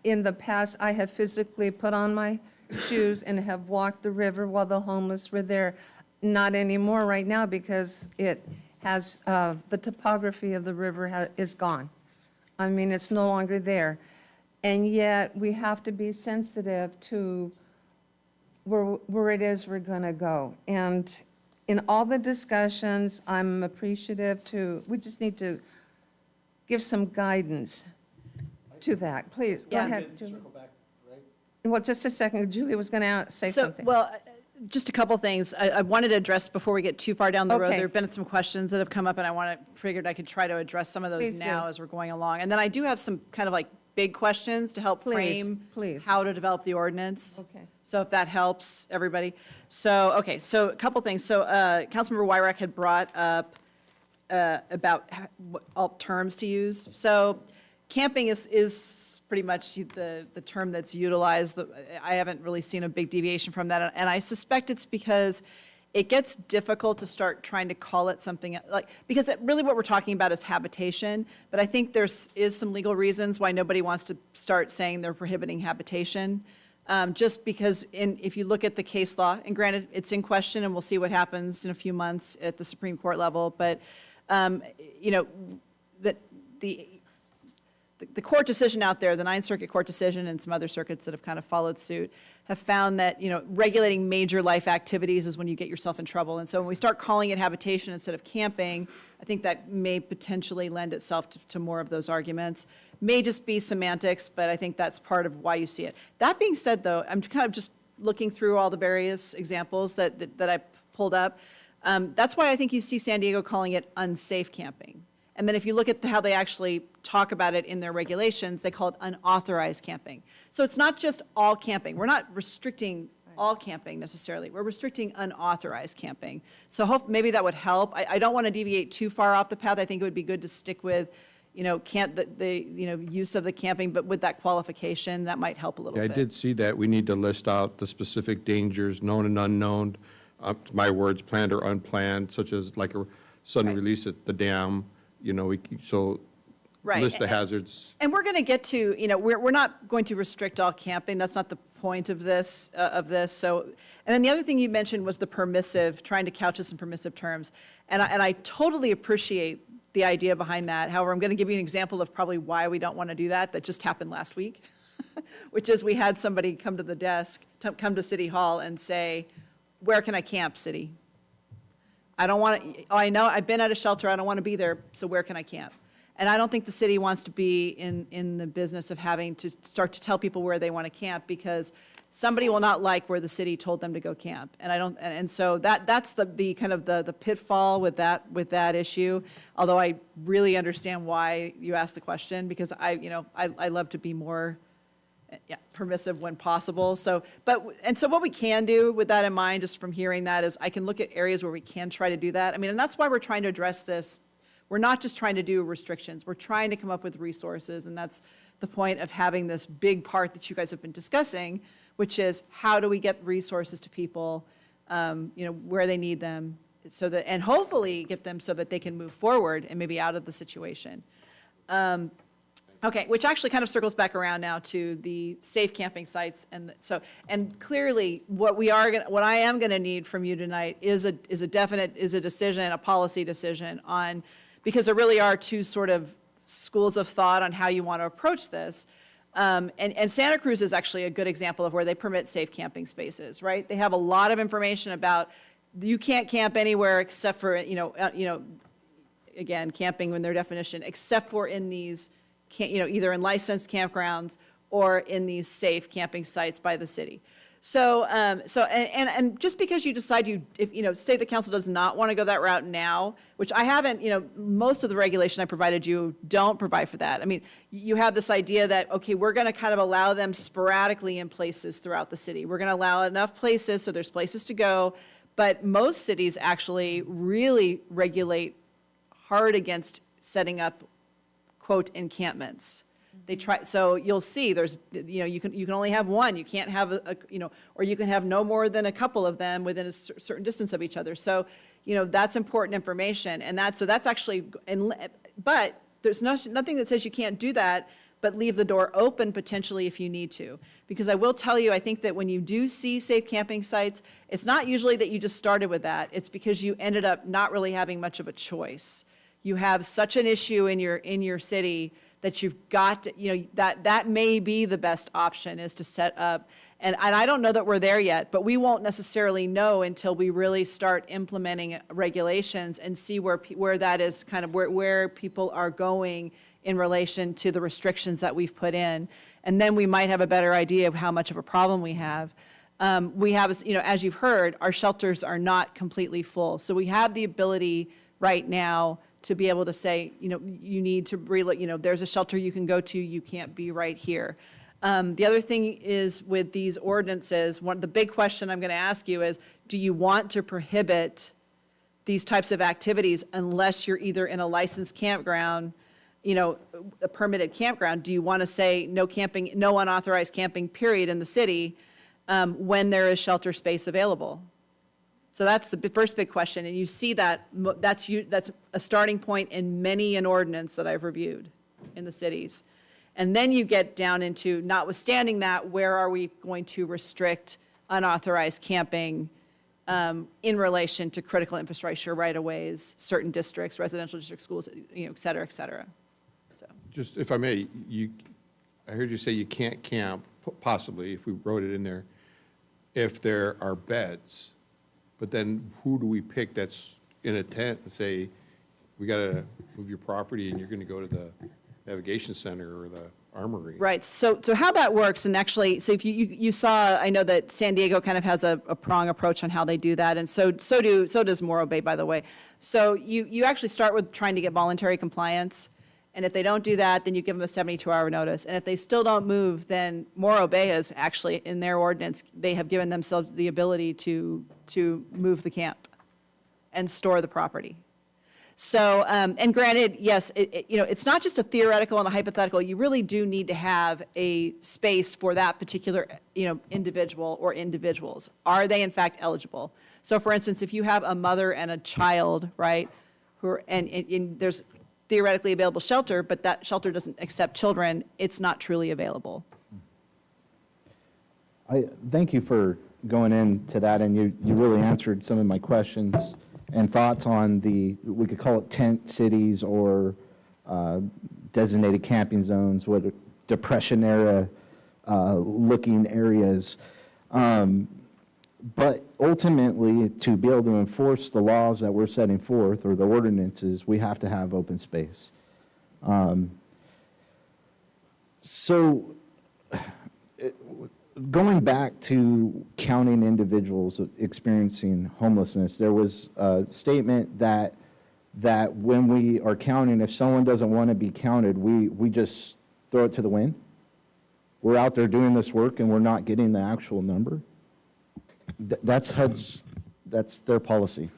In the past, I have physically put on my shoes and have walked the river while the homeless were there. Not anymore right now, because it has, the topography of the river is gone. I mean, it's no longer there. And yet, we have to be sensitive to where it is we're going to go. And in all the discussions, I'm appreciative we just need to give some guidance to that. Please, go ahead, Julie. Well, just a second. Julie was going to say something. Well, just a couple things I wanted to address before we get too far down the road. Okay. There have been some questions that have come up, and figured I could try to address some of those Please now do. as we're going along. And then I do have some kind of like big questions to help frame how to develop the ordinance. Okay. So if that helps everybody. So, okay, so a couple things. So Councilmember Wyrick had brought up about what all terms to use. So camping is pretty much the term that's utilized. I haven't really seen a big deviation from that, and I suspect it's because it gets difficult to start trying to call it something like, because really what we're talking about is habitation, but I think is some legal reasons why nobody wants to start saying they're prohibiting habitation. Just because if you look at the case law, and granted, it's in question, and we'll see what happens in a few months at the Supreme Court level, but, you know, that the court decision out there, the Ninth Circuit court decision and some other circuits that have kind of followed suit, have found that, you know, regulating major life activities is when you get yourself in trouble. And so when we start calling it habitation instead of camping, I think that may potentially lend itself to more of those arguments. May just be semantics, but I think that's part of why you see it. That being said, though, I'm kind of just looking through all the various examples that I pulled up. That's why I think you see San Diego calling it unsafe camping. And then if you look at how they actually talk about it in their regulations, they call it unauthorized camping. So it's not just all camping. We're not restricting all camping necessarily. We're restricting unauthorized camping. So maybe that would help. I don't want to deviate too far off the path. I think it would be good to stick with, use of the camping, but with that qualification, that might help a little Yeah, bit. I did see that. We need to list out the specific dangers, known and unknown, my words, planned or unplanned, such as like a sudden release at the dam, so Right. list the hazards. And we're going to get to, we're not going to restrict all camping. That's not the point of this, So, and then the other thing you mentioned was the permissive, trying to couch this in permissive terms. And I totally appreciate the idea behind that. However, I'm going to give you an example of probably why we don't want to do that. That just happened last week, which is we had somebody come to the desk, come to City Hall and say, where can I camp, city? I don't want to, I know, I've been at a shelter, I don't want to be there, so where can I camp? And I don't think the city wants to be in the business of having to start to tell people where they want to camp, because somebody will not like where the city told them to go camp. And so that's the kind of the pitfall with that issue. Although I really understand why you asked the question, because I love to be more permissive when possible. So what we can do with that in mind, just from hearing that, is I can look at areas where we can try to do that. I mean, and that's why we're trying to address this. We're not just trying to do restrictions. We're trying to come up with resources, and that's the point of having this big part that you guys have been discussing, which is how do we get resources to people, where they need them, so that, and hopefully get them so that they can move forward and maybe out of the situation. Okay, which actually kind of circles back around now to the safe camping sites, and clearly what I am going to need from you tonight is a decision, a policy decision on, because there really are two sort of schools of thought on how you want to approach this. And Santa Cruz is actually a good example of where they permit safe camping spaces, right? They have a lot of information about you can't camp anywhere except for, again, camping in their definition, except for in these, either in licensed campgrounds or in these safe camping sites by the city. So just because you decide say the council does not want to go that route now, which I haven't, most of the regulation I provided you don't provide for that. I mean, you have this idea that, okay, we're going to kind of allow them sporadically in places throughout the city. We're going to allow enough places so there's places to go, but most cities actually really regulate hard against setting up, quote, encampments. They try, so you'll see there's, you can only have one. You can't have or you can have no more than a couple of them within a certain distance of each other. So, that's important information, and that's actually, but there's nothing that says you can't do that, but leave the door open potentially if you need to. Because I will tell you, I think that when you do see safe camping sites, it's not usually that you just started with that. It's because you ended up not really having much of a choice. You have such an issue in your city that you've got to, that may be the best option, is to set up. And I don't know that we're there yet, but we won't necessarily know until we really start implementing regulations and see where that is kind of where people are going in relation to the restrictions that we've put in. And then we might have a better idea of how much of a problem we have. We have, as you've heard, our shelters are not completely full. So we have the ability right now to be able to say, you need to there's a shelter you can go to, you can't be right here. The other thing is with these ordinances, the big question I'm going to ask you is, do you want to prohibit these types of activities unless you're either in a licensed campground, a permitted campground? Do you want to say no camping, no unauthorized camping, period, in the city when there is shelter space available? So that's the first big question, and you see that that's a starting point in many an ordinance that I've reviewed in the cities. And then you get down into, notwithstanding that, where are we going to restrict unauthorized camping in relation to critical infrastructure, right-of-ways, certain districts, residential districts, schools, et cetera, et cetera. So. Just, if I may, I heard you say you can't camp, possibly, if we wrote it in there, if there are beds. But then who do we pick that's in a tent and say, we got to move your property and you're going to go to the navigation center or the armory? Right. So how that works, and actually, so if you saw, I know that San Diego kind of has a prong approach on how they do that, and so does Morro Bay, by the way. So you actually start with trying to get voluntary compliance. And if they don't do that, then you give them a 72-hour notice. And if they still don't move, then Morro Bay has actually, in their ordinance, they have given themselves the ability to move the camp and store the property. So, and granted, yes, it's not just a theoretical and a hypothetical. You really do need to have a space for that particular, individual or individuals. Are they in fact eligible? So for instance, if you have a mother and a child, right, and there's theoretically available shelter, but that shelter doesn't accept children, it's not truly available. I thank you for going into that, and you really answered some of my questions and thoughts on we could call it tent cities or designated camping zones, what depression era looking areas. But ultimately, to be able to enforce the laws that we're setting forth, or the ordinances, we have to have open space. Going back to counting individuals experiencing homelessness, there was a statement that when we are counting, if someone doesn't want to be counted, we just throw it to the wind. We're out there doing this work and we're not getting the actual number. That's HUD's, that's their policy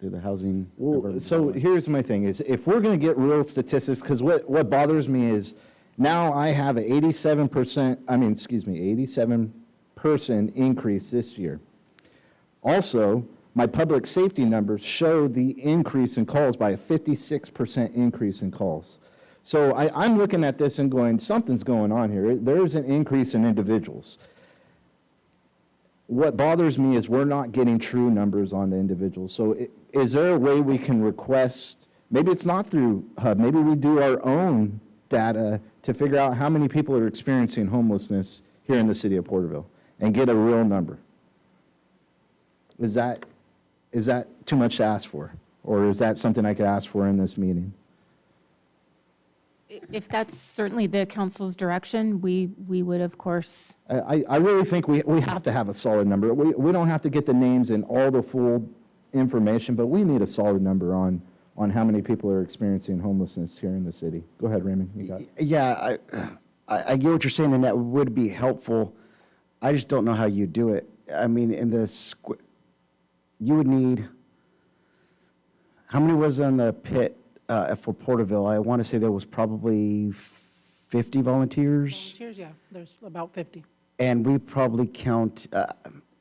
through the housing. Well, so here's my thing is, if we're going to get real statistics, because what bothers me is now I have an 87% increase this year. Also, my public safety numbers show the increase in calls by a 56% increase in calls. So I'm looking at this and going, something's going on here. There's an increase in individuals. What bothers me is we're not getting true numbers on the individuals. So is there a way we can request, maybe it's not through HUB, maybe we do our own data to figure out how many people are experiencing homelessness here in the city of Porterville and get a real number? Is that too much to ask for? Or is that something I could ask for in this meeting? If that's certainly the council's direction, we would, of course. I really think we have to have a solid number. We don't have to get the names and all the full information, but we need a solid number on how many people are experiencing homelessness here in the city. Go ahead, Raymond. You got it. Yeah, I get what you're saying, and that would be helpful. I just don't know how you do it. I mean, you would need, how many was on the pit for Porterville? I want to say there was probably 50 volunteers. Volunteers, yeah, there's about 50. And we probably count,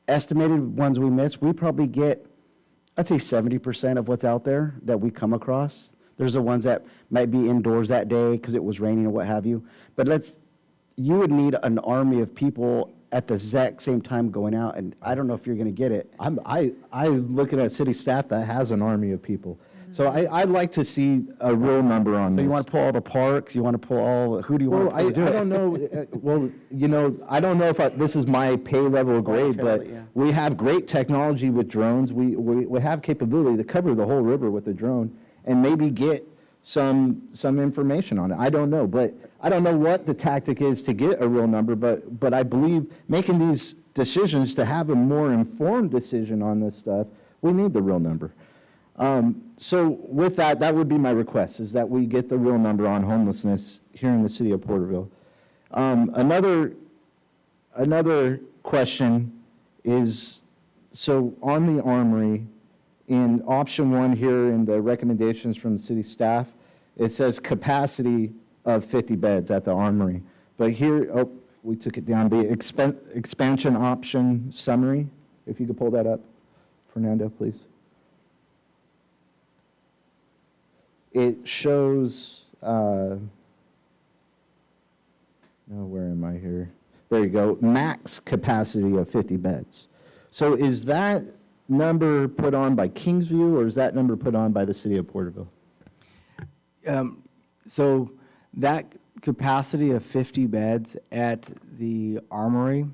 estimated ones we missed, we probably get, I'd say 70% of what's out there that we come across. There's the ones that might be indoors that day because it was raining or what have you. But you would need an army of people at the exact same time going out, and I don't know if you're going to get it. I'm looking at city staff that has an army of people. So I'd like to see a real number on So this. you want to pull all the parks, you want to pull all, who do you want Well, to do I it? don't know, I don't know if this is my pay level grade, but yeah. we have great technology with drones. We have capability to cover the whole river with a drone and maybe get some information on it. I don't know, but I don't know what the tactic is to get a real number, but I believe making these decisions to have a more informed decision on this stuff, we need the real number. So with that would be my request, is that we get the real number on homelessness here in the city of Porterville. Another question is, so on the Armory, in option 1 here in the recommendations from the city staff, it says capacity of 50 beds at the Armory. But here, we took it down, the expansion option summary, if you could pull that up, Fernando, please. It shows, where am I here? There you go, max capacity of 50 beds. So is that number put on by Kingsview, or is that number put on by the city of Porterville? So that capacity of 50 beds at the Armory,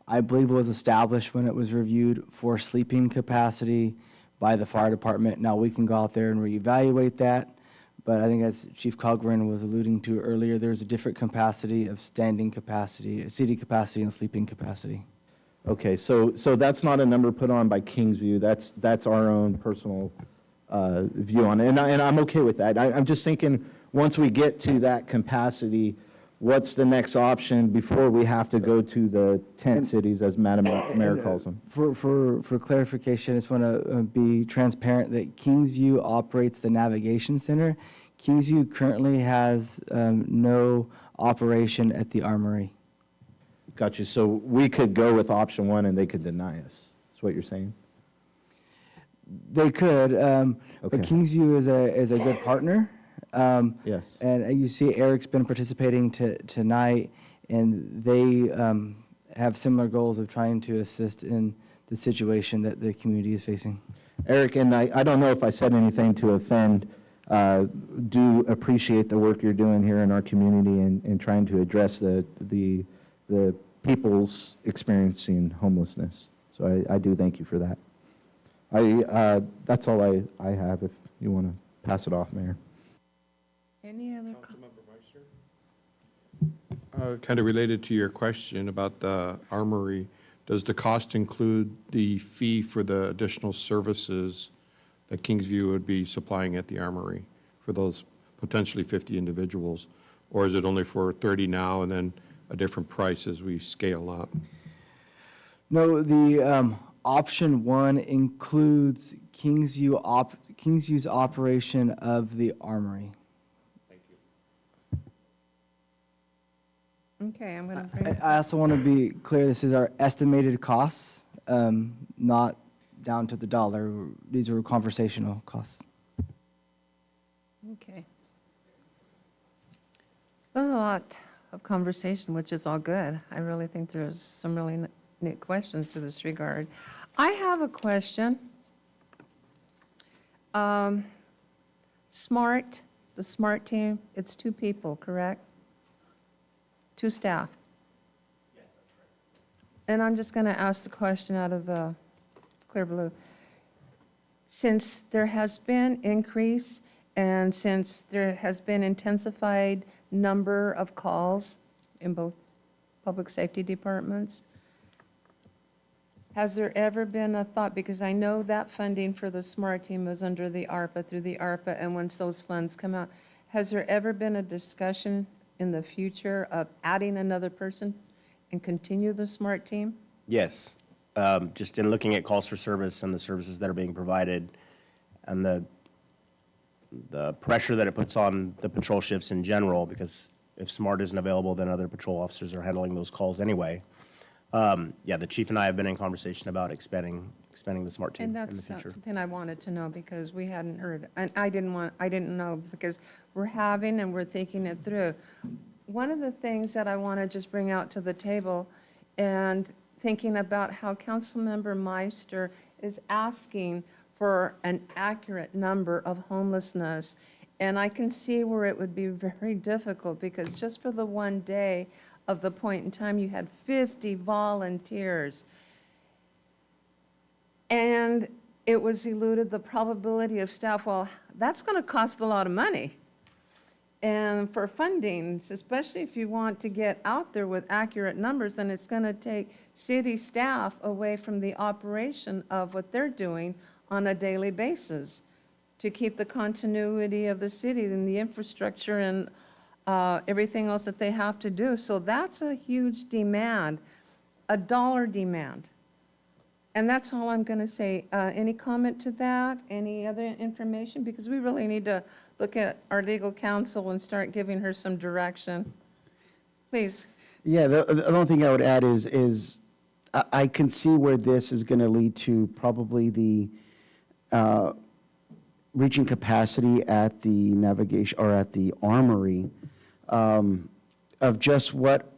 I believe was established when it was reviewed for sleeping capacity by the fire department. Now, we can go out there and reevaluate that, but I think as Chief Cogburn was alluding to earlier, there's a different capacity of standing capacity, seating capacity, and sleeping capacity. Okay, so that's not a number put on by Kingsview, that's our own personal view on it, and I'm okay with that. I'm just thinking, once we get to that capacity what's the next option before we have to go to the tent cities, as Madam Mayor calls them? For clarification, I just want to be transparent that Kingsview operates the navigation center. Kingsview currently has no operation at the Armory. Got you. So we could go with option one and they could deny us, is what you're saying? They could, but Okay. Kingsview is a good partner. Yes. And you see Eric's been participating tonight, and they have similar goals of trying to assist in the situation that the community is facing. Eric, and I don't know if I said anything to offend, do appreciate the work you're doing here in our community and trying to address the people's experiencing homelessness. So I do thank you for that. That's all I have, if you want to pass it off, Mayor. Any other? Kind of related to your question about the Armory, does the cost include the fee for the additional services that Kingsview would be supplying at the Armory for those potentially 50 individuals? Or is it only for 30 now and then a different price as we scale up? No, the option one includes Kingsview's operation of the Armory. Okay, I'm going to bring. I also want to be clear, this is our estimated costs, not down to the dollar. These are conversational costs. Okay. There's a lot of conversation, which is all good. I really think there's some really neat questions to this regard. I have a question. The SMART team, it's 2 people, correct? 2 staff? Yes, that's right. And I'm just going to ask the question out of the clear blue. Since there has been increase and since there has been intensified number of calls in both public safety departments, has there ever been a thought, because I know that funding for the SMART team was under the ARPA, through the ARPA, and once those funds come out, has there ever been a discussion in the future of adding another person and continue the SMART team? Yes. Just in looking at calls for service and the services that are being provided and the pressure that it puts on the patrol shifts in general, because if SMART isn't available, then other patrol officers are handling those calls anyway. Yeah, the chief and I have been in conversation about expanding the SMART team And in the that's future. something I wanted to know, because we hadn't heard, and I didn't know, because we're having and we're thinking it through. One of the things that I want to just bring out to the table, and thinking about how Councilmember Meister is asking for an accurate number of homelessness, and I can see where it would be very difficult, because just for the one day of the point in time, you had 50 volunteers. And it was eluded the probability of staff, well, that's going to cost a lot of money. And for funding, especially if you want to get out there with accurate numbers, then it's going to take city staff away from the operation of what they're doing on a daily basis to keep the continuity of the city and the infrastructure and everything else that they have to do. So that's a huge demand, a dollar demand. And that's all I'm going to say. Any comment to that? Any other information? Because we really need to look at our legal counsel and start giving her some direction. Please. Yeah, the only thing I would add is I can see where this is going to lead to probably the reaching capacity at the navigation or at the Armory of just what,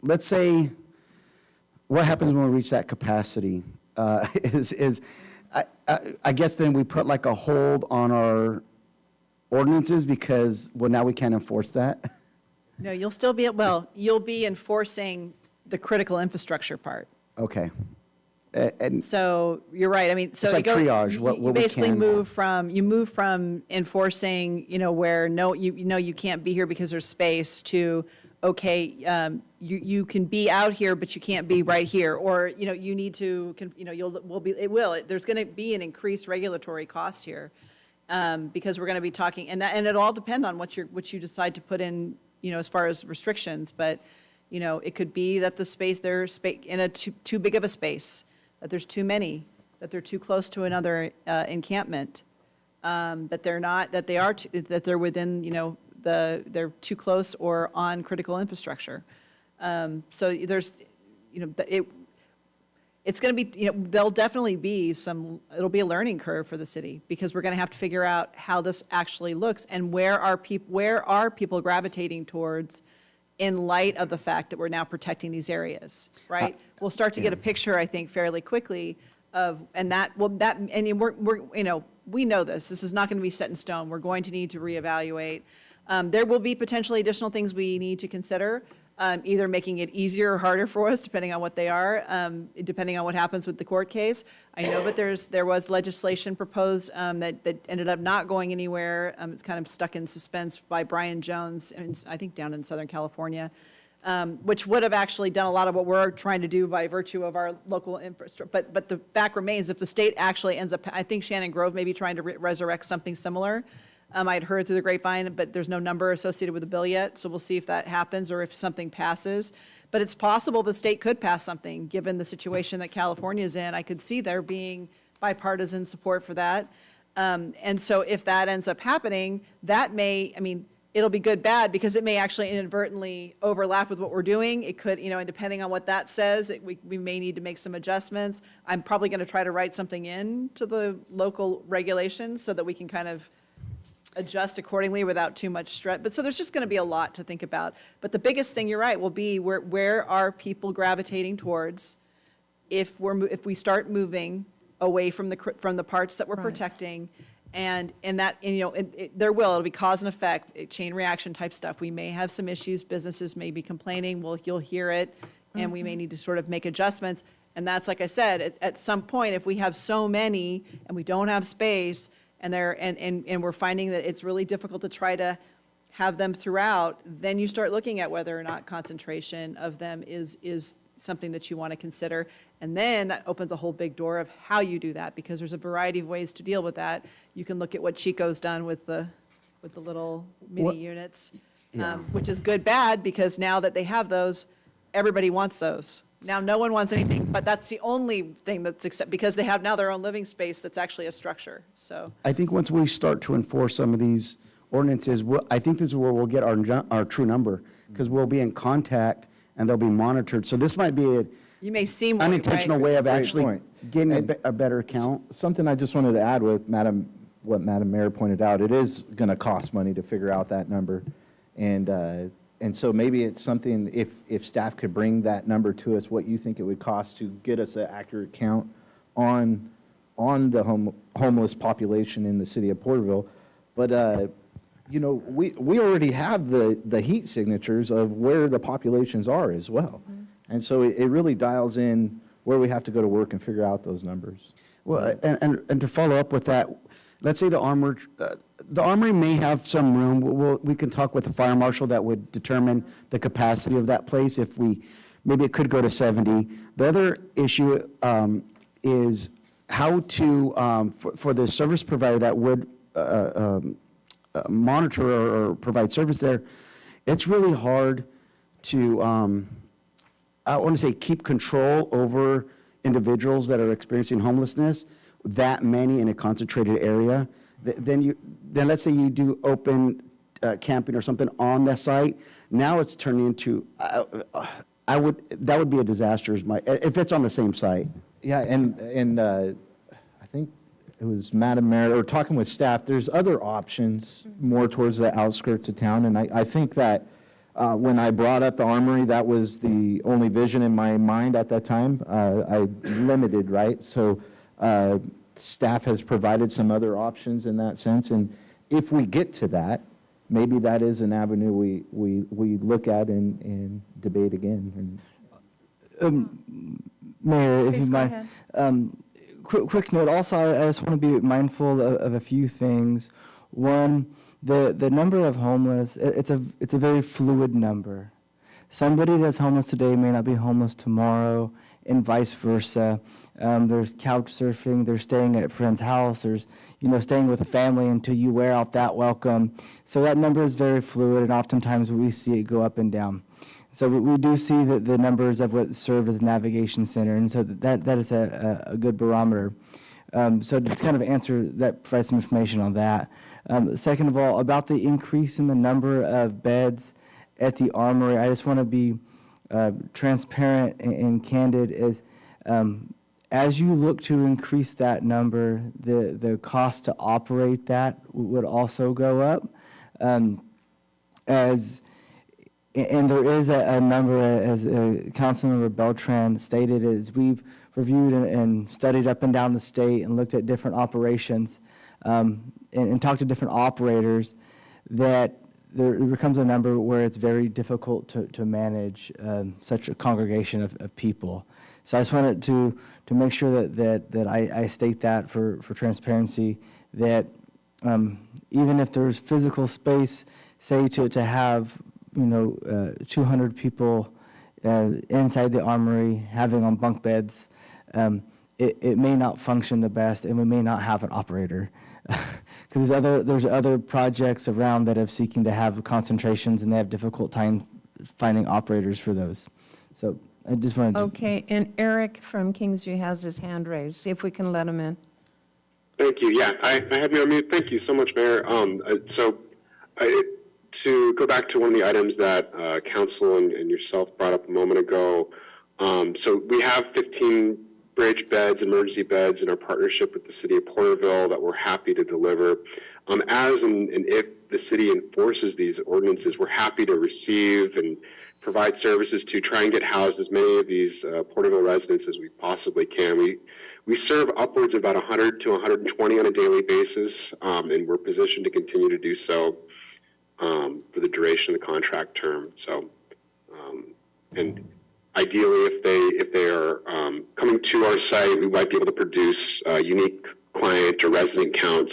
let's say, what happens when we reach that capacity I guess then we put like a hold on our ordinances because, well, now we can't enforce that. No, you'll still be, you'll be enforcing the critical infrastructure part. Okay. And So you're right. I mean, so It's like you go, triage, you- what you we basically can- move from enforcing, where you can't be here because there's space to, okay, you can be out here, but you can't be right here, or, you need to, there's going to be an increased regulatory cost here. because we're going to be talking, and it'll all depend on what you decide to put in, as far as restrictions, but, it could be that the space, they're in a too big of a space, that there's too many, that they're too close to another encampment, that they're within, they're too close or on critical infrastructure. So there's, it's going to be, there'll definitely be it'll be a learning curve for the city, because we're going to have to figure out how this actually looks and where are people gravitating towards in light of the fact that we're now protecting these areas, right? We'll start to get a picture, I think, fairly quickly of, and we know this is not going to be set in stone. We're going to need to reevaluate. There will be potentially additional things we need to consider, either making it easier or harder for us, depending on what they are, depending on what happens with the court case. I know that there was legislation proposed that ended up not going anywhere. It's kind of stuck in suspense by Brian Jones, I think down in Southern California, which would have actually done a lot of what we're trying to do by virtue of our local infrastructure. But the fact remains, if the state actually ends up, I think Shannon Grove may be trying to resurrect something similar. I'd heard through the grapevine, but there's no number associated with the bill yet, so we'll see if that happens or if something passes. But it's possible the state could pass something, given the situation that California is in. I could see there being bipartisan support for that. And so if that ends up happening, that may, it'll be good, bad, because it may actually inadvertently overlap with what we're doing. It could, and depending on what that says, we may need to make some adjustments. I'm probably going to try to write something in to the local regulations so that we can kind of adjust accordingly without too much stress. But so there's just going to be a lot to think about. But the biggest thing, you're right, will be where are people gravitating towards if we start moving away from the parts that we're protecting, and it'll be cause and effect, chain reaction type stuff. We may have some issues. Businesses may be complaining. You'll hear it, and we may need to sort of make adjustments. And that's, like I said, at some point, if we have so many and we don't have space, and we're finding that it's really difficult to try to have them throughout, then you start looking at whether or not concentration of them is something that you want to consider. And then that opens a whole big door of how you do that, because there's a variety of ways to deal with that. You can look at what Chico's done with the little mini units, which is good, bad, because now that they have those, everybody wants those. Now, no one wants anything, but that's the only thing that's because they have now their own living space that's actually a structure, so. I think once we start to enforce some of these ordinances, I think this is where we'll get our true number, because we'll be in contact and they'll be monitored. So this might be You may seem unintentional way of Great actually point. getting And a better count. Something I just wanted to add with what Madam Mayor pointed out, it is going to cost money to figure out that number. And so maybe it's something, if staff could bring that number to us, what you think it would cost to get us an accurate count on the homeless population in the city of Porterville. But, we already have the heat signatures of where the populations are as well. And so it really dials in where we have to go to work and figure out those numbers. Well, and to follow up with that, let's say the Armory may have some room. We can talk with the fire marshal that would determine the capacity of that place. Maybe it could go to 70. The other issue is how to, for the service provider that would monitor or provide service there, it's really hard to, I want to say, keep control over individuals that are experiencing homelessness, that many in a concentrated area. Then let's say you do open camping or something on the site. Now it's turning into, that would be a disaster if it's on the same site. Yeah, and I think it was Madam Mayor, or talking with staff, there's other options more towards the outskirts of town. And I think that when I brought up the Armory, that was the only vision in my mind at that time. I limited, right? So staff has provided some other options in that sense. And if we get to that, maybe that is an avenue we look at and debate again. Mayor, if Please you go mind. ahead. Quick note, also, I just want to be mindful of a few things. One, the number of homeless, it's a very fluid number. Somebody that's homeless today may not be homeless tomorrow, and vice versa. There's couch surfing, there's staying at a friend's house, there's, staying with a family until you wear out that welcome. So that number is very fluid, and oftentimes we see it go up and down. So we do see the numbers of what served as a navigation center, and so that is a good barometer. So to kind of answer that, provide some information on that. Second of all, about the increase in the number of beds at the Armory, I just want to be transparent and candid. As you look to increase that number, the cost to operate that would also go up. And there is a number, as Councilmember Beltran stated, as we've reviewed and studied up and down the state and looked at different operations and talked to different operators, that there becomes a number where it's very difficult to manage such a congregation of people. So I just wanted to make sure that I state that for transparency, that even if there's physical space, say to have 200 people inside the Armory, having on bunk beds, it may not function the best, and we may not have an operator. Because there's other projects around that are seeking to have concentrations, and they have difficult time finding operators for those. So I just wanted to... Okay, and Eric from Kingsview has his hand raised. See if we can let him in. Thank you. Yeah, I have you on mute. Thank you so much, Mayor. To go back to one of the items that Council and yourself brought up a moment ago, so we have 15 bridge beds, emergency beds in our partnership with the City of Porterville that we're happy to deliver. As and if the city enforces these ordinances, we're happy to receive and provide services to try and get housed as many of these Porterville residents as we possibly can. We serve upwards of about 100 to 120 on a daily basis, and we're positioned to continue to do so for the duration of the contract term. So, and ideally, if they are coming to our site, we might be able to produce unique client or resident counts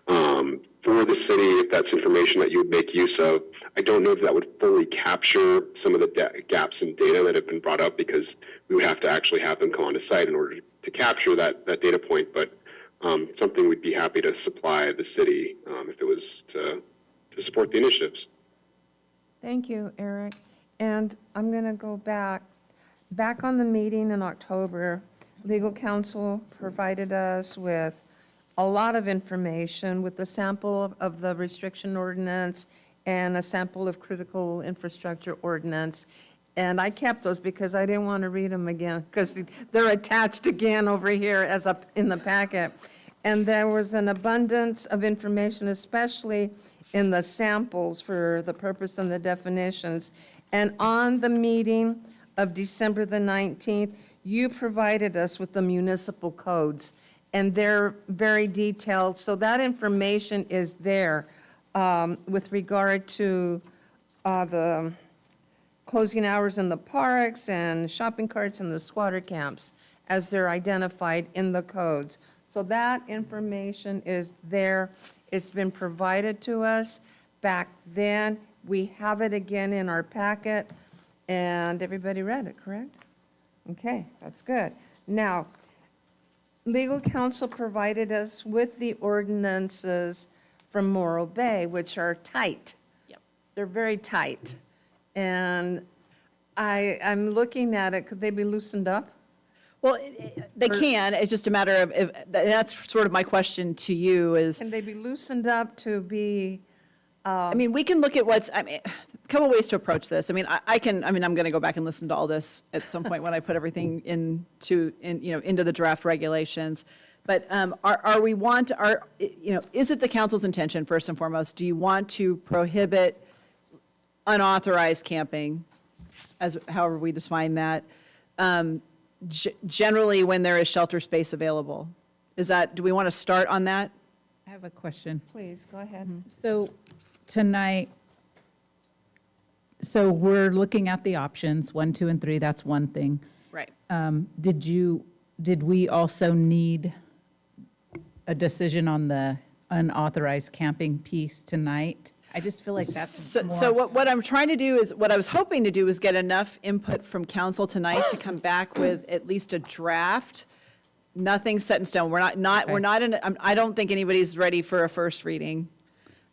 for the city, if that's information that you would make use of. I don't know if that would fully capture some of the gaps in data that have been brought up, because we would have to actually have them come on the site in order to capture that data point, but something we'd be happy to supply the city if it was to support the initiatives. Thank you, Eric. And I'm going to go back on the meeting in October. Legal counsel provided us with a lot of information, with a sample of the restriction ordinance and a sample of critical infrastructure ordinance. And I kept those because I didn't want to read them again, because they're attached again over here as up in the packet. And there was an abundance of information, especially in the samples for the purpose and the definitions. And on the meeting of December the 19th, you provided us with the municipal codes, and they're very detailed. So that information is there with regard to the closing hours in the parks and shopping carts and the squatter camps as they're identified in the codes. So that information is there. It's been provided to us back then. We have it again in our packet, and everybody read it, correct? Okay, that's good. Now, legal counsel provided us with the ordinances from Morro Bay, which are tight. Yep. They're very tight. And I'm looking at it, could they be loosened up? Well, they can, it's just a matter of, that's sort of my question to you is, Can they be loosened up to be, I mean, we can look at a couple ways to approach this. I mean, I'm going to go back and listen to all this at some point when I put everything into the draft regulations. But is it the council's intention, first and foremost, do you want to prohibit unauthorized camping, however we define that, generally when there is shelter space available? Do we want to start on that? I have a question. please, go ahead. So tonight, so we're looking at the options, 1, 2, and 3, that's one thing. Right. Did we also need a decision on the unauthorized camping piece tonight? I just feel like that's more. So what I'm trying to do is, what I was hoping to do is get enough input from council tonight to come back with at least a draft Nothing's set in stone. We're not in, I don't think anybody's ready for a first reading.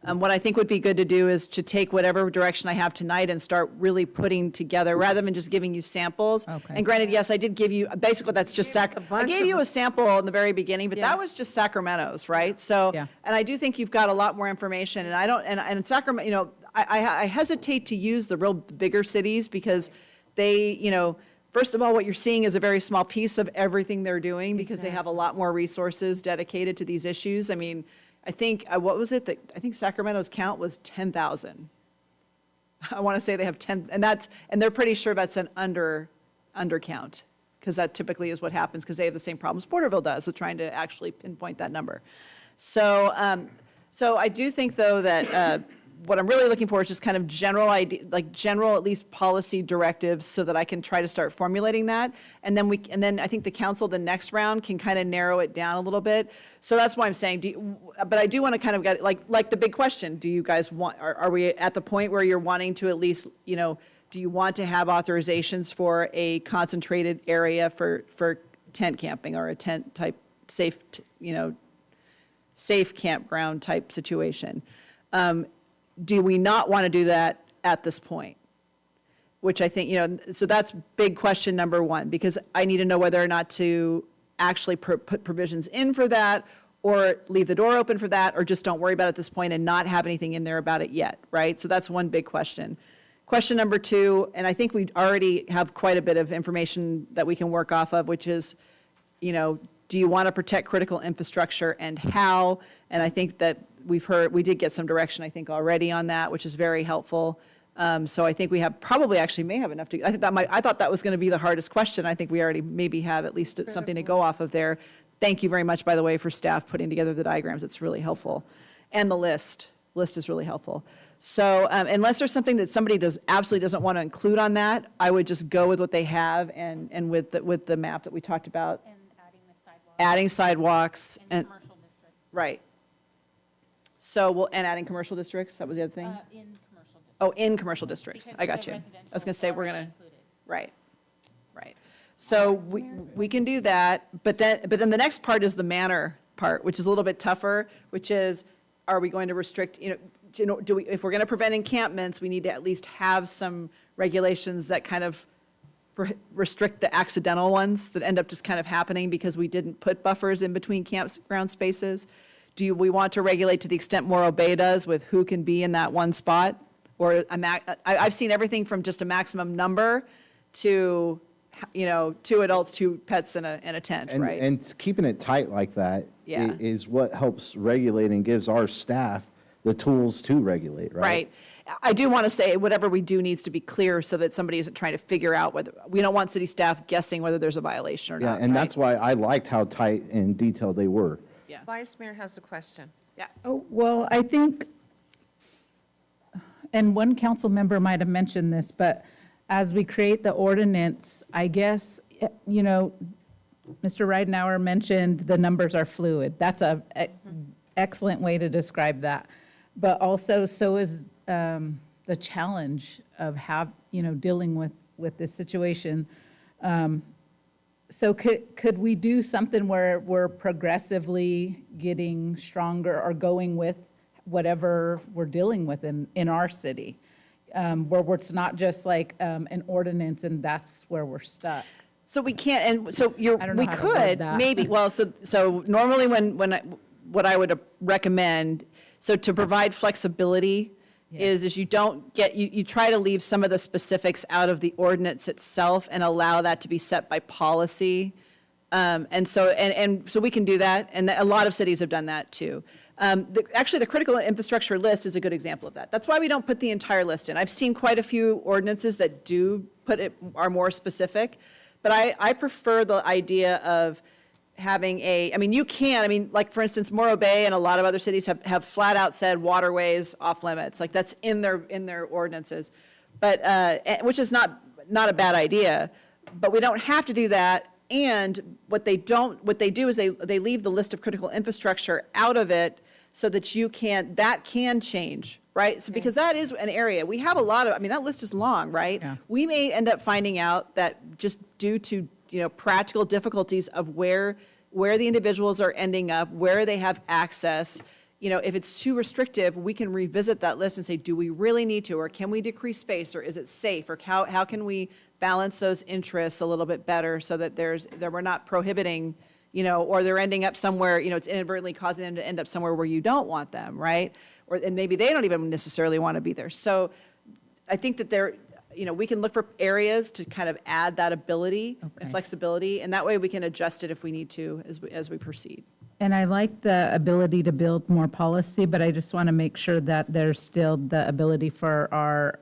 What I think would be good to do is to take whatever direction I have tonight and start really putting together, rather than just giving you samples. Okay. And granted, yes, I did give you, basically, that's just gave us a I bunch gave of- you a sample in the very beginning, but Yeah. that was just Sacramento's, right? So, Yeah. and I do think you've got a lot more information, and I don't, and Sacramento, you know, I hesitate to use the real bigger cities because they, you know, first of all, what you're seeing is a very small piece of everything they're doing because they have a lot more resources dedicated to these issues. I mean, I think, what was it that, I think Sacramento's count was 10,000. I want to say they have 10, and they're pretty sure that's an undercount, because that typically is what happens, because they have the same problems Porterville does with trying to actually pinpoint that number. So, so I do think, though, that what I'm really looking for is just kind of general idea, like general, at least policy directives, so that I can try to start formulating that. And then I think the council, the next round, can kind of narrow it down a little bit. So that's why I'm saying, but I do want to kind of get, like the big question, do you guys want, are we at the point where you're wanting to at least, you know, do you want to have authorizations for a concentrated area for tent camping, or a tent type safe, you know, safe campground type situation? Do we not want to do that at this point? Which I think, you know, so that's big question number one, because I need to know whether or not to actually put provisions in for that, or leave the door open for that, or just don't worry about it at this point and not have anything in there about it yet, right? So that's one big question. Question number two, and I think we already have quite a bit of information that we can work off of, which is, you know, do you want to protect critical infrastructure, and how? And I think that we did get some direction, I think, already on that, which is very helpful. So I think we have, probably actually may have enough to, I thought that was going to be the hardest question. I think we already maybe have at least something to go off of there. Thank you very much, by the way, for staff putting together the diagrams. It's really helpful. And the list is really helpful. So unless there's something that somebody absolutely doesn't want to include on that, I would just go with what they have, and with the map that we talked about. And adding the sidewalks. Adding sidewalks In and, commercial districts. right. So and adding commercial districts, that was the other thing? In commercial districts. Oh, in commercial districts. Because I got the you. I was residential going to say, is we're already going to, included. right, right. So we can do that, but then the next part is the manner part, which is a little bit tougher, which is, are we going to restrict, you know, if we're going to prevent encampments, we need to at least have some regulations that kind of restrict the accidental ones that end up just kind of happening because we didn't put buffers in between campground spaces. Do we want to regulate to the extent Morro Bay does with who can be in that one spot? Or I've seen everything from just a maximum number to, you know, 2 adults, 2 pets in a tent, right? And keeping it tight like that Yeah. is what helps regulate and gives our staff the tools to regulate, right? Right. I do want to say, whatever we do needs to be clear so that somebody isn't trying to figure out whether, we don't want city staff guessing whether there's a violation or Yeah, not, and right? that's why I liked how tight and detailed they were. Yeah, Vice Mayor has a question. yeah. Oh, well, I think, and one council member might have mentioned this, but as we create the ordinance, I guess, you know, Mr. Ridenhour mentioned the numbers are fluid. That's a excellent way to describe that. But also, so is the challenge of dealing with this situation. So could we do something where we're progressively getting stronger or going with whatever we're dealing with in our city? Where it's not just like an ordinance and that's where we're stuck. So we can't, and so I don't know we how to word could, that. maybe, well, so normally what I would recommend, so to provide flexibility is you don't get, you try to leave some of the specifics out of the ordinance itself and allow that to be set by policy. And so we can do that, and a lot of cities have done that too. Actually, the critical infrastructure list is a good example of that. That's why we don't put the entire list in. I've seen quite a few ordinances that do are more specific, but I prefer the idea of having like for instance, Morro Bay and a lot of other cities have flat out said waterways off limits, like that's in their ordinances, but, which is not a bad idea, but we don't have to do that. And what they do is they leave the list of critical infrastructure out of it so that that can change, right? So because that is an area, we have a lot of, that list is long, right? Yeah. We may end up finding out that just due to, practical difficulties of where where the individuals are ending up, where they have access. You know, if it's too restrictive, we can revisit that list and say, do we really need to, or can we decrease space, or is it safe, or how can we balance those interests a little bit better so that that we're not prohibiting, you know, or they're ending up somewhere, you know, it's inadvertently causing them to end up somewhere where you don't want them, right? And maybe they don't even necessarily want to be there. So I think that you know, we can look for areas to kind of add that ability and flexibility, and that way we can adjust it if we need to as we proceed. And I like the ability to build more policy, but I just want to make sure that there's still the ability for our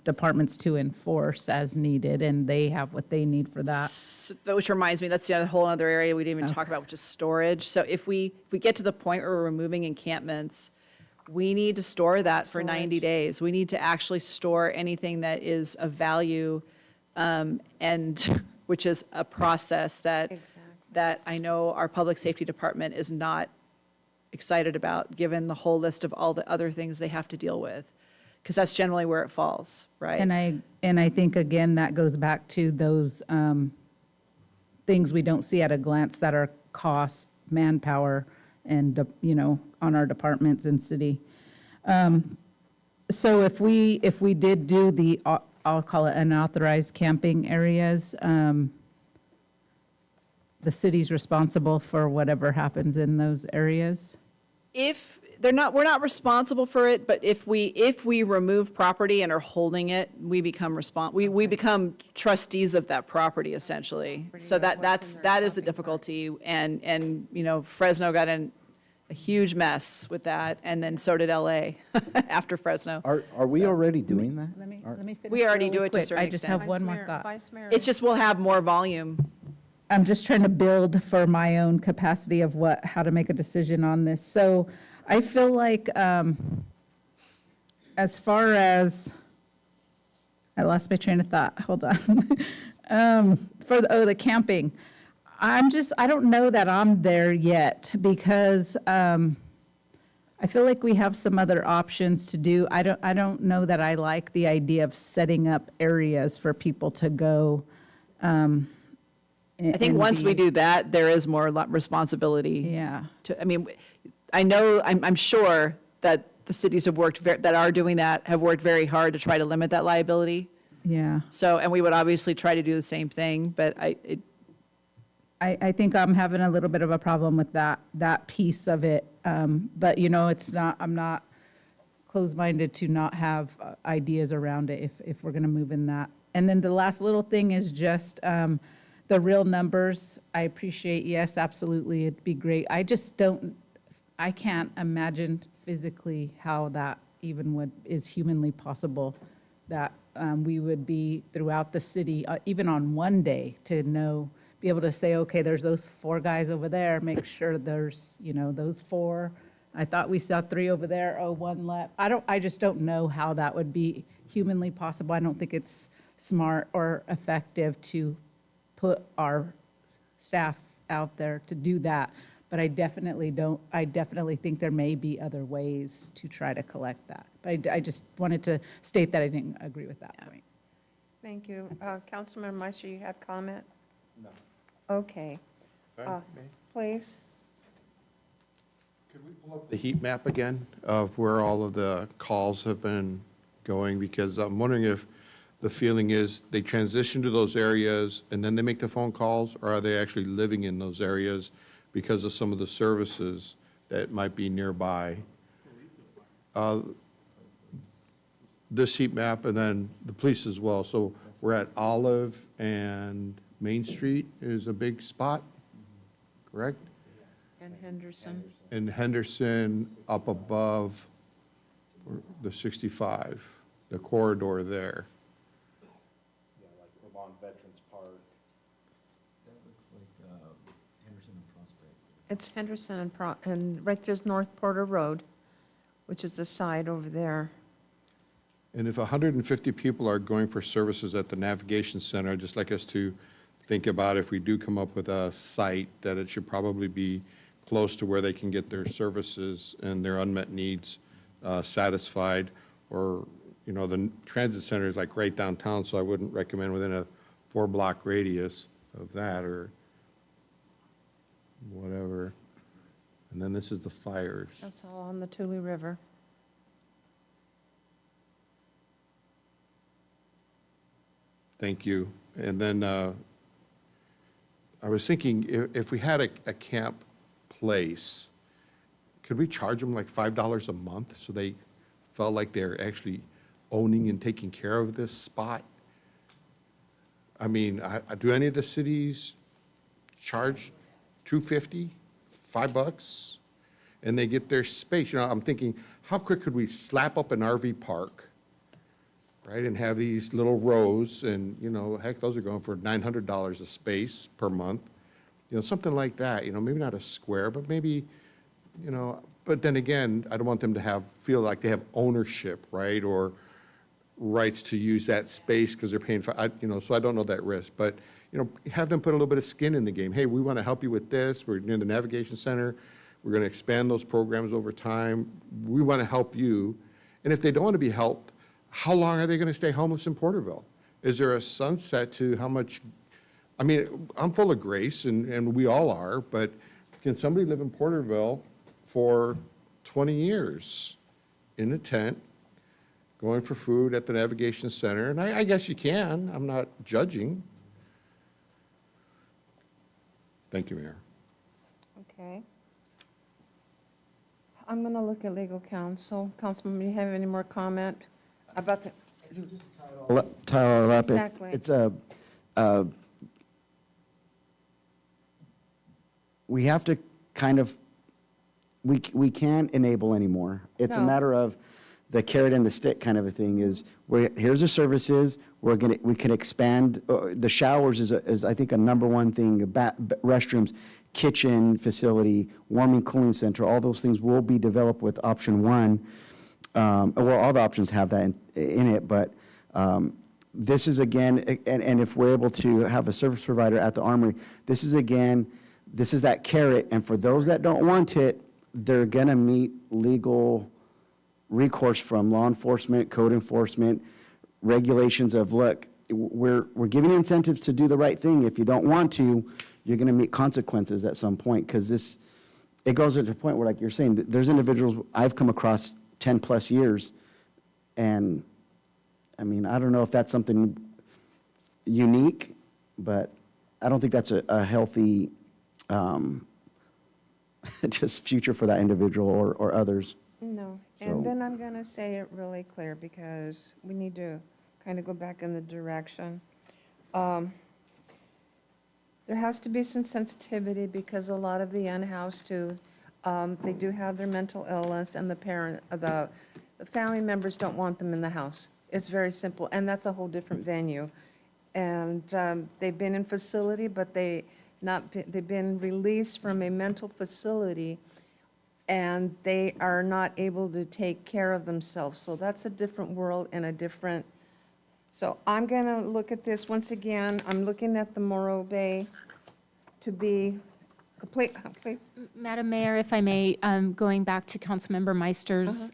departments to enforce as needed, and they have what they need for that. So, which reminds me, that's the other whole other area we didn't even talk about, which is storage. So if we get to the point where we're removing encampments, we need to store that for 90 days. We need to actually store anything that is of value, and which is a process that I know our public safety department is not excited about, given the whole list of all the other things they have to deal with, because that's generally where it falls, right? And I think, again, that goes back to those things we don't see at a glance that are cost, manpower, and, you know, on our departments and city. So if we did do the, I'll call it unauthorized camping areas, the city's responsible for whatever happens in those areas? If we're not responsible for it, but if we remove property and are holding it, we become we become trustees of that property, essentially. So that is the difficulty, and you know, Fresno got in a huge mess with that, and then so did LA after Fresno. Are we already doing that? Let me finish We already really do it to a quick. certain I just extent. have one more thought. Vice Mayor. It's just we'll have more volume. I'm just trying to build for my own capacity of how to make a decision on this. So I feel like, as far as, I lost my train of thought, hold on. The camping, I don't know that I'm there yet, because I feel like we have some other options to do. I don't know that I like the idea of setting up areas for people to go. I think once we do that, there is more responsibility. Yeah. I mean, I'm sure that the cities that are doing that have worked very hard to try to limit that liability. Yeah. So, and we would obviously try to do the same thing, but I think I'm having a little bit of a problem with that piece of it. But, you know, I'm not closed-minded to not have ideas around it if we're going to move in that. And then the last little thing is just the real numbers. I appreciate, yes, absolutely, it'd be great. I can't imagine physically how that even is humanly possible, that we would be throughout the city, even on one day, to be able to say, okay, there's those 4 guys over there, make sure there's, you know, those 4. I thought we saw 3 over there, 1 left. I just don't know how that would be humanly possible. I don't think it's smart or effective to put our staff out there to do that. But I definitely think there may be other ways to try to collect that. But I just wanted to state that I didn't agree with that point. Thank you. Councilmember Meister, you have comment? No. Okay. Please. Could we pull up the heat map again of where all of the calls have been going? Because I'm wondering if the feeling is they transition to those areas and then they make the phone calls, or are they actually living in those areas because of some of the services that might be nearby? This heat map, and then the police as well. So we're at Olive and Main Street is a big spot, correct? And Henderson. And Henderson up above the 65, the corridor there. Yeah, like along Veterans Park. That looks like Henderson and Prospect. It's Henderson and right there's North Porter Road, which is the side over there. And if 150 people are going for services at the Navigation Center, I'd just like us to think about, if we do come up with a site, that it should probably be close to where they can get their services and their unmet needs satisfied. Or, you know, the transit center is like right downtown, so I wouldn't recommend within a 4-block radius of that. Or and this is the fires. That's all on the Tule River. Thank you. And then I was thinking, if we had a camp place, could we charge them like $5 a month so they felt like they're actually owning and taking care of this spot? I mean, do any of the cities charge $2.50, $5, and they get their space? You know, I'm thinking, how quick could we slap up an RV park, right, and have these little rows, and, you know, heck, those are going for $900 a space per month, you know, something like that, you know, maybe not a square, but maybe, you know, but then again, I don't want them to feel like they have ownership, right, or rights to use that space because they're paying for, you know, so I don't know that risk, but, you know, have them put a little bit of skin in the game. Hey, we want to help you with this. We're near the Navigation Center. We're going to expand those programs over time. We want to help you. And if they don't want to be helped, how long are they going to stay homeless in Porterville? Is there a sunset to how much? I mean, I'm full of grace, and we all are, but can somebody live in Porterville for 20 years in a tent, going for food at the Navigation Center? And I guess you can. I'm not judging. Thank you, Mayor. Okay. I'm going to look at legal counsel. Councilman, do you have any more comment about the? Tyler up. Exactly. It's we have to kind of, we can't enable anymore. It's a No. matter of the carrot and the stick kind of a thing is, here's the services, we can expand, the showers is I think a number one thing, restrooms, kitchen facility, warming cooling center, all those things will be developed with option one. Well, all the options have that in it, but this is again, and if we're able to have a service provider at the Armory, this is that carrot, and for those that don't want it, they're gonna meet legal recourse from law enforcement, code enforcement, regulations of, look, we're giving you incentives to do the right thing. If you don't want to, you're gonna meet consequences at some point, because it goes to a point where, like you're saying, there's individuals I've come across 10+ years, and I mean, I don't know if that's something unique, but I don't think that's a healthy just future for that individual or others. No, So- and then I'm going to say it really clear because we need to kind of go back in the direction. There has to be some sensitivity because a lot of the unhoused too, they do have their mental illness, and the family members don't want them in the house. It's very simple, and that's a whole different venue. And they've been in facility, but they've been released from a mental facility, and they are not able to take care of themselves. So that's a different world and a different, so I'm going to look at this once again. I'm looking at the Morro Bay to be complete, please. Madam Mayor, if I may, going back to Councilmember Meister's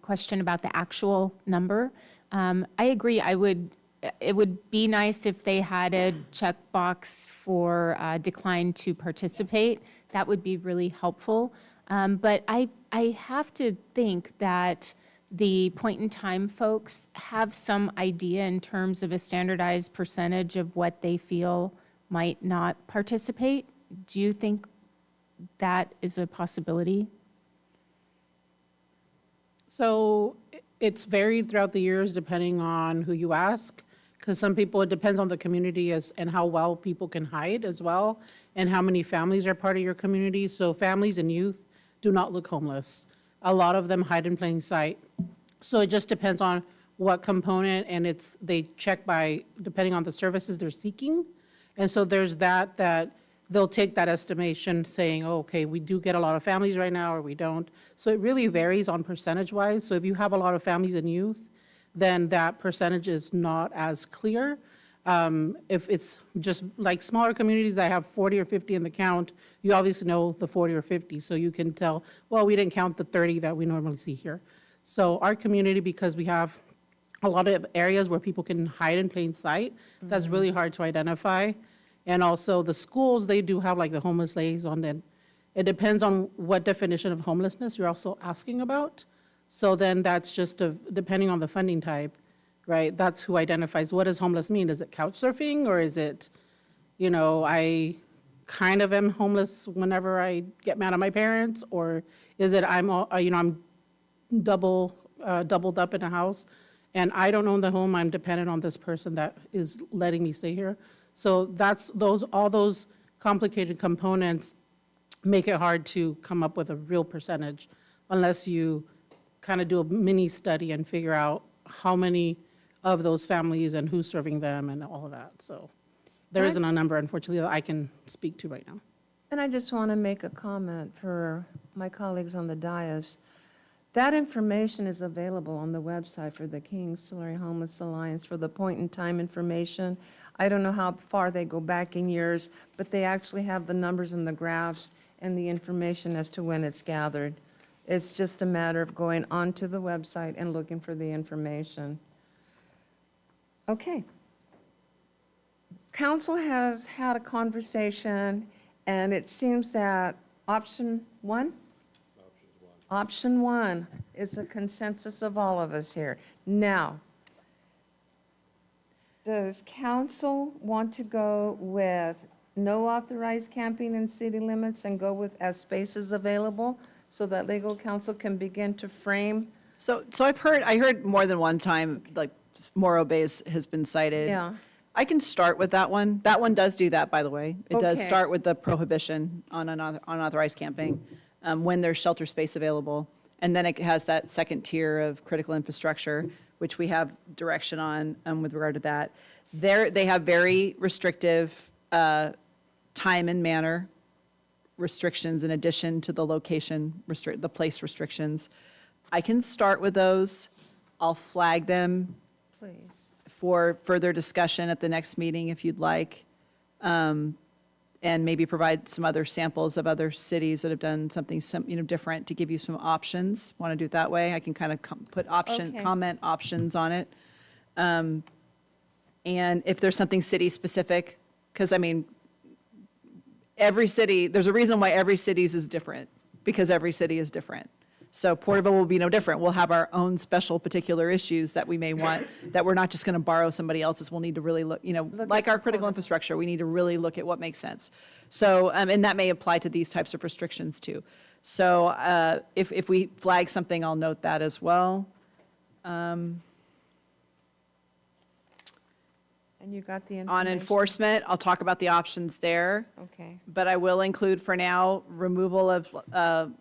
question about the actual number, I agree. It would be nice if they had a checkbox for decline to participate. That would be really helpful. But I have to think that the point-in-time folks have some idea in terms of a standardized percentage of what they feel might not participate. Do you think that is a possibility? So it's varied throughout the years depending on who you ask, because some people, it depends on the community and how well people can hide as well, and how many families are part of your community. So families and youth do not look homeless. A lot of them hide in plain sight. So it just depends on what component, and they check by, depending on the services they're seeking. And so there's that they'll take that estimation saying, oh, okay, we do get a lot of families right now, or we don't. So it really varies on percentage-wise. So if you have a lot of families and youth, then that percentage is not as clear. If it's just like smaller communities that have 40 or 50 in the count, you obviously know the 40 or 50, so you can tell, well, we didn't count the 30 that we normally see here. So our community, because we have a lot of areas where people can hide in plain sight, that's really hard to identify. And also the schools, they do have like the homeless liaison, It depends on what definition of homelessness you're also asking about. So then that's just depending on the funding type, right? That's who identifies, what does homeless mean? Is it couch surfing, or is it, I kind of am homeless whenever I get mad at my parents? Or is it I'm doubled up in a house and I don't own the home, I'm dependent on this person that is letting me stay here? So all those complicated components make it hard to come up with a real percentage unless you kind of do a mini study and figure out how many of those families and who's serving them and all of that. So there isn't a number, unfortunately, that I can speak to right now. And I just want to make a comment for my colleagues on the dais. That information is available on the website for the Kings Tulare Homeless Alliance for the point-in-time information. I don't know how far they go back in years, but they actually have the numbers and the graphs and the information as to when it's gathered. It's just a matter of going onto the website and looking for the information. Okay. Council has had a conversation, and it seems that option one is a consensus of all of us here. Now, does council want to go with no authorized camping in city limits and go with as spaces available so that legal counsel can begin to frame? So I heard more than one time, like Morro Bay's has been cited. Yeah. I can start with that one. That one does do that, by the way. It does Okay. start with the prohibition on unauthorized camping when there's shelter space available. And then it has that second tier of critical infrastructure, which we have direction on with regard to that. They have very restrictive time and manner restrictions in addition to the location, the place restrictions. I can start with those. I'll flag them Please. for further discussion at the next meeting if you'd like, and maybe provide some other samples of other cities that have done something different to give you some options. Want to do it that way? I can kind of put Okay. comment options on it. And if there's something city specific, because every city, there's a reason why every city's is different, because every city is different. So Porterville will be no different. We'll have our own special particular issues that we may want, that we're not just going to borrow somebody else's. We'll need to really look, like our critical infrastructure, we need to really look at what makes sense. So, and that may apply to these types of restrictions too. So if we flag something, I'll note that as well. And you got the information? On enforcement, I'll talk about the options there. Okay. But I will include for now removal of,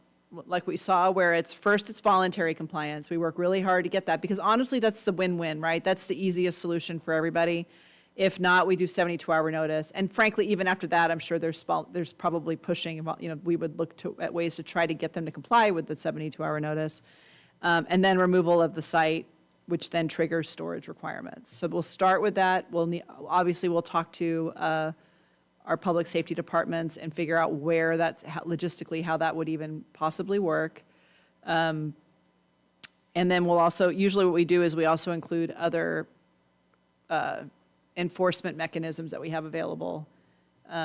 like we saw, where it's voluntary compliance. We work really hard to get that because honestly, that's the win-win, right? That's the easiest solution for everybody. If not, we do 72-hour notice. And frankly, even after that, I'm sure there's probably pushing, we would look at ways to try to get them to comply with the 72-hour notice. And then removal of the site, which then triggers storage requirements. So we'll start with that. Obviously, we'll talk to our public safety departments and figure out where logistically how that would even possibly work. And then we'll also, usually what we do is we also include other enforcement mechanisms that we have available.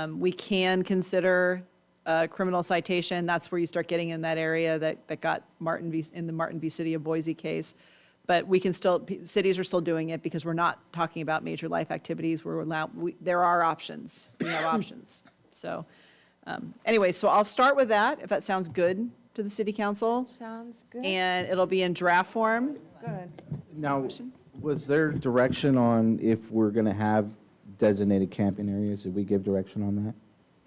We can consider criminal citation. That's where you start getting in that area that got in the Martin v. City of Boise case. But we can cities are still doing it because we're not talking about major life activities. There are options. We have options. So anyway, so I'll start with that, if that sounds good to the city council. Sounds good. And it'll be in draft form. Good. Now, was there direction on if we're going to have designated camping areas? Did we give direction on that?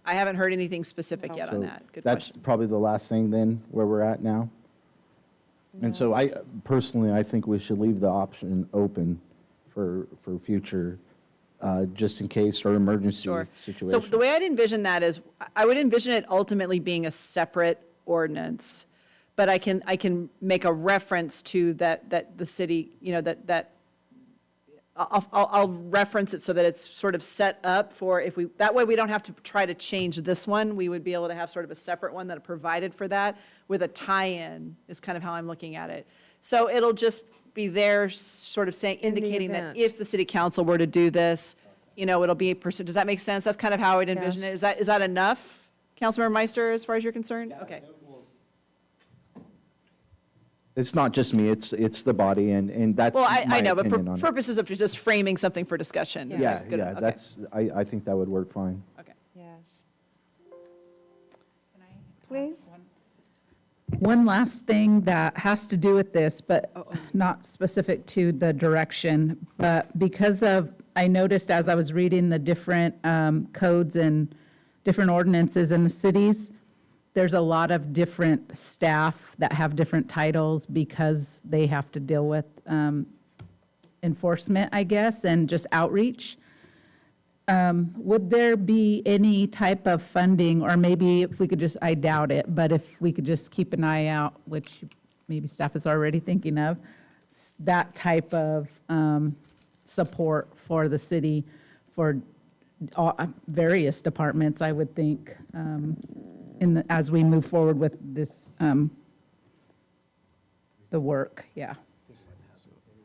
I haven't heard anything specific yet on So that. Good that's question. probably the last thing then, where we're at now? And so I think we should leave the option open for future, just in case, or emergency Sure. situation. So the way I'd envision that is, I would envision it ultimately being a separate ordinance, but I can make a reference to that the city, I'll reference it so that it's sort of set up for that way we don't have to try to change this one. We would be able to have sort of a separate one that provided for that with a tie-in is kind of how I'm looking at it. So it'll just be there sort of indicating that event. if the city council were to do this, it'll be does that make sense? That's kind of how I'd envision it. Yes. Is that enough Councilmember Meister, as far as you're concerned? Okay. It's not just me, it's the body, and that's Well, my I know, but for opinion on it. purposes of just framing something for discussion. is Yeah, that good? yeah, Okay. that's, I think that would work fine. Okay. Yes. Please? One last thing that has to do with this, but not specific to the direction, but because of, I noticed as I was reading the different codes and different ordinances in the cities, there's a lot of different staff that have different titles because they have to deal with enforcement, I guess, and just outreach. Would there be any type of funding, or maybe if we could just, I doubt it, but if we could just keep an eye out, which maybe staff is already thinking of, that type of support for the city, for various departments, I would think, as we move forward with this, the work, yeah.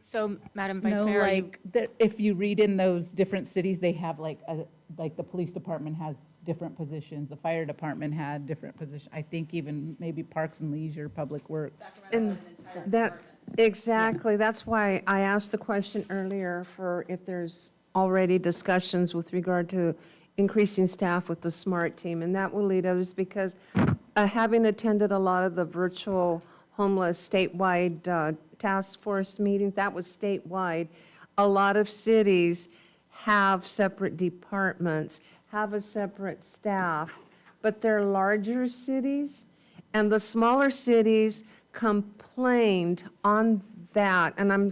So, Madam Vice No, Mayor, are you- like, if you read in those different cities, they have like the police department has different positions, the fire department had different positions. I think even maybe Parks and Leisure, Public Works. And that, exactly, that's why I asked the question earlier for if there's already discussions with regard to increasing staff with the SMART team, and that will lead others, because having attended a lot of the virtual homeless statewide task force meetings, that was statewide, a lot of cities have separate departments, have a separate staff, but they're larger cities, and the smaller cities complained on that, and I'm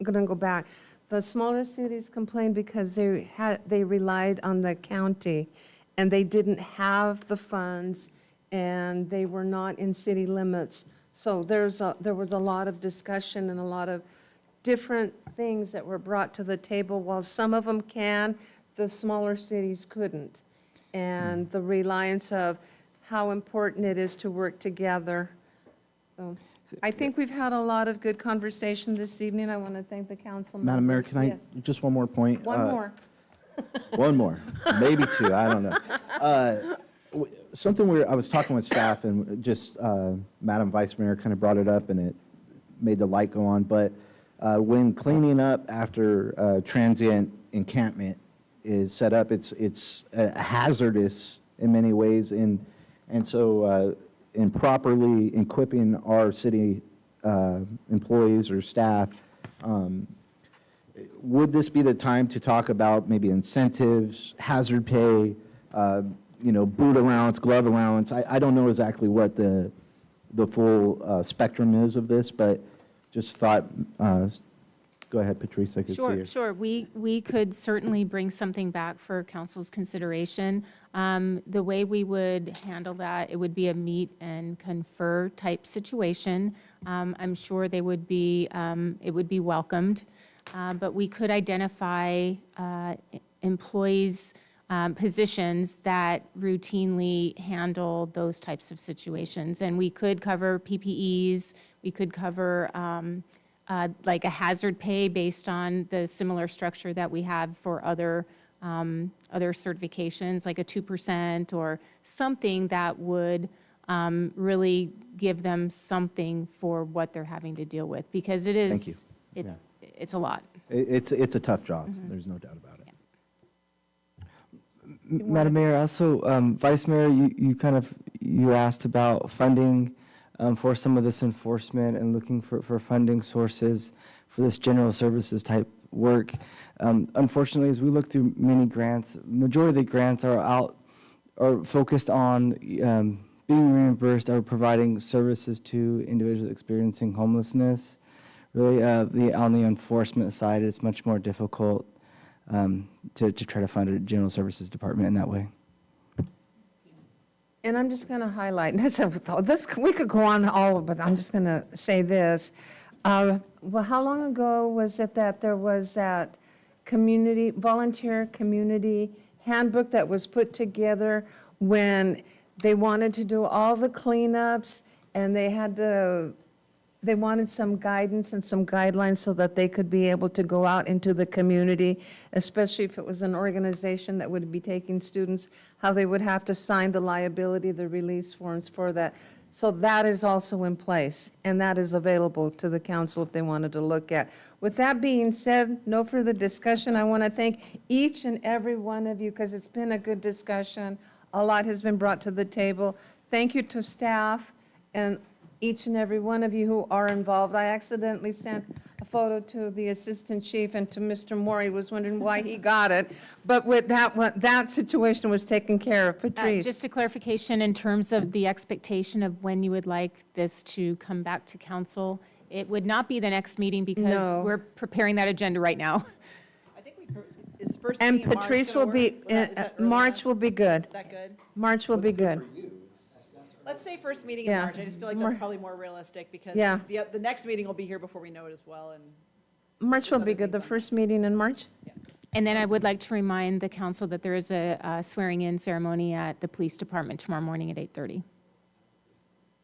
going to go back. The smaller cities complained because they relied on the county, and they didn't have the funds, and they were not in city limits. So there was a lot of discussion and a lot of different things that were brought to the table. While some of them can, the smaller cities couldn't. And the reliance of how important it is to work together. So I think we've had a lot of good conversation this evening. I want to thank the council members. Madam Mayor, can I, Yes. just one more point? One more. One more, maybe two, I don't know. Something I was talking with staff, and just Madam Vice Mayor kind of brought it up, and it made the light go on, but when cleaning up after transient encampment is set up, it's hazardous in many ways, and so improperly equipping our city employees or staff, would this be the time to talk about maybe incentives, hazard pay, boot allowance, glove allowance? I don't know exactly what the full spectrum is of this, but just thought, go ahead, Patrice, I could see you. Sure. We could certainly bring something back for council's consideration. The way we would handle that, it would be a meet and confer type situation. I'm sure it would be welcomed, but we could identify employees, positions that routinely handle those types of situations. And we could cover PPEs, we could cover like a hazard pay based on the similar structure that we have for other certifications, like a 2% or something that would really give them something for what they're having to deal with, because it is, it's a lot. It's a tough job, there's no doubt about it. Madam Mayor, also, Vice Mayor, you asked about funding for some of this enforcement and looking for funding sources for this general services type work. Unfortunately, as we look through many grants, majority of the grants are focused on being reimbursed or providing services to individuals experiencing homelessness. Really, on the enforcement side, it's much more difficult to try to fund a general services department in that way. And I'm just going to highlight, we could go on all, but I'm just going to say this. Well, how long ago was it that there was that volunteer community handbook that was put together when they wanted to do all the cleanups, and they had to they wanted some guidance and some guidelines so that they could be able to go out into the community, especially if it was an organization that would be taking students, how they would have to sign the liability, the release forms for that. So that is also in place, and that is available to the council if they wanted to look at. With that being said, no further discussion. I want to thank each and every one of you because it's been a good discussion. A lot has been brought to the table. Thank you to staff and each and every one of you who are involved. I accidentally sent a photo to the assistant chief and to Mr. Moore. He was wondering why he got it. But with that one, that situation was taken care of. Patrice? Just a clarification in terms of the expectation of when you would like this to come back to council. It would not be the next meeting because No. we're preparing that agenda right now. I think is first And meeting in March Patrice gonna will be, work? Is that early March enough? will be good. Is that good? March will be good. Let's say first meeting in Yeah. March. I just feel like More- that's probably more realistic because Yeah. the next meeting will be here before we know it as well. And March will be good. The first meeting in March? And then I would like to remind the council that there is a swearing-in ceremony at the police department tomorrow morning at 8:30.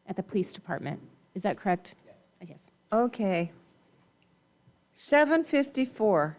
At the police department. Is that correct? Yes. Yes. Okay. 7:54.